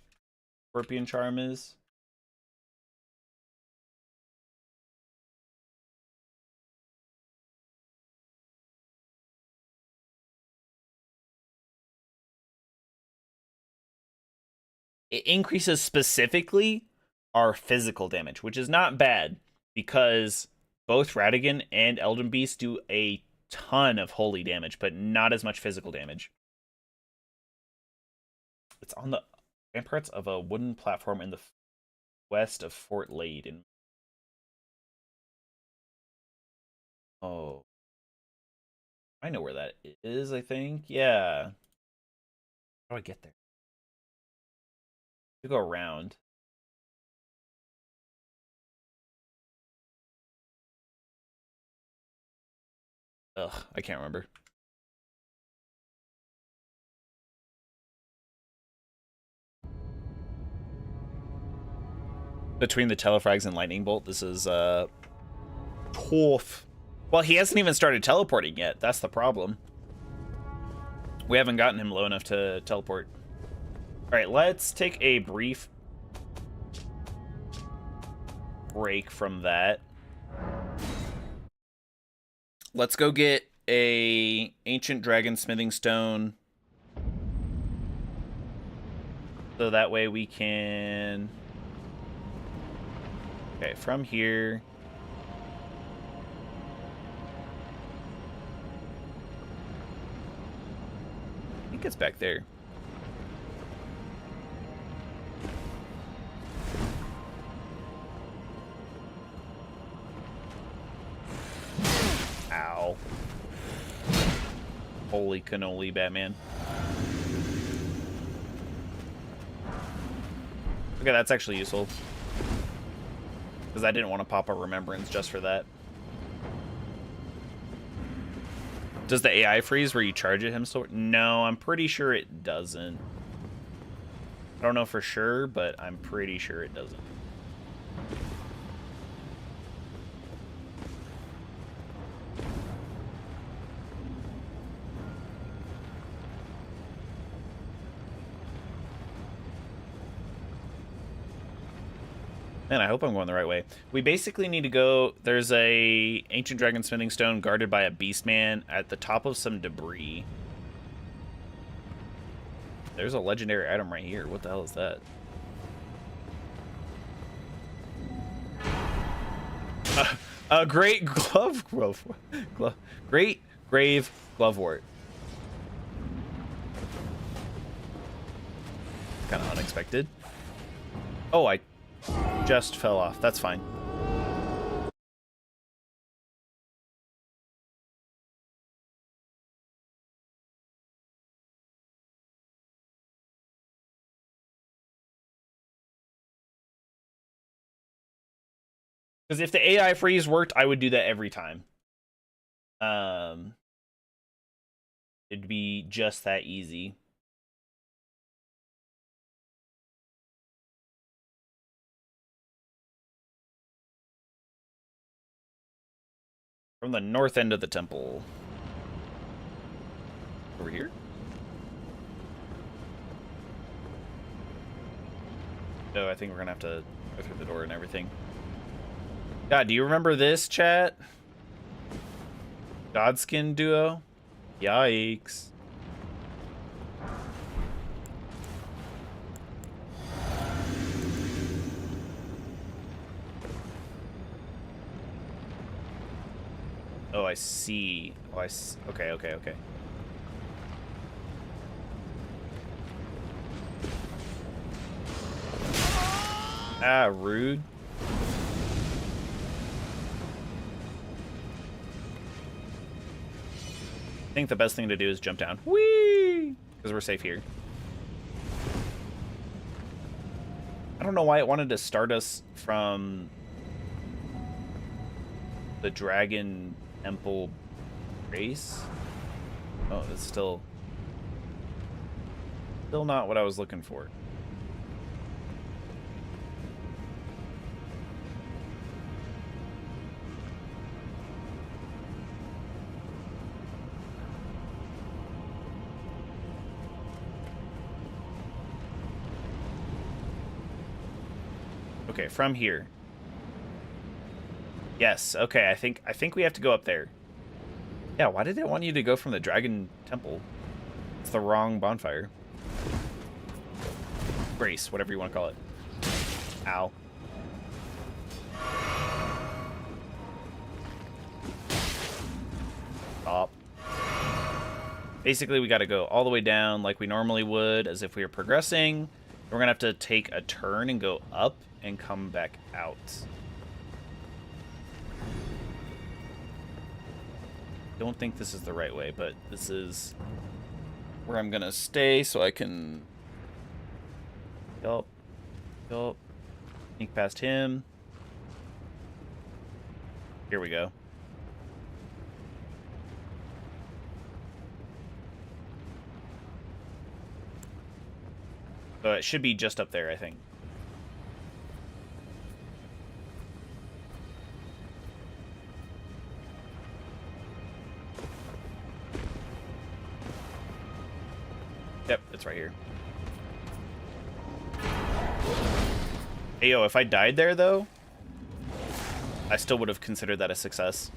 A: scorpion charm is. It increases specifically our physical damage, which is not bad because both Ratigan and Elden Beast do a ton of holy damage, but not as much physical damage. It's on the ramparts of a wooden platform in the west of Fort Lade. Oh. I know where that is, I think. Yeah. How do I get there? To go around. Ugh, I can't remember. Between the telefrags and lightning bolt, this is tough. Well, he hasn't even started teleporting yet. That's the problem. We haven't gotten him low enough to teleport. All right, let's take a brief break from that. Let's go get a ancient dragon smithing stone. So that way we can... Okay, from here... I think it's back there. Ow. Holy cannoli, Batman. Okay, that's actually useful. Because I didn't want to pop a remembrance just for that. Does the AI freeze where you charge at him still? No, I'm pretty sure it doesn't. I don't know for sure, but I'm pretty sure it doesn't. Man, I hope I'm going the right way. We basically need to go... There's a ancient dragon smithing stone guarded by a beastman at the top of some debris. There's a legendary item right here. What the hell is that? A great glove... Great grave glovewort. Kind of unexpected. Oh, I just fell off. That's fine. Because if the AI freeze worked, I would do that every time. It'd be just that easy. From the north end of the temple. Over here? Oh, I think we're gonna have to go through the door and everything. God, do you remember this, chat? Godskin duo? Yikes. I see. Okay, okay, okay. Ah, rude. I think the best thing to do is jump down. Whee! Because we're safe here. I don't know why it wanted to start us from the Dragon Temple race. Oh, it's still not what I was looking for. Okay, from here. Yes, okay, I think we have to go up there. Yeah, why did it want you to go from the Dragon Temple? It's the wrong bonfire. Grace, whatever you want to call it. Ow. Stop. Basically, we got to go all the way down like we normally would, as if we were progressing. We're going to have to take a turn and go up and come back out. Don't think this is the right way, but this is where I'm going to stay so I can... Yup. Sneak past him. Here we go. So it should be just up there, I think. Yep, it's right here. Hey, yo, if I died there, though, I still would have considered that a success.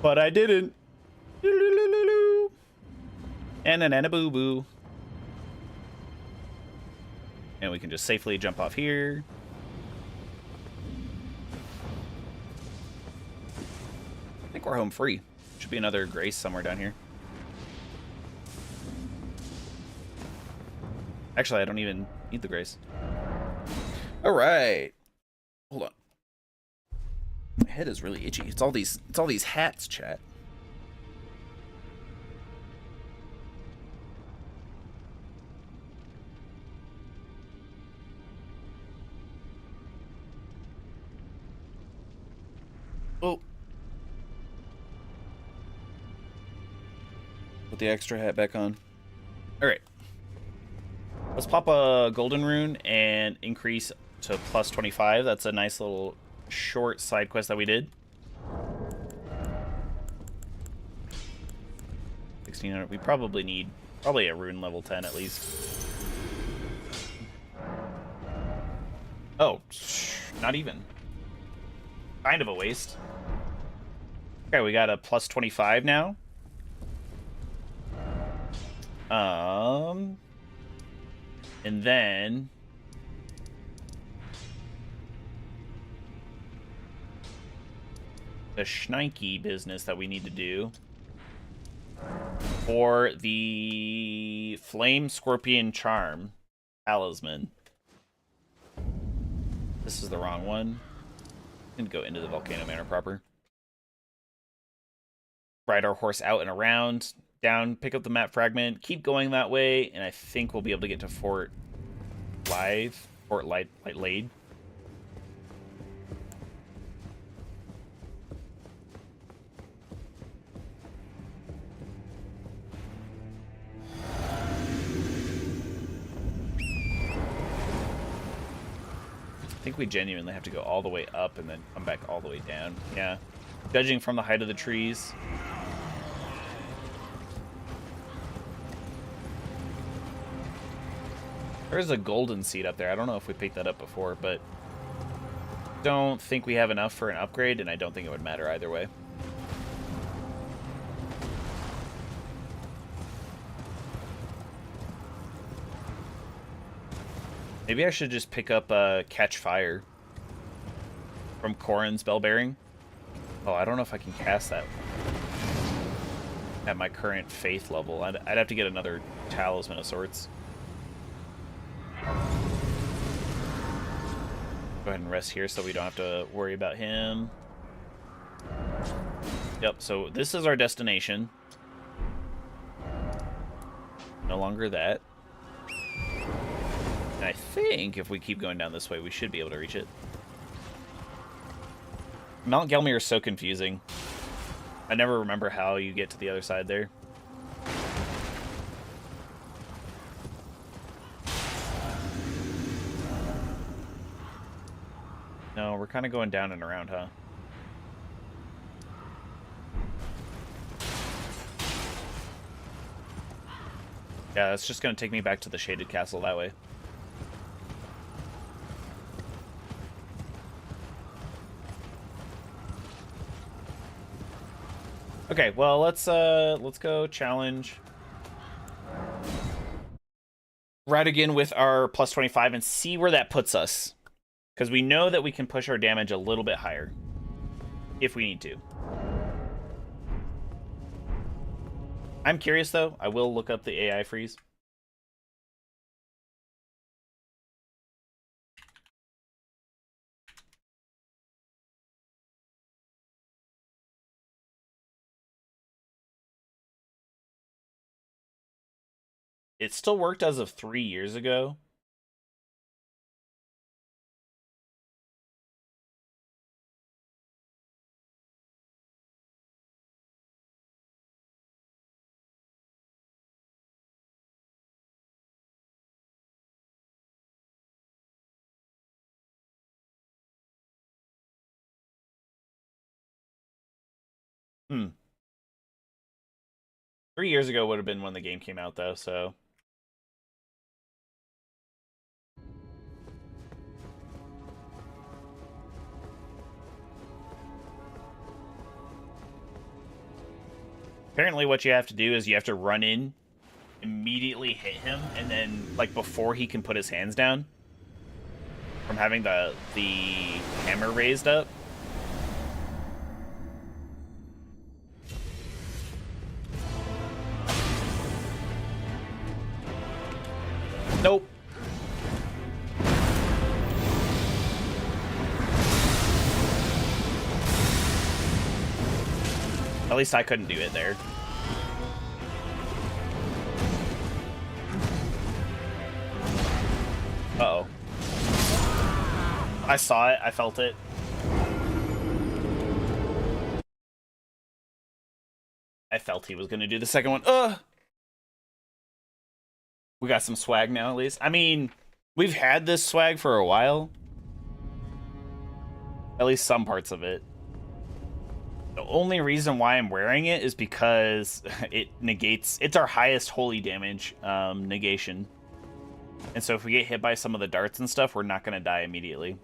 A: But I didn't. And boo boo. And we can just safely jump off here. I think we're home free. Should be another Grace somewhere down here. Actually, I don't even need the Grace. All right. Hold on. My head is really itchy. It's all these hats, chat. Oh. Put the extra hat back on. All right. Let's pop a golden rune and increase to plus 25. That's a nice little short side quest that we did. 1600. We probably need a rune level 10 at least. Oh, not even. Kind of a waste. Okay, we got a plus 25 now. And then the Schneike business that we need to do for the Flame Scorpion Charm Talisman. This is the wrong one. I'm gonna go into the Volcano Manor proper. Ride our horse out and around, down, pick up the map fragment, keep going that way, and I think we'll be able to get to Fort Lade. I think we genuinely have to go all the way up and then come back all the way down. Yeah. Judging from the height of the trees. There's a golden seed up there. I don't know if we picked that up before, but don't think we have enough for an upgrade, and I don't think it would matter either way. Maybe I should just pick up Catch Fire from Corrin's Bell Bearing. Oh, I don't know if I can cast that at my current faith level. I'd have to get another talisman of sorts. Go ahead and rest here so we don't have to worry about him. Yep, so this is our destination. No longer that. And I think if we keep going down this way, we should be able to reach it. Mount Gelmir is so confusing. I never remember how you get to the other side there. No, we're kind of going down and around, huh? Yeah, that's just going to take me back to the Shaded Castle that way. Okay, well, let's go challenge. Right again with our plus 25 and see where that puts us. Because we know that we can push our damage a little bit higher. If we need to. I'm curious, though. I will look up the AI freeze. It still worked as of 3 years ago. Hmm. 3 years ago would have been when the game came out, though, so... Apparently what you have to do is you have to run in, immediately hit him, and then, like, before he can put his hands down, from having the hammer raised up. Nope. At least I couldn't do it there. Uh-oh. I saw it. I felt it. I felt he was going to do the second one. Ugh! We got some swag now, at least. I mean, we've had this swag for a while. At least some parts of it. The only reason why I'm wearing it is because it negates... It's our highest holy damage negation. And so if we get hit by some of the darts and stuff, we're not going to die immediately.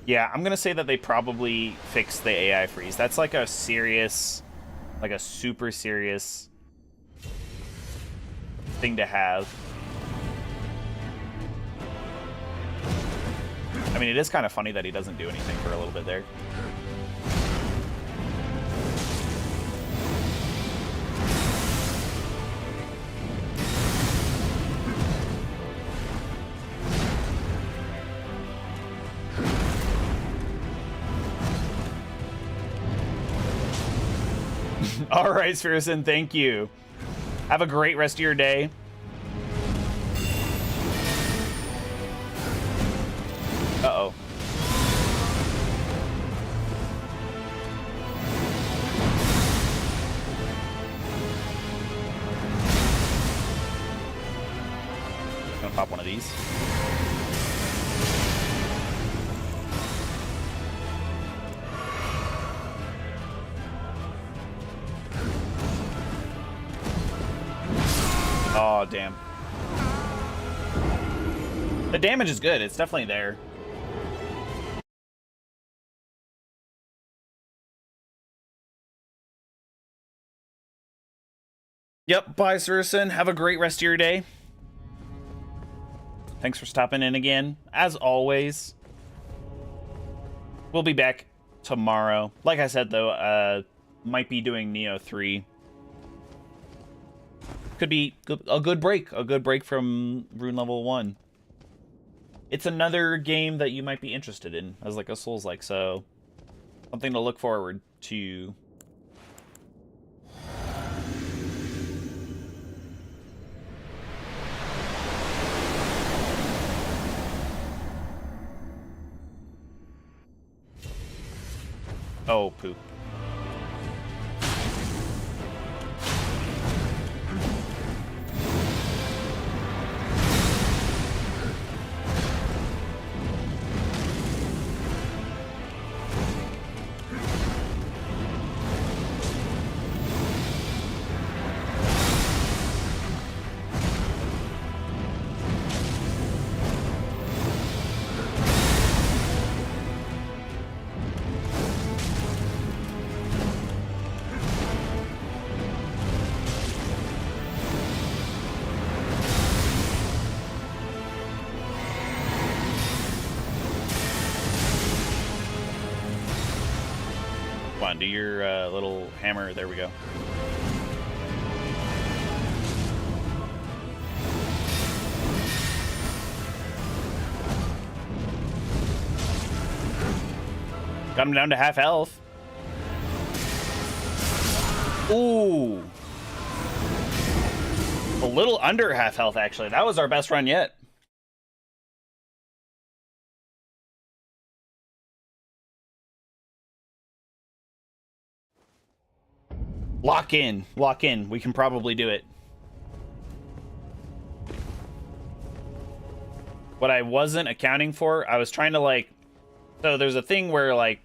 A: Yeah, I'm going to say that they probably fixed the AI freeze. That's like a serious... Like a super serious thing to have. I mean, it is kind of funny that he doesn't do anything for a little bit there. All right, Spherison, thank you. Have a great rest of your day. Uh-oh. Gonna pop one of these. Oh, damn. The damage is good. It's definitely there. Yep, bye, Surison. Have a great rest of your day. thanks for stopping in again. As always, we'll be back tomorrow. Like I said, though, might be doing Neo 3. Could be a good break from Rune Level 1. It's another game that you might be interested in as like a Souls-like, so something to look forward to. Oh, poop. Come on, do your little hammer. There we go. Got him down to half health. Ooh. A little under half health, actually. That was our best run yet. Lock in. Lock in. We can probably do it. What I wasn't accounting for, I was trying to, like... So there's a thing where, like,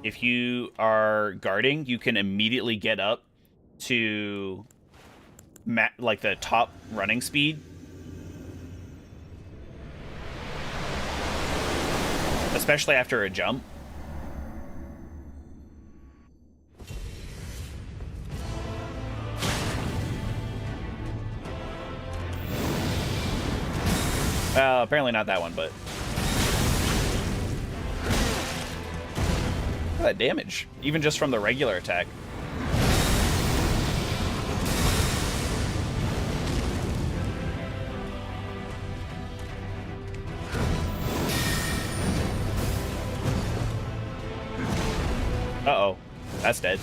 A: if you are guarding, you can immediately get up to, like, the top running speed. Especially after a jump. Apparently not that one, but... Look at that damage, even just from the regular attack. Uh-oh, that's dead.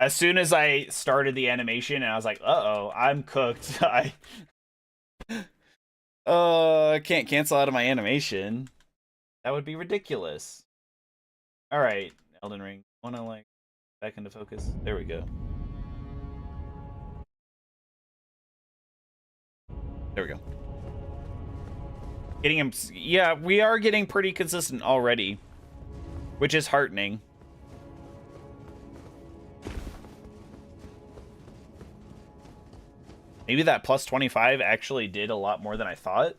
A: As soon as I started the animation, and I was like, uh-oh, I'm cooked. I can't cancel out of my animation. That would be ridiculous. Alright, Elden Ring. I wanna, like, back into focus. There we go. There we go. Getting him... Yeah, we are getting pretty consistent already. Which is heartening. Maybe that plus 25 actually did a lot more than I thought.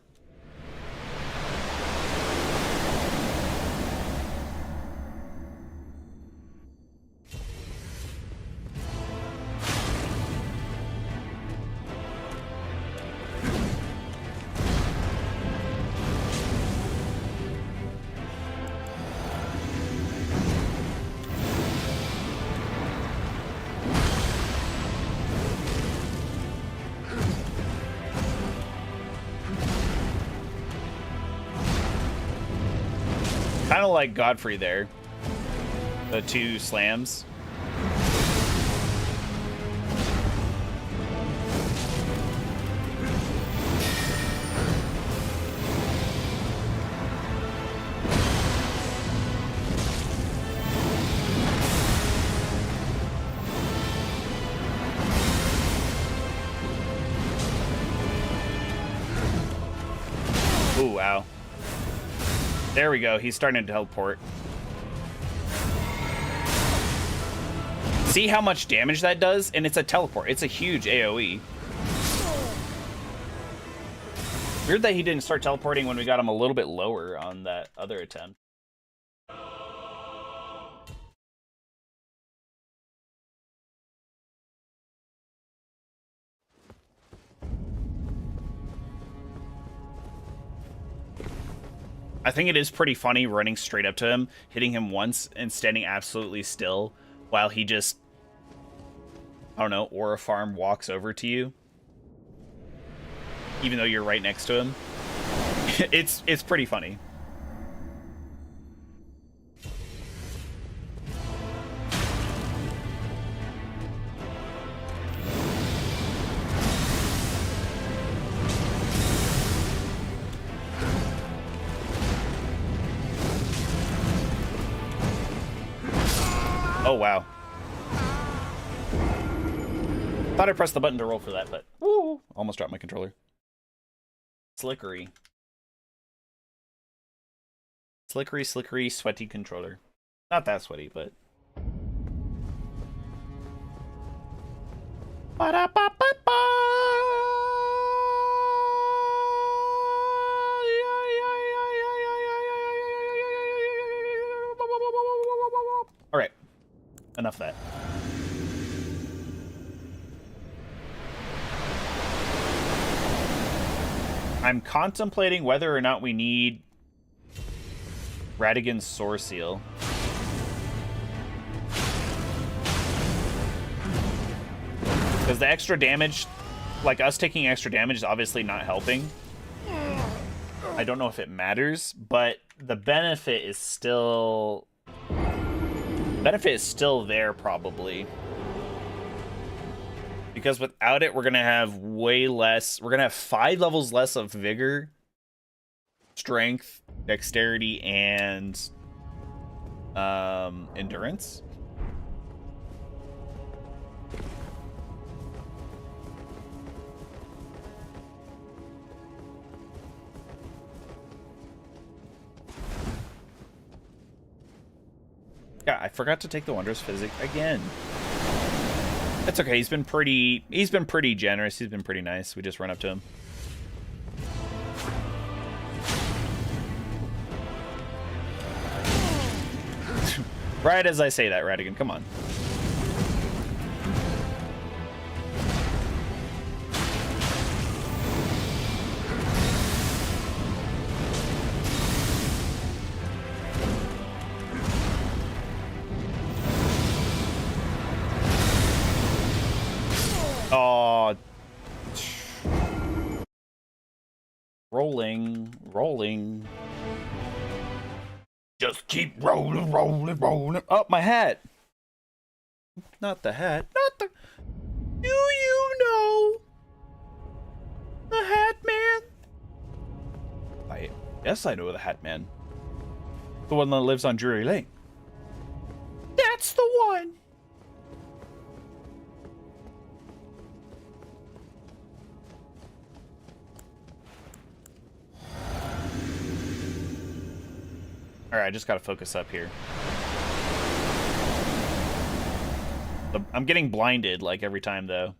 A: Kind of like Godfrey there. The two slams. Ooh, wow. There we go. He's starting to teleport. See how much damage that does? And it's a teleport. It's a huge AoE. Weird that he didn't start teleporting when we got him a little bit lower on that other attempt. I think it is pretty funny running straight up to him, hitting him once, and standing absolutely still while he just, I don't know, Aura Farm walks over to you. Even though you're right next to him. It's pretty funny. Oh, wow. Thought I pressed the button to roll for that, but woo, almost dropped my controller. Slickery. Slickery, slickery, sweaty controller. Not that sweaty, but... Alright. Enough of that. I'm contemplating whether or not we need Radigan's Soar Seal. Because the extra damage, like us taking extra damage is obviously not helping. I don't know if it matters, but the benefit is still... there, probably. Because without it, we're going to have way less... We're going to have 5 levels less of Vigor, Strength, Dexterity, and Endurance. Yeah, I forgot to take the Wondrous Physic again. It's okay. He's been pretty generous. He's been pretty nice. We just run up to him. Right as I say that, Radigan, come on. Oh. Rolling. Just keep rolling. Oh, my hat. Not the hat. Not the... Do you know the Hat Man? Yes, I know the Hat Man. The one that lives on Drury Lane. That's the one. Alright, I just gotta focus up here. I'm getting blinded, like, every time, though.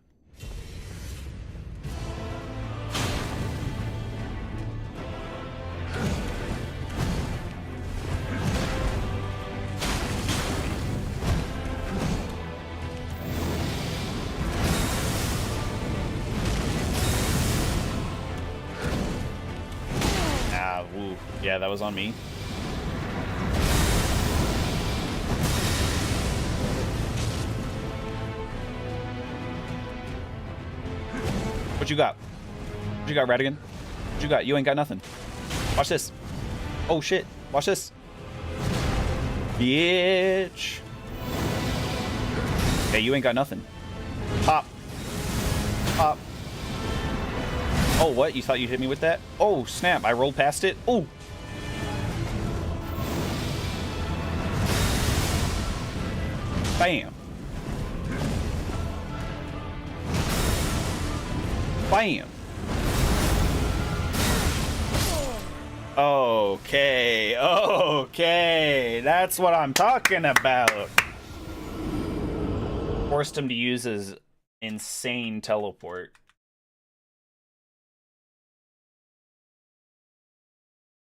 A: Ah, woo. Yeah, that was on me. What you got? What you got, Radigan? What you got? You ain't got nothing. Watch this. Oh, shit. Watch this. Bitch. Hey, you ain't got nothing. Pop. Pop. Oh, what? You thought you'd hit me with that? Oh, snap. I rolled past it. Oh. Bam. Bam. Okay. That's what I'm talking about. Forced him to use his insane teleport.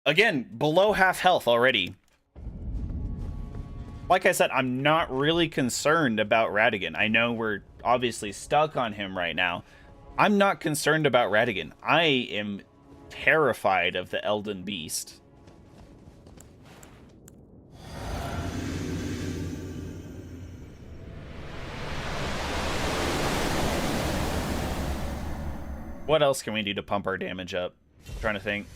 A: Again, below half health already. Like I said, I'm not really concerned about Radigan. I know we're obviously stuck on him right now. I'm not concerned about Radigan. I am terrified of the Elden Beast. What else can we do to pump our damage up? I'm trying to think.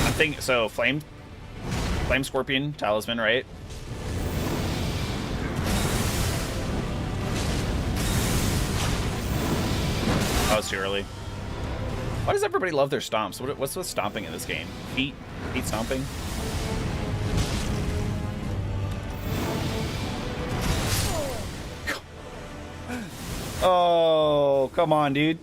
A: I'm thinking, so Flame Scorpion, Talisman, right? Oh, it's too early. Why does everybody love their stomps? What's with stomping in this game? Feet stomping? Oh, come on, dude.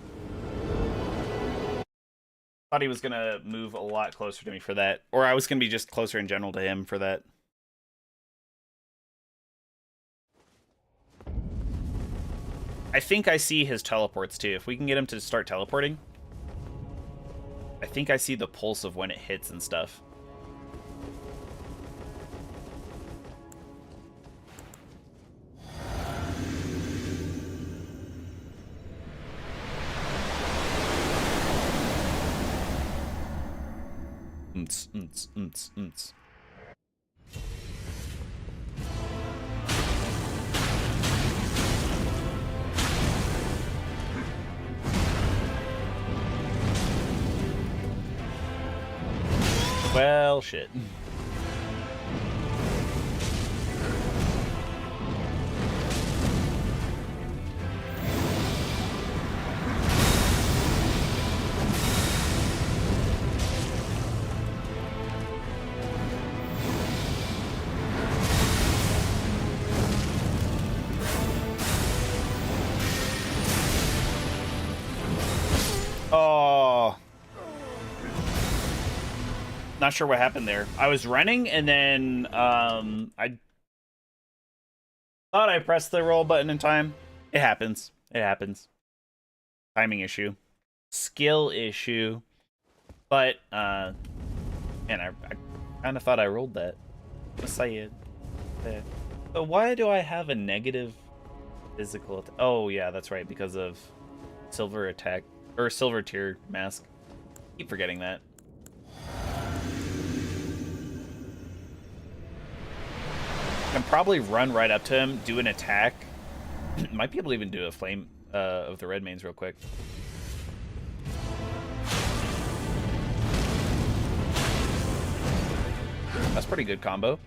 A: Thought he was gonna move a lot closer to me for that. Or I was gonna be just closer in general to him for that. I think I see his teleports too. If we can get him to start teleporting. I think I see the pulse of when it hits and stuff. Well, shit. Oh. Not sure what happened there. I was running and then I thought I pressed the roll button in time. It happens. It happens. Timing issue. Skill issue. But man, I kind of thought I rolled that. Let's say it. But why do I have a negative physical oh yeah, that's right, because of silver attack or silver tier mask. Keep forgetting that. I can probably run right up to him, do an attack. Might be able to even do a flame of the red mains real quick. That's pretty good combo.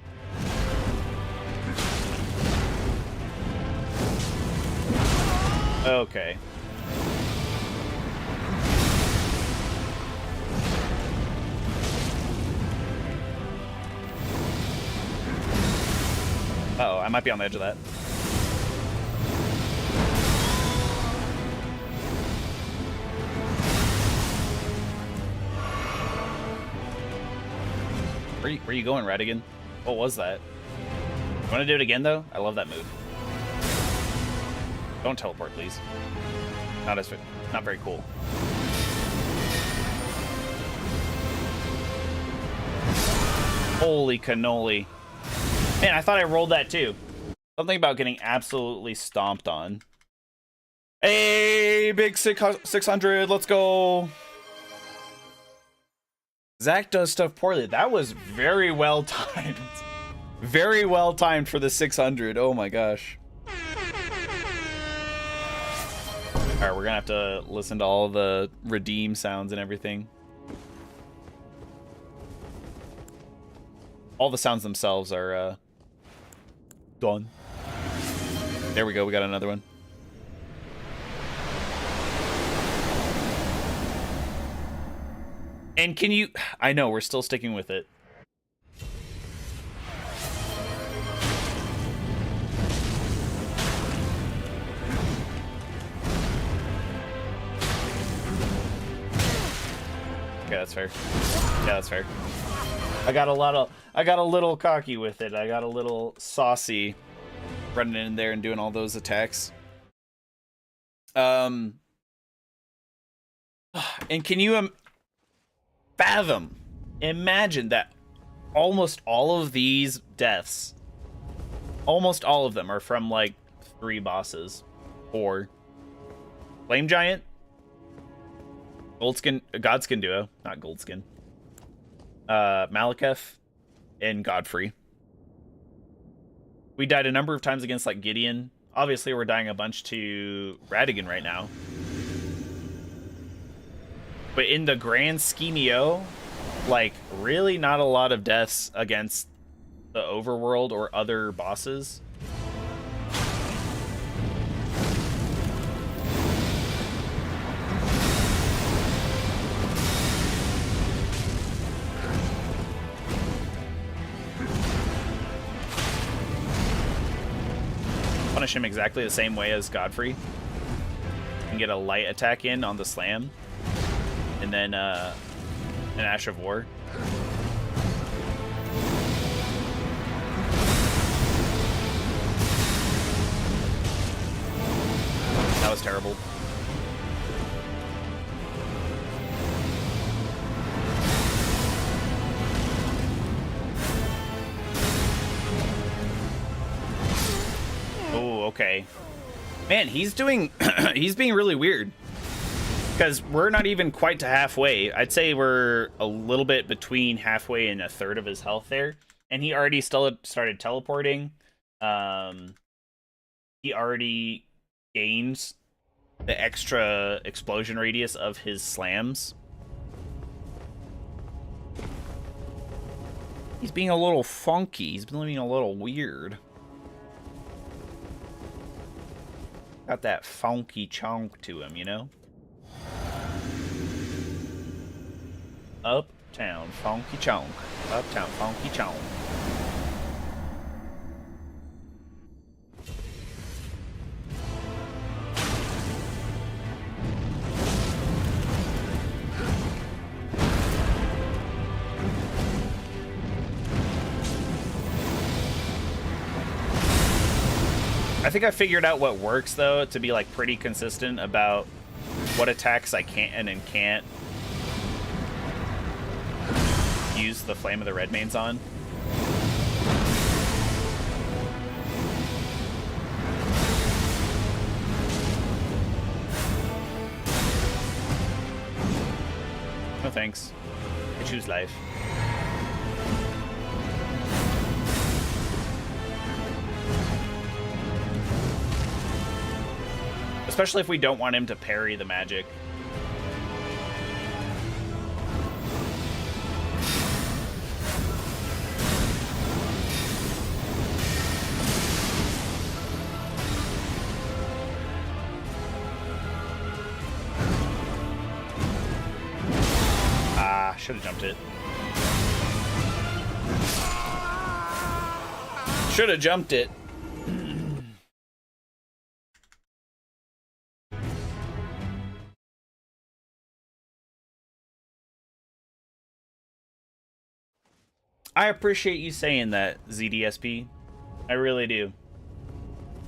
A: Okay. Uh-oh, I might be on the edge of that. Where you going, Radigan? What was that? You want to do it again, though? I love that move. Don't teleport, please. Not very cool. Holy cannoli. Man, I thought I rolled that too. Something about getting absolutely stomped on. Hey, big 600, let's go. Zach does stuff poorly. That was very well timed. Very well timed for the 600. Oh my gosh. Alright, we're gonna have to listen to all the redeem sounds and everything. All the sounds themselves are done. There we go, we got another one. And can you... I know, we're still sticking with it. Okay, that's fair. Yeah, that's fair. I got a little cocky with it. I got a little saucy running in there and doing all those attacks. And can you imagine that almost all of these deaths, almost all of them are from like 3 bosses. 4. Flame Giant, Goldskin, Godskin duo, not Goldskin. Malekith and Godfrey. We died a number of times against like Gideon. Obviously, we're dying a bunch to Radigan right now. But in the grand schemeo, like, really not a lot of deaths against the overworld or other bosses. Punish him exactly the same way as Godfrey. And get a light attack in on the slam. And then an Ash of War. That was terrible. Oh, okay. Man, he's doing... he's being really weird. Because we're not even quite to halfway. I'd say we're a little bit between halfway and a third of his health there. And he already still started teleporting. He already gains the extra explosion radius of his slams. He's being a little funky. He's being a little weird. Got that funky chunk to him, you know? Uptown funky chonk. Uptown funky chonk. I think I figured out what works though, to be like pretty consistent about what attacks I can and can't use the Flame of the Redmanes on. No thanks. I choose life. Especially if we don't want him to parry the magic. Should have jumped it. Should have jumped it. I appreciate you saying that, ZDSP. I really do.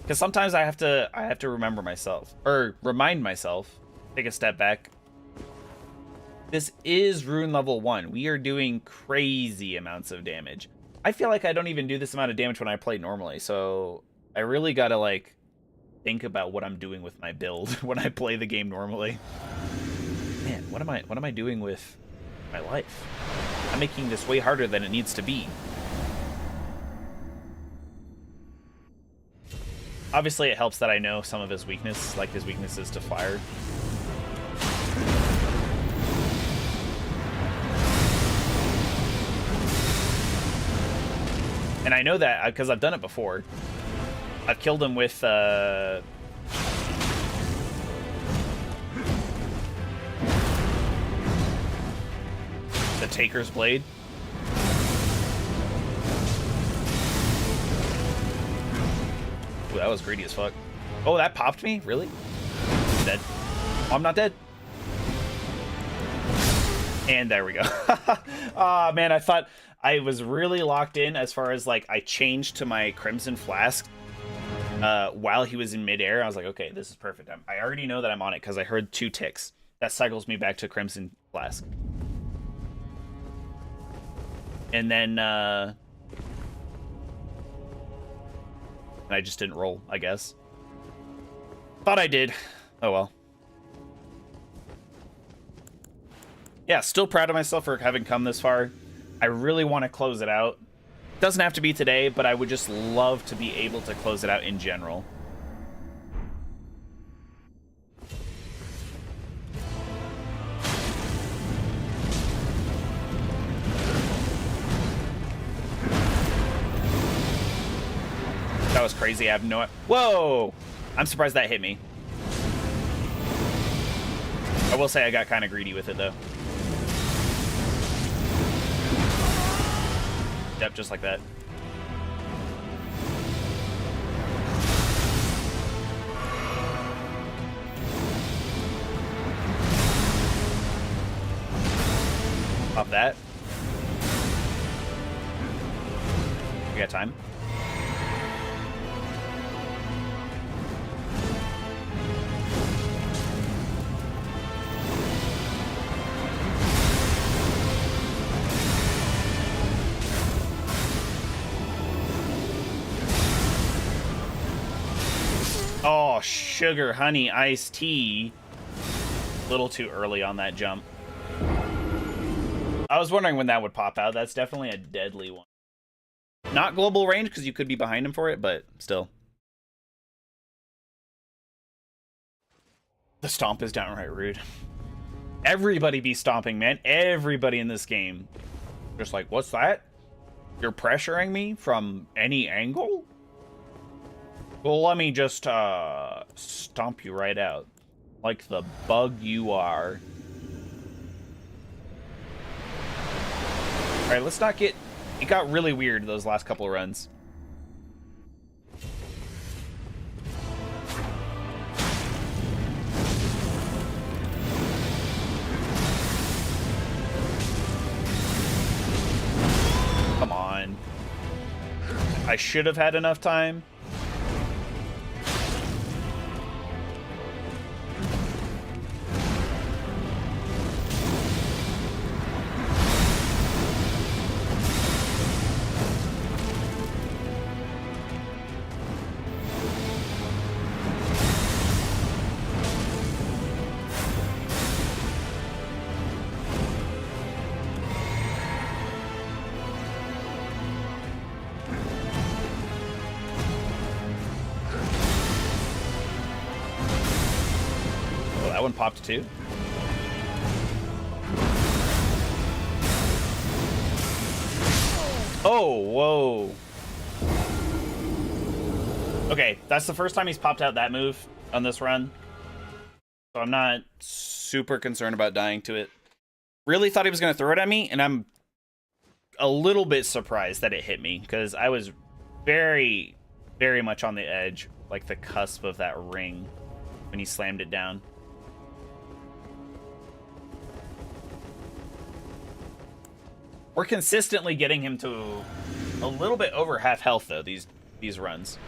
A: Because sometimes I have to remember myself, or remind myself, take a step back. This is rune level 1. We are doing crazy amounts of damage. I feel like I don't even do this amount of damage when I play normally, so I really gotta like think about what I'm doing with my build when I play the game normally. Man, what am I doing with my life? I'm making this way harder than it needs to be. Obviously, it helps that I know some of his weakness, like his weaknesses to fire. And I know that because I've done it before. I've killed him with the Taker's Blade. Ooh, that was greedy as fuck. Oh, that popped me? Really? I'm dead. Oh, I'm not dead. And there we go. Ah, man, I thought I was really locked in as far as like I changed to my Crimson Flask while he was in midair. I was like, okay, this is perfect. I already know that I'm on it because I heard 2 ticks. That cycles me back to Crimson Flask. And then I just didn't roll, I guess. Thought I did. Oh well. Yeah, still proud of myself for having come this far. I really want to close it out. Doesn't have to be today, but I would just love to be able to close it out in general. That was crazy. I have no... Whoa! I'm surprised that hit me. I will say I got kind of greedy with it, though. Yep, just like that. Pop that. We got time. Oh, sugar, honey, iced tea. A little too early on that jump. I was wondering when that would pop out. That's definitely a deadly one. Not global range, because you could be behind him for it, but still. The stomp is downright rude. Everybody be stomping, man. Everybody in this game. Just like, what's that? You're pressuring me from any angle? Well, let me just, stomp you right out. Like the bug you are. Alright, let's not get... It got really weird those last couple of runs. Come on. I should have had enough time. That one popped too. Oh, whoa. Okay, that's the first time he's popped out that move on this run. So I'm not super concerned about dying to it. Really thought he was going to throw it at me, and I'm a little bit surprised that it hit me, because I was very, very much on the edge, like the cusp of that ring when he slammed it down. We're consistently getting him to a little bit over half health, though, these runs.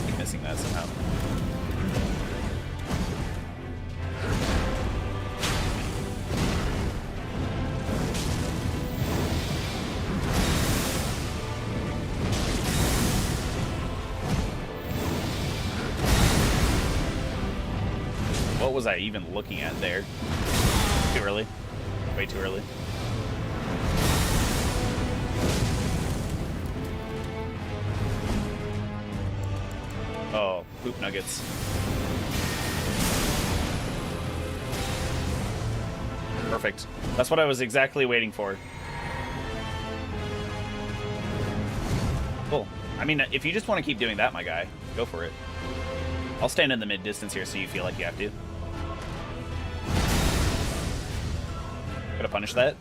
A: Keep missing that somehow. What was I even looking at there? Too early. Way too early. Oh, poop nuggets. Perfect. That's what I was exactly waiting for. Cool. I mean, if you just want to keep doing that, my guy, go for it. I'll stand in the mid distance here so you feel like you have to. Could have punished that.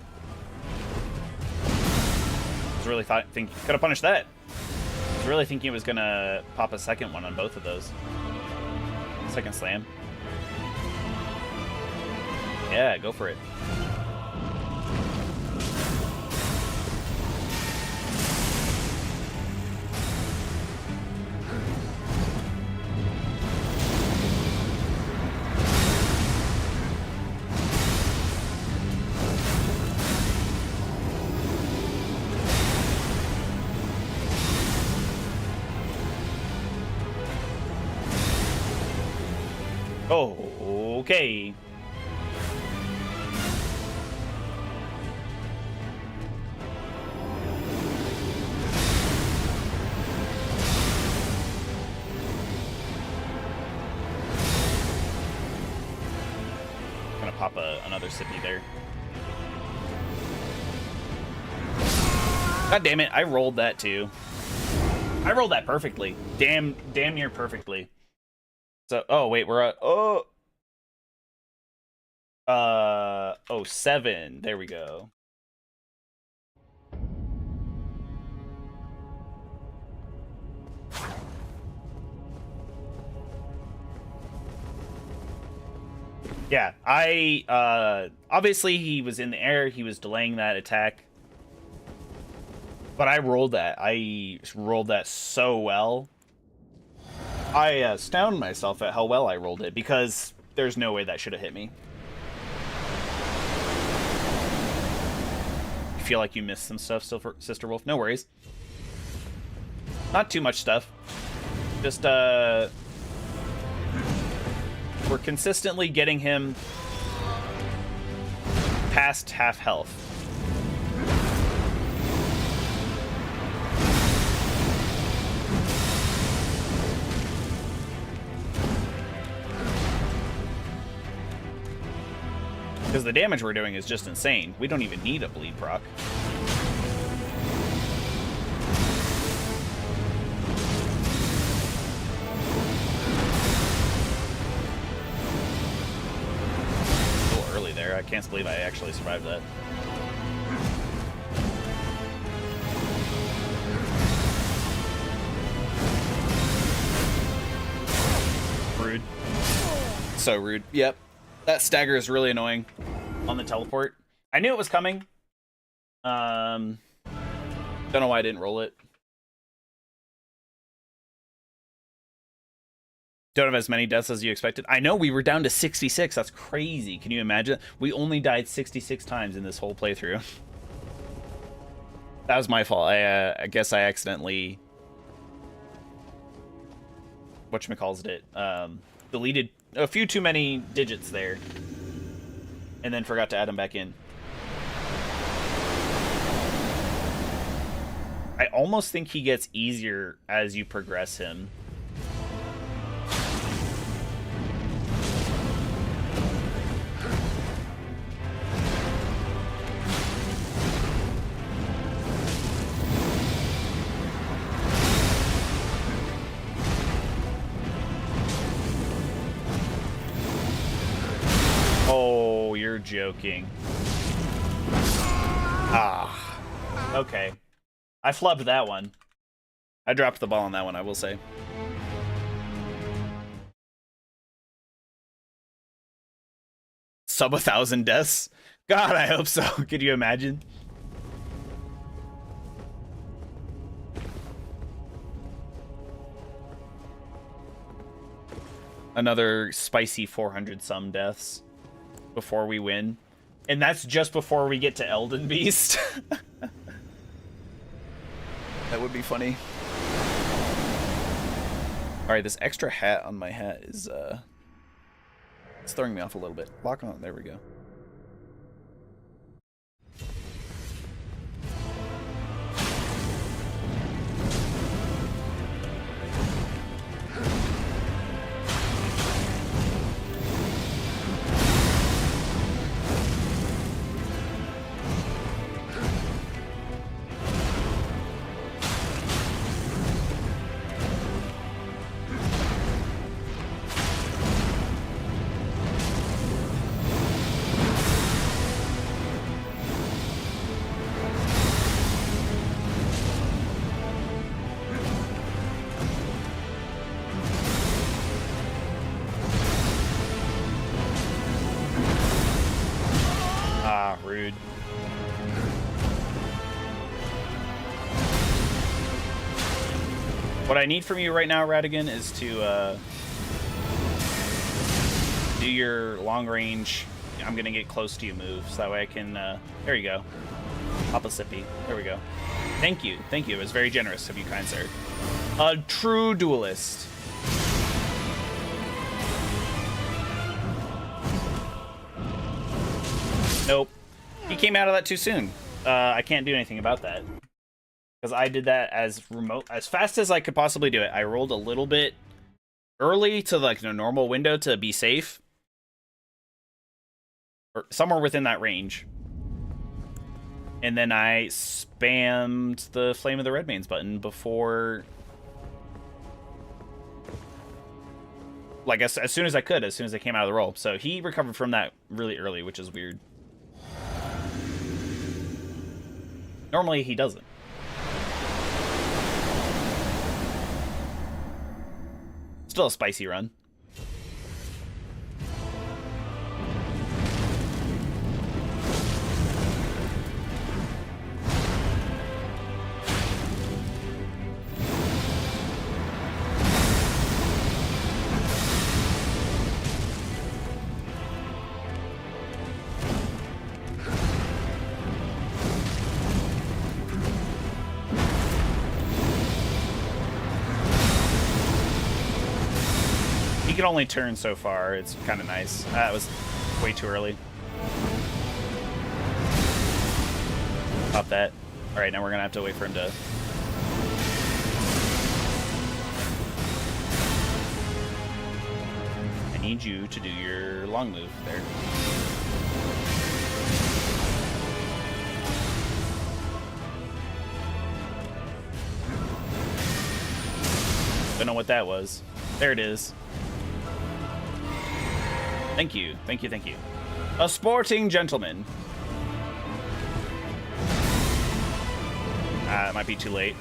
A: Was really could have punished that. I was really thinking it was gonna pop a second one on both of those. Second slam. Yeah, go for it. Okay. I'm gonna pop another sippy there. God damn it, I rolled that too. I rolled that perfectly. Damn near perfectly. So, oh wait, we're at, oh 7. There we go. Yeah, obviously he was in the air, he was delaying that attack. But I rolled that. I rolled that so well. I astound myself at how well I rolled it, because there's no way that should have hit me. You feel like you missed some stuff, Sister Wolf? No worries. Not too much stuff. Just, we're consistently getting him past half health. Because the damage we're doing is just insane. We don't even need a bleed proc. A little early there. I can't believe I actually survived that. Rude. So rude. Yep. That stagger is really annoying on the teleport. I knew it was coming. Don't know why I didn't roll it. Don't have as many deaths as you expected. I know, we were down to 66. That's crazy. Can you imagine? We only died 66 times in this whole playthrough. That was my fault. I guess I accidentally... whatchamacalls it? Deleted a few too many digits there, and then forgot to add them back in. I almost think he gets easier as you progress him. Oh, you're joking. Ah. Okay. I flubbed that one. I dropped the ball on that one, I will say. Sub 1,000 deaths? God, I hope so. Could you imagine? Another spicy 400 some deaths before we win. And that's just before we get to Elden Beast. That would be funny. Alright, this extra hat on my hat is, it's throwing me off a little bit. Lock on. There we go. Rude. What I need from you right now, Radigan, is to do your long range. I'm gonna get close to you moves. That way I can. There you go. Pop a sippy. There we go. Thank you. Thank you. It was very generous of you, kind sir. A true duelist. Nope. He came out of that too soon. I can't do anything about that. Because I did that as fast as I could possibly do it. I rolled a little bit early to like the normal window to be safe. Or somewhere within that range. And then I spammed the Flame of the Redmanes button before... Like, as soon as I could, as soon as I came out of the roll. So he recovered from that really early, which is weird. Normally, he doesn't. Still a spicy run. He can only turn so far. It's kind of nice. That was way too early. Pop that. All right, now we're gonna have to wait for him to. I need you to do your long move there. Don't know what that was. There it is. Thank you, thank you, thank you. A sporting gentleman. It might be too late.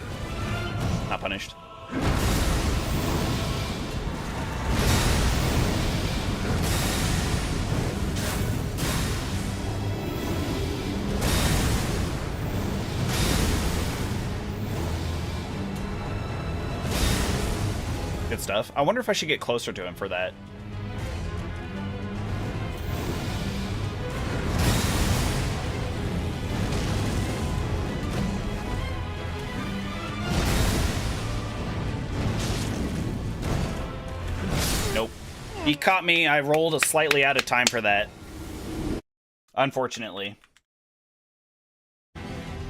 A: Not punished. Good stuff. I wonder if I should get closer to him for that. Nope. He caught me. I rolled a slightly out of time for that. Unfortunately.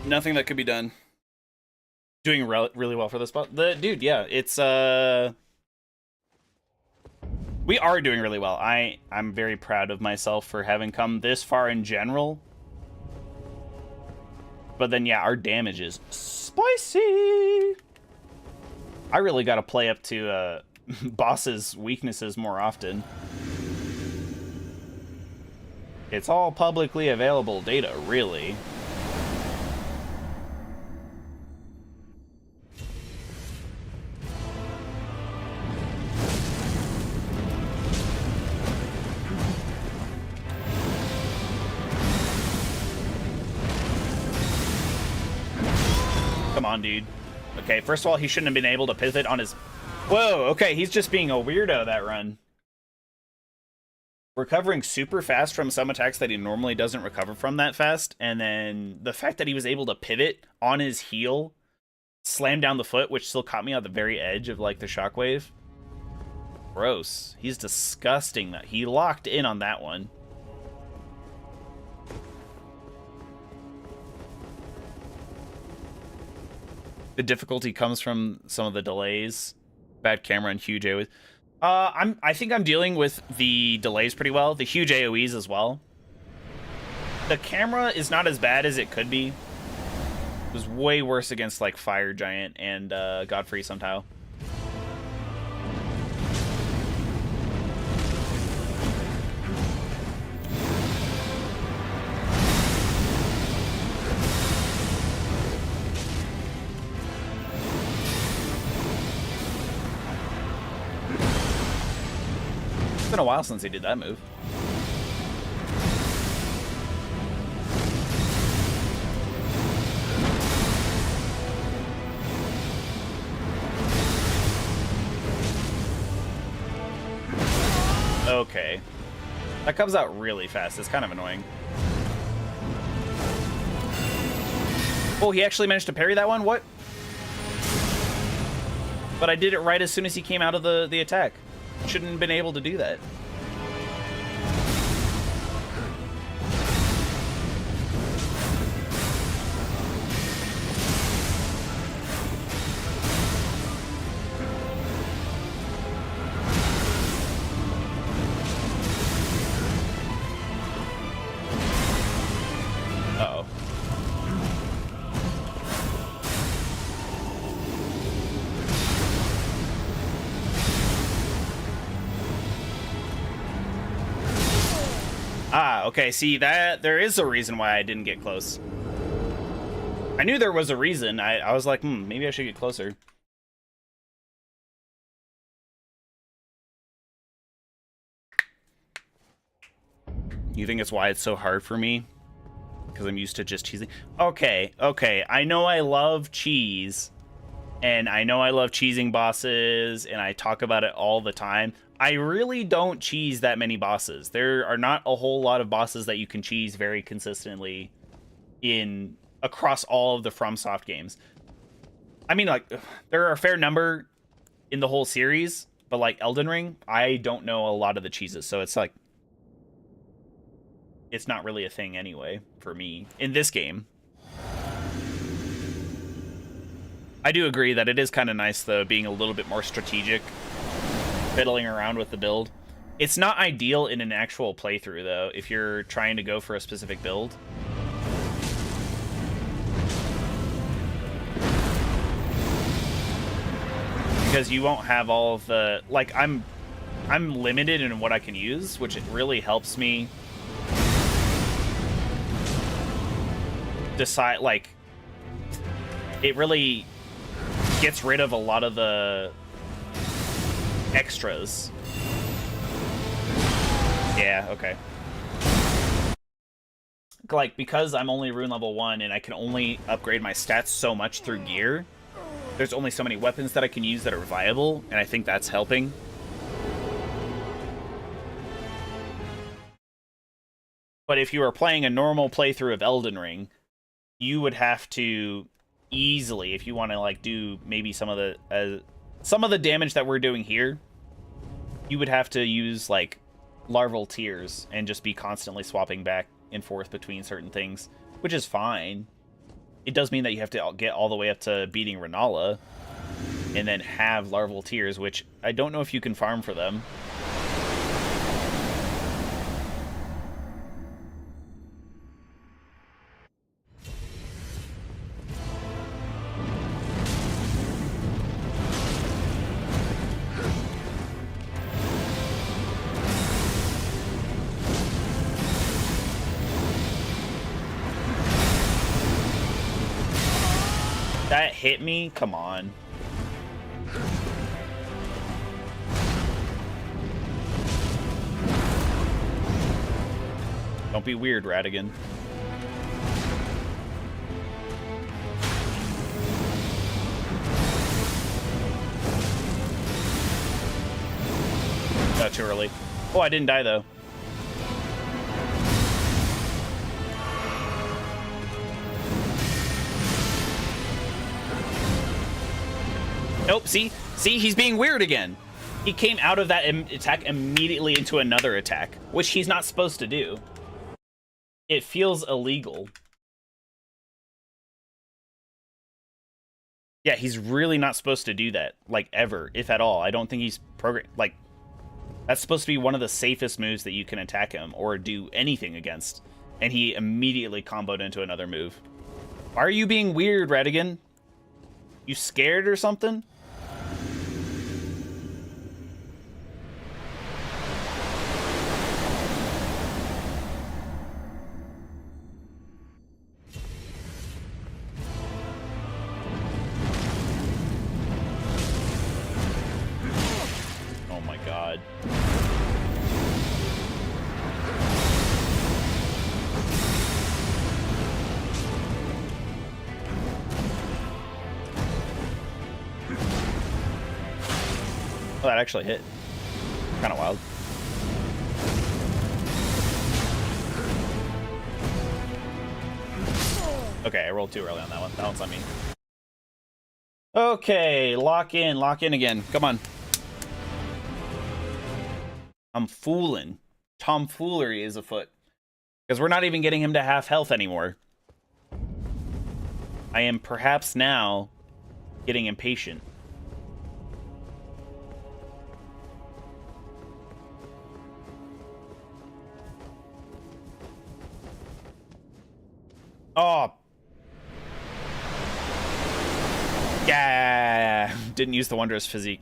A: Nothing that could be done. Doing really well for this spot. Dude, yeah, it's we are doing really well. I'm very proud of myself for having come this far in general. But then yeah, our damage is spicy. I really got to play up to boss's weaknesses more often. It's all publicly available data, really. Come on, dude. Okay, first of all, he shouldn't have been able to pivot on his... Whoa, okay, he's just being a weirdo that run. Recovering super fast from some attacks that he normally doesn't recover from that fast, and then the fact that he was able to pivot on his heel, slam down the foot, which still caught me at the very edge of, like, the shockwave. Gross. He's disgusting. That he locked in on that one. The difficulty comes from some of the delays. Bad camera and huge AoEs. I think I'm dealing with the delays pretty well. The huge AoEs as well. The camera is not as bad as it could be. It was way worse against like Fire Giant and Godfrey somehow. It's been a while since he did that move. Okay. That comes out really fast. It's kind of annoying. Oh, he actually managed to parry that one? What? But I did it right as soon as he came out of the attack. Shouldn't have been able to do that. okay, see, that there is a reason why I didn't get close. I knew there was a reason. I was like, maybe I should get closer. You think it's why it's so hard for me? Because I'm used to just cheesing? Okay, okay. I know I love cheese. And I know I love cheesing bosses, and I talk about it all the time. I really don't cheese that many bosses. There are not a whole lot of bosses that you can cheese very consistently across all of the FromSoft games. I mean, like, there are a fair number in the whole series, but like Elden Ring, I don't know a lot of the cheeses, so it's like, it's not really a thing anyway for me in this game. I do agree that it is kind of nice, though, being a little bit more strategic, fiddling around with the build. It's not ideal in an actual playthrough, though, if you're trying to go for a specific build. Because you won't have all of the... Like, I'm limited in what I can use, which it really helps me decide, like... It really gets rid of a lot of the extras. Yeah, okay. Like, because I'm only rune level 1 and I can only upgrade my stats so much through gear, there's only so many weapons that I can use that are viable, and I think that's helping. But if you were playing a normal playthrough of Elden Ring, you would have to easily, if you want to like do maybe some of the damage that we're doing here, you would have to use like larval tears and just be constantly swapping back and forth between certain things, which is fine. It does mean that you have to get all the way up to beating Renala and then have larval tears, which I don't know if you can farm for them. That hit me? Come on. Don't be weird, Radigan. Not too early. Oh, I didn't die, though. Nope, see, he's being weird again. He came out of that attack immediately into another attack, which he's not supposed to do. It feels illegal. Yeah, he's really not supposed to do that, like, ever, if at all. I don't think he's like, that's supposed to be one of the safest moves that you can attack him or do anything against. And he immediately comboed into another move. Why are you being weird, Radigan? You scared or something? Oh my god. Oh, that actually hit. Kind of wild. Okay, I rolled too early on that one. That one's on me. Okay, lock in again. Come on. I'm fooling. Tomfoolery is afoot. Because we're not even getting him to half health anymore. I am perhaps now getting impatient. Oh. Yeah. Didn't use the Wondrous Physique.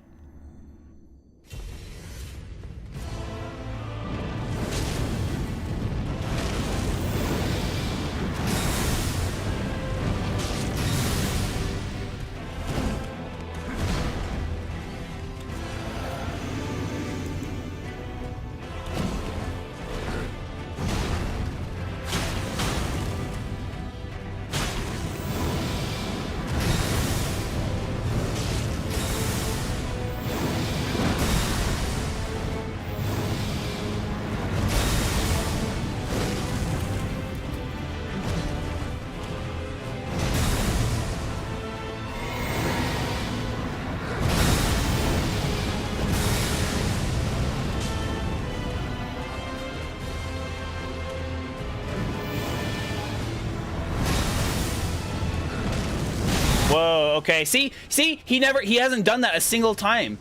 A: Whoa, okay. See, he hasn't done that a single time.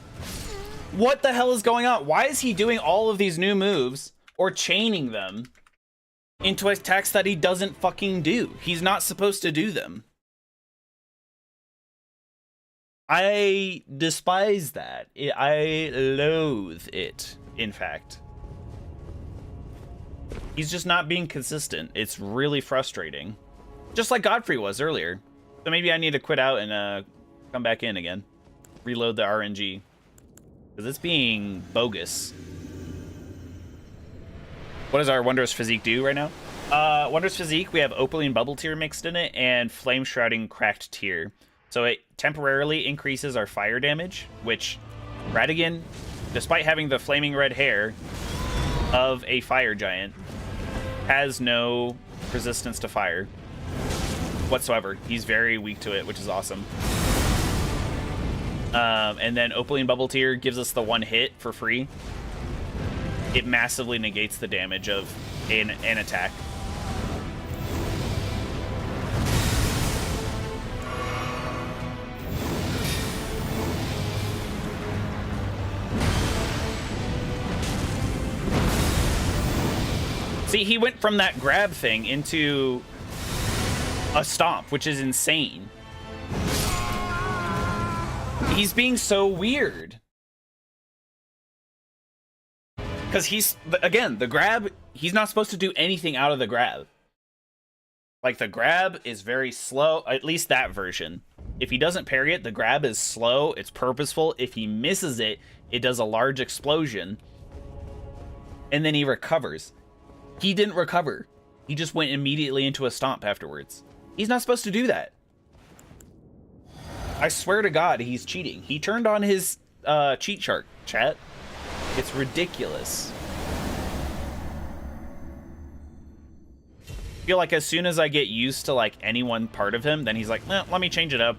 A: What the hell is going on? Why is he doing all of these new moves or chaining them into attacks that he doesn't fucking do? He's not supposed to do them. I despise that. I loathe it, in fact. He's just not being consistent. It's really frustrating. Just like Godfrey was earlier. So maybe I need to quit out and come back in again. Reload the RNG. Because it's being bogus. What does our Wondrous Physique do right now? Wondrous Physique, we have Opaline Bubble Tear mixed in it and Flame Shrouding Cracked Tear. So it temporarily increases our fire damage, which Radigan, despite having the flaming red hair of a fire giant, has no resistance to fire whatsoever. He's very weak to it, which is awesome. And then Opaline Bubble Tear gives us the one hit for free. It massively negates the damage of an attack. See, he went from that grab thing into a stomp, which is insane. He's being so weird. Because again, the grab, he's not supposed to do anything out of the grab. Like, the grab is very slow, at least that version. If he doesn't parry it, the grab is slow, it's purposeful. If he misses it, it does a large explosion. And then he recovers. He didn't recover. He just went immediately into a stomp afterwards. He's not supposed to do that. I swear to God, he's cheating. He turned on his cheat chart, chat. It's ridiculous. I feel like as soon as I get used to like any one part of him, then he's like, eh, let me change it up.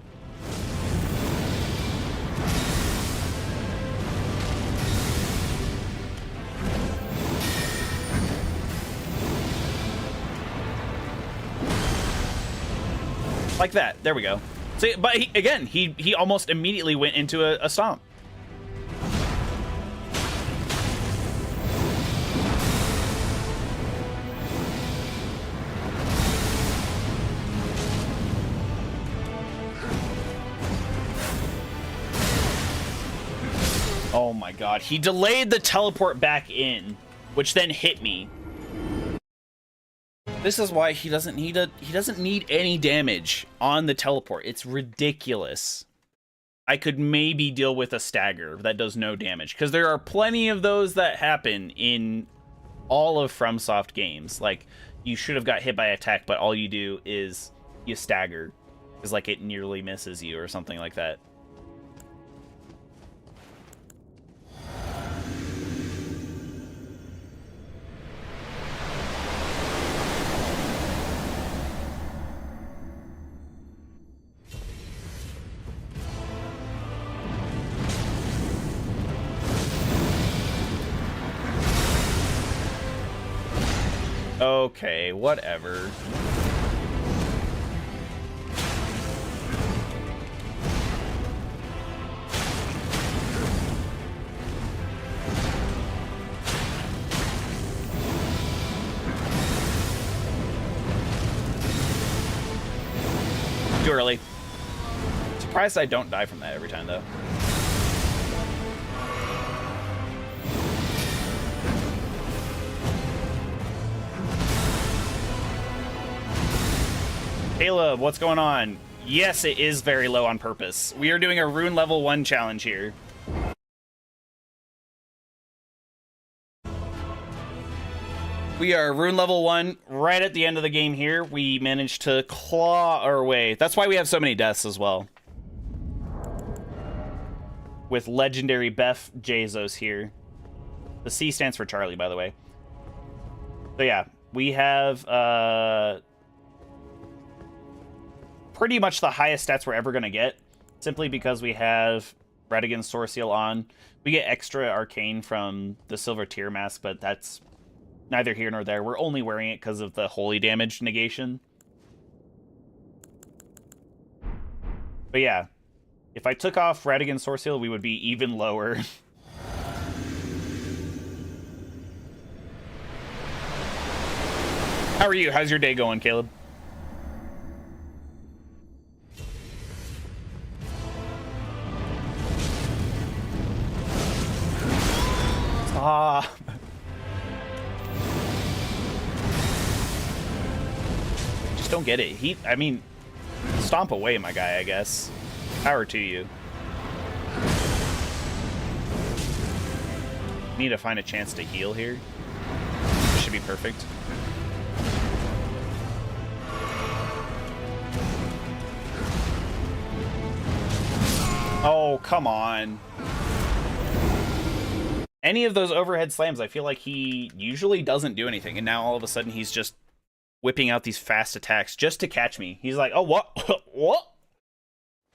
A: Like that. There we go. See, but he almost immediately went into a stomp. Oh my God. He delayed the teleport back in, which then hit me. This is why he doesn't need any damage on the teleport. It's ridiculous. I could maybe deal with a stagger that does no damage, because there are plenty of those that happen in all of FromSoft games. Like, you should have got hit by attack, but all you do is you stagger, because like it nearly misses you or something like that. Okay, whatever. Too early. Surprised I don't die from that every time, though. Caleb, what's going on? Yes, it is very low on purpose. We are doing a Rune level 1 challenge here. We are Rune level 1 right at the end of the game here. We managed to claw our way. That's why we have so many deaths as well. With legendary Beth Jesus here. The C stands for Charlie, by the way. So yeah, we have pretty much the highest stats we're ever going to get, simply because we have Radigan's Sword Seal on. We get extra arcane from the Silver Tear Mask, but that's neither here nor there. We're only wearing it because of the holy damage negation. But yeah, if I took off Radigan Source Heal, we would be even lower. How are you? How's your day going, Caleb? Ah. Just don't get it. I mean, stomp away, my guy, I guess. Power to you. Need to find a chance to heal here. This should be perfect. Oh, come on. Any of those overhead slams, I feel like he usually doesn't do anything, and now all of a sudden he's just whipping out these fast attacks just to catch me. He's like, oh, what? What?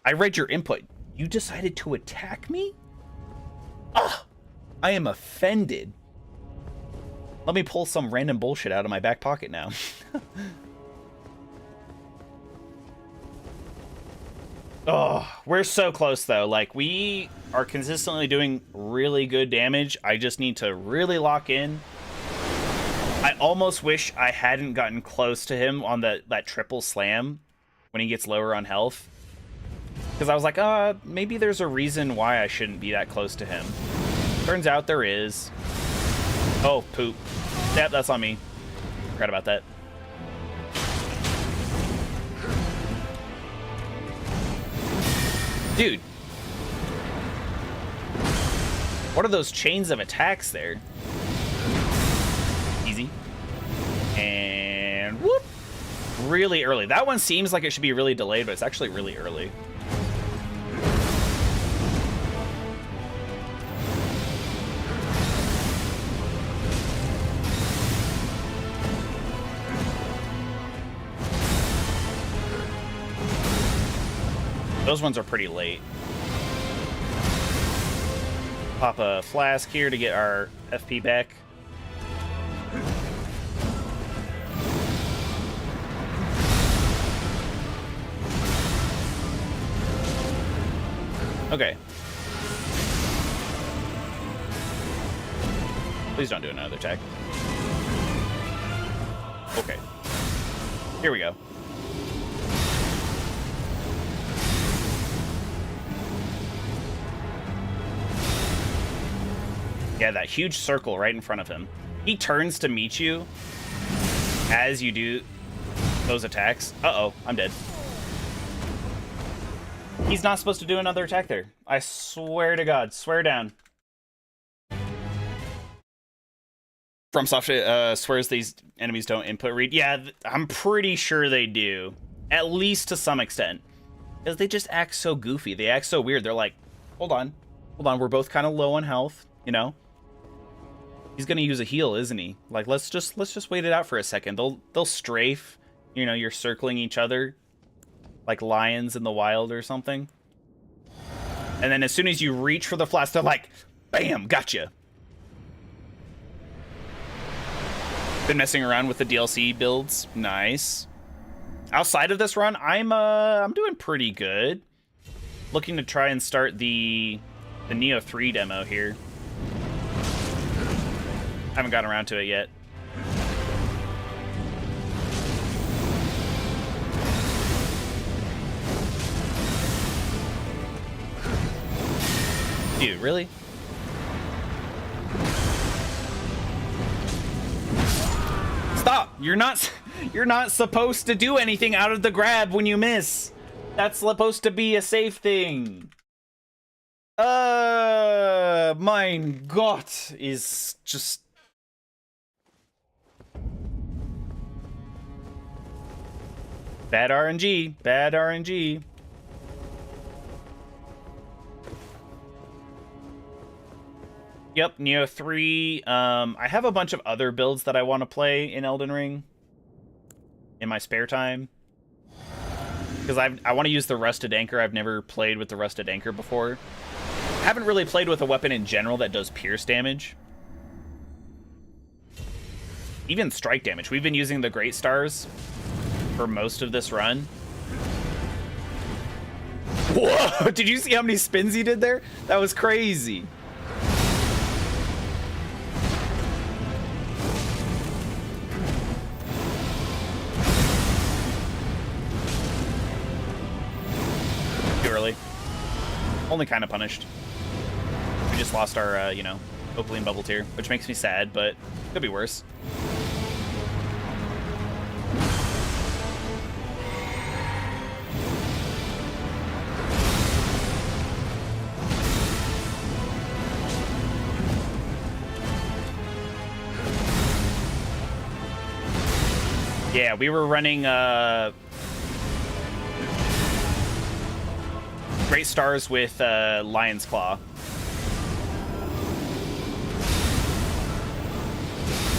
A: I read your input. You decided to attack me? Ugh, I am offended. Let me pull some random bullshit out of my back pocket now. Oh, we're so close, though. Like, we are consistently doing really good damage. I just need to really lock in. I almost wish I hadn't gotten close to him on that triple slam when he gets lower on health. Because I was like, maybe there's a reason why I shouldn't be that close to him. Turns out there is. Oh, poop. Yep, that's on me. Forgot about that. Dude. What are those chains of attacks there? Easy. And whoop. Really early. That one seems like it should be really delayed, but it's actually really early. Those ones are pretty late. Pop a flask here to get our FP back. Okay. Please don't do another attack. Okay. Here we go. Yeah, that huge circle right in front of him. He turns to meet you as you do those attacks. Uh-oh, I'm dead. He's not supposed to do another attack there. I swear to God. Swear down. FromSoft swears these enemies don't input read. Yeah, I'm pretty sure they do. At least to some extent. Because they just act so goofy. They act so weird. They're like, hold on. Hold on, we're both kind of low on health, you know? He's gonna use a heal, isn't he? Like, let's just wait it out for a second. They'll strafe. You know, you're circling each other like lions in the wild or something. And then as soon as you reach for the flask, they're like, bam, gotcha. Been messing around with the DLC builds. Nice. Outside of this run, I'm doing pretty good. Looking to try and start the Neo 3 demo here. Haven't gotten around to it yet. Dude, really? Stop! You're not supposed to do anything out of the grab when you miss. That's supposed to be a safe thing. Mein Gott is just... Bad RNG. Bad RNG. Yep, Neo 3. I have a bunch of other builds that I want to play in Elden Ring in my spare time. Because I want to use the Rusted Anchor. I've never played with the Rusted Anchor before. Haven't really played with a weapon in general that does pierce damage. Even strike damage. We've been using the Great Stars for most of this run. Whoa! Did you see how many spins he did there? That was crazy. Too early. Only kind of punished. We just lost our, you know, Opaline bubble tier, which makes me sad, but could be worse. Yeah, we were running Great Stars with Lion's Claw.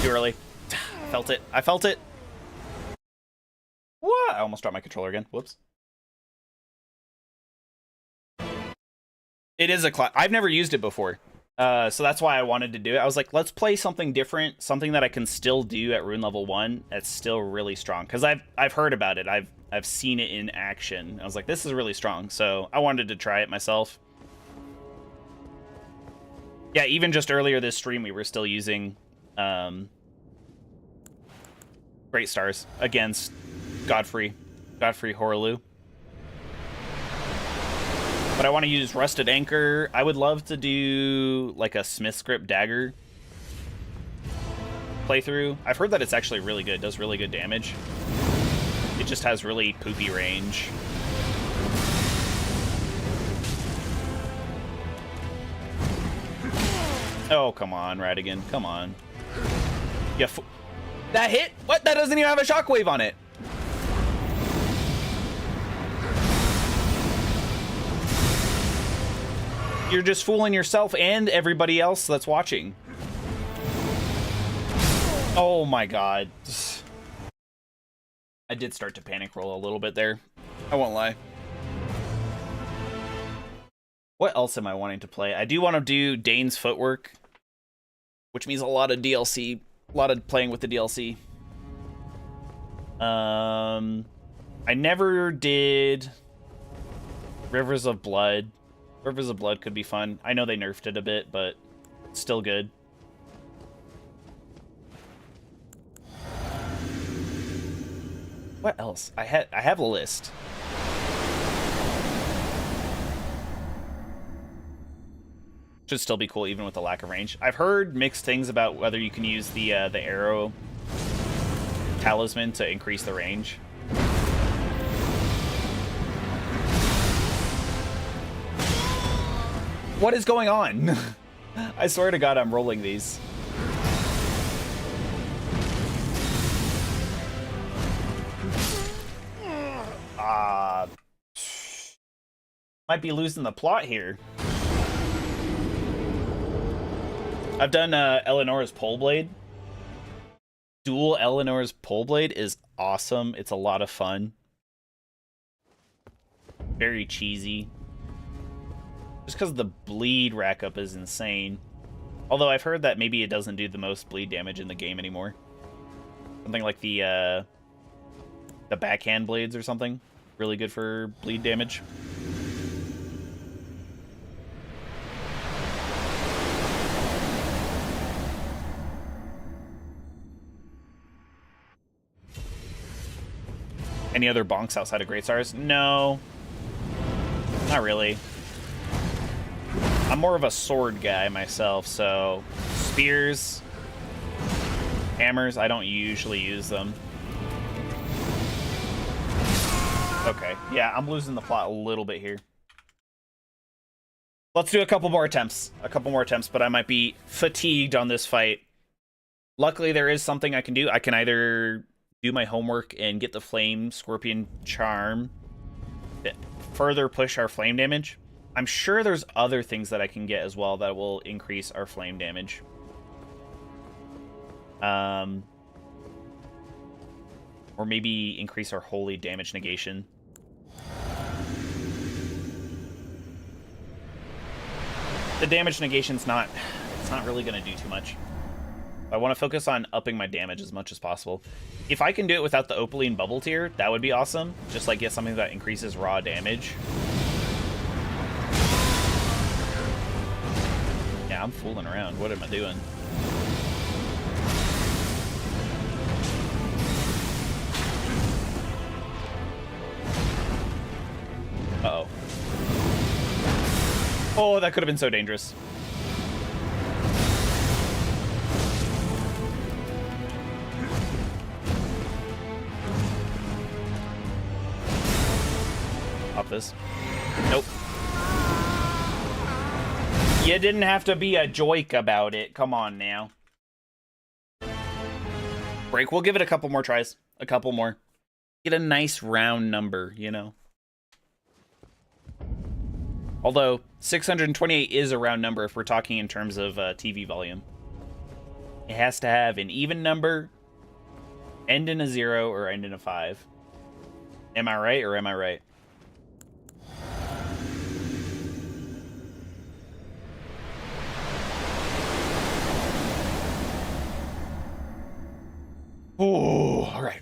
A: Too early. I felt it. I felt it. What? I almost dropped my controller again. Whoops. It is a class. I've never used it before. So that's why I wanted to do it. I was like, let's play something different, something that I can still do at rune level 1 that's still really strong. Because I've heard about it. I've seen it in action. I was like, this is really strong. So I wanted to try it myself. Yeah, even just earlier this stream, we were still using Great Stars against Godfrey Horaloo. But I want to use Rusted Anchor. I would love to do like a Smith's Grip Dagger playthrough. I've heard that it's actually really good. It does really good damage. It just has really poopy range. Oh, come on, Radigan. Come on. Yeah, that hit? What? That doesn't even have a shockwave on it. You're just fooling yourself and everybody else that's watching. Oh my god. I did start to panic roll a little bit there. I won't lie. What else am I wanting to play? I do want to do Dane's Footwork, which means a lot of DLC. A lot of playing with the DLC. I never did Rivers of Blood. Rivers of Blood could be fun. I know they nerfed it a bit, but it's still good. What else? I have a list. Should still be cool even with the lack of range. I've heard mixed things about whether you can use the arrow talisman to increase the range. What is going on? I swear to God, I'm rolling these. Might be losing the plot here. I've done Eleanor's Pole Blade. Dual Eleanor's Pole Blade is awesome. It's a lot of fun. Very cheesy. Just because the bleed rack up is insane. Although I've heard that maybe it doesn't do the most bleed damage in the game anymore. Something like the backhand blades or something. Really good for bleed damage. Any other bonks outside of Great Stars? No. Not really. I'm more of a sword guy myself, so spears, hammers, I don't usually use them. Okay, yeah, I'm losing the plot a little bit here. Let's do a couple more attempts. But I might be fatigued on this fight. Luckily, there is something I can do. I can either do my homework and get the Flame Scorpion Charm that further push our flame damage. I'm sure there's other things that I can get as well that will increase our flame damage. Or maybe increase our holy damage negation. The damage negation's not really going to do too much. I want to focus on upping my damage as much as possible. If I can do it without the Opaline bubble tier, that would be awesome. Just like get something that increases raw damage. I'm fooling around. What am I doing? Uh-oh. Oh, that could have been so dangerous. Pop this. Nope. You didn't have to be a joik about it. Come on now. Break. We'll give it a couple more tries. A couple more. Get a nice round number, you know. Although 628 is a round number if we're talking in terms of TV volume. It has to have an even number, end in a 0, or end in a 5. Am I right or am I right? Oh, all right.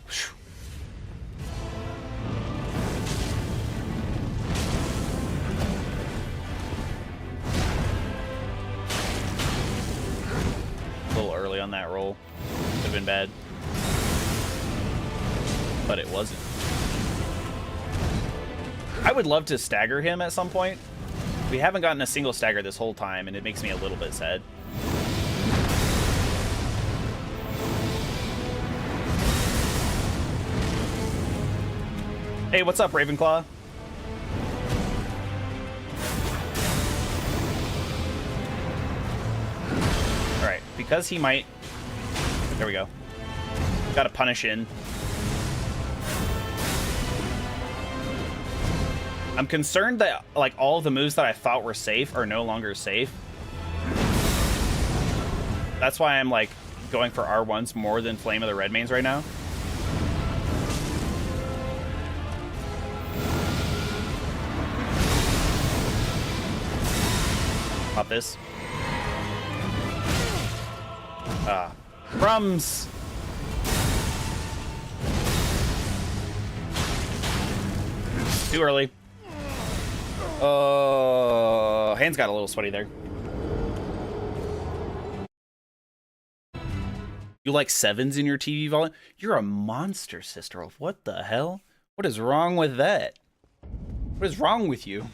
A: A little early on that roll. Could have been bad. But it wasn't. I would love to stagger him at some point. We haven't gotten a single stagger this whole time, and it makes me a little bit sad. Hey, what's up, Ravenclaw? Alright, because he might... There we go. Gotta punish in. I'm concerned that, like, all of the moves that I thought were safe are no longer safe. That's why I'm, like, going for R1s more than Flame of the Redmanes right now. Pop this. Crumbs! Too early. Hands got a little sweaty there. You like 7s in your TV volume? You're a monster, Sister Wolf. What the hell? What is wrong with that? What is wrong with you?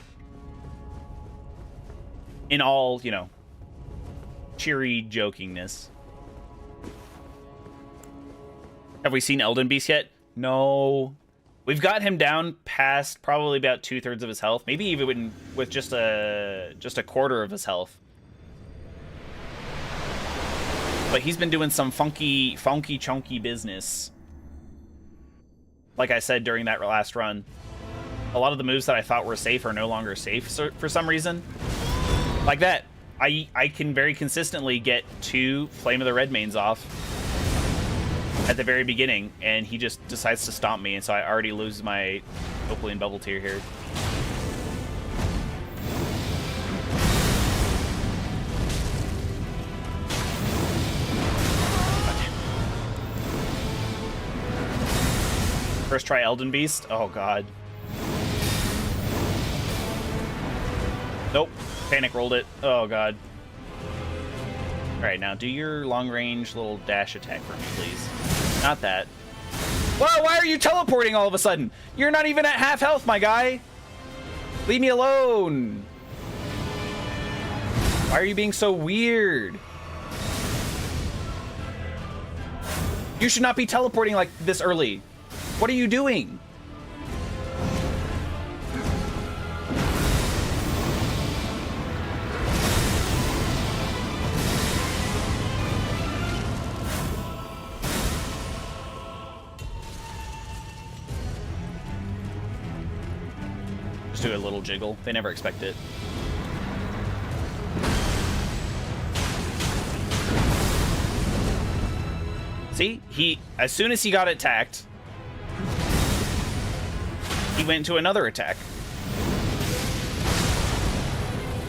A: In all, you know, cheery jokingness. Have we seen Elden Beast yet? No. We've got him down past probably about 2/3 of his health. Maybe even with just a quarter of his health. But he's been doing some funky chunky business. Like I said during that last run, a lot of the moves that I thought were safe are no longer safe for some reason. Like that. I can very consistently get 2 Flame of the Redmanes off at the very beginning, and he just decides to stomp me, and so I already lose my Opaline Bubble Tier here. First try Elden Beast? Oh god. Nope. Panic rolled it. Oh god. Alright, now do your long range little dash attack for me, please. Not that. Whoa, why are you teleporting all of a sudden? You're not even at half health, my guy. Leave me alone. Why are you being so weird? You should not be teleporting like this early. What are you doing? Just do a little jiggle. They never expect it. See? As soon as he got attacked, he went to another attack.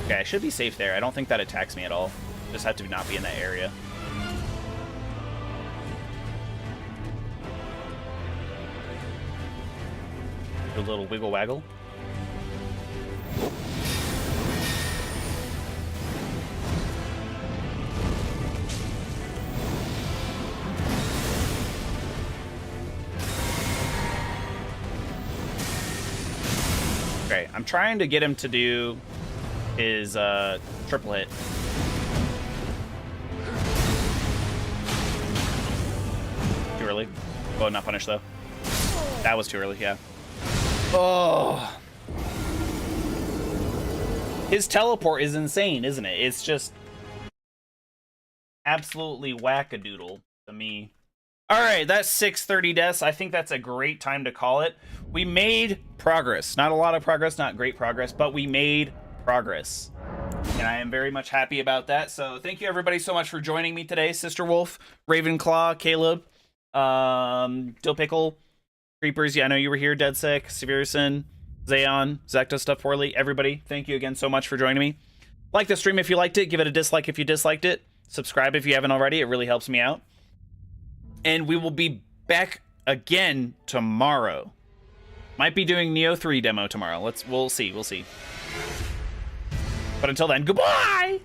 A: Okay, I should be safe there. I don't think that attacks me at all. Just have to not be in that area. Do a little wiggle waggle. Okay, I'm trying to get him to do his triple hit. Too early. Oh, not punish though. That was too early, yeah. Oh. His teleport is insane, isn't it? It's just absolutely wackadoodle to me. All right, that's 6:30 deaths. I think that's a great time to call it. We made progress. Not a lot of progress, not great progress, but we made progress. And I am very much happy about that. So thank you everybody so much for joining me today. Sister Wolf, Ravenclaw, Caleb, Dill Pickle, Creepers. Yeah, I know you were here. Dead Sick, Severson, Zayon, Zach does stuff poorly. Everybody, thank you again so much for joining me. Like the stream if you liked it. Give it a dislike if you disliked it. Subscribe if you haven't already. It really helps me out. And we will be back again tomorrow. Might be doing Neo 3 demo tomorrow. We'll see. But until then, goodbye!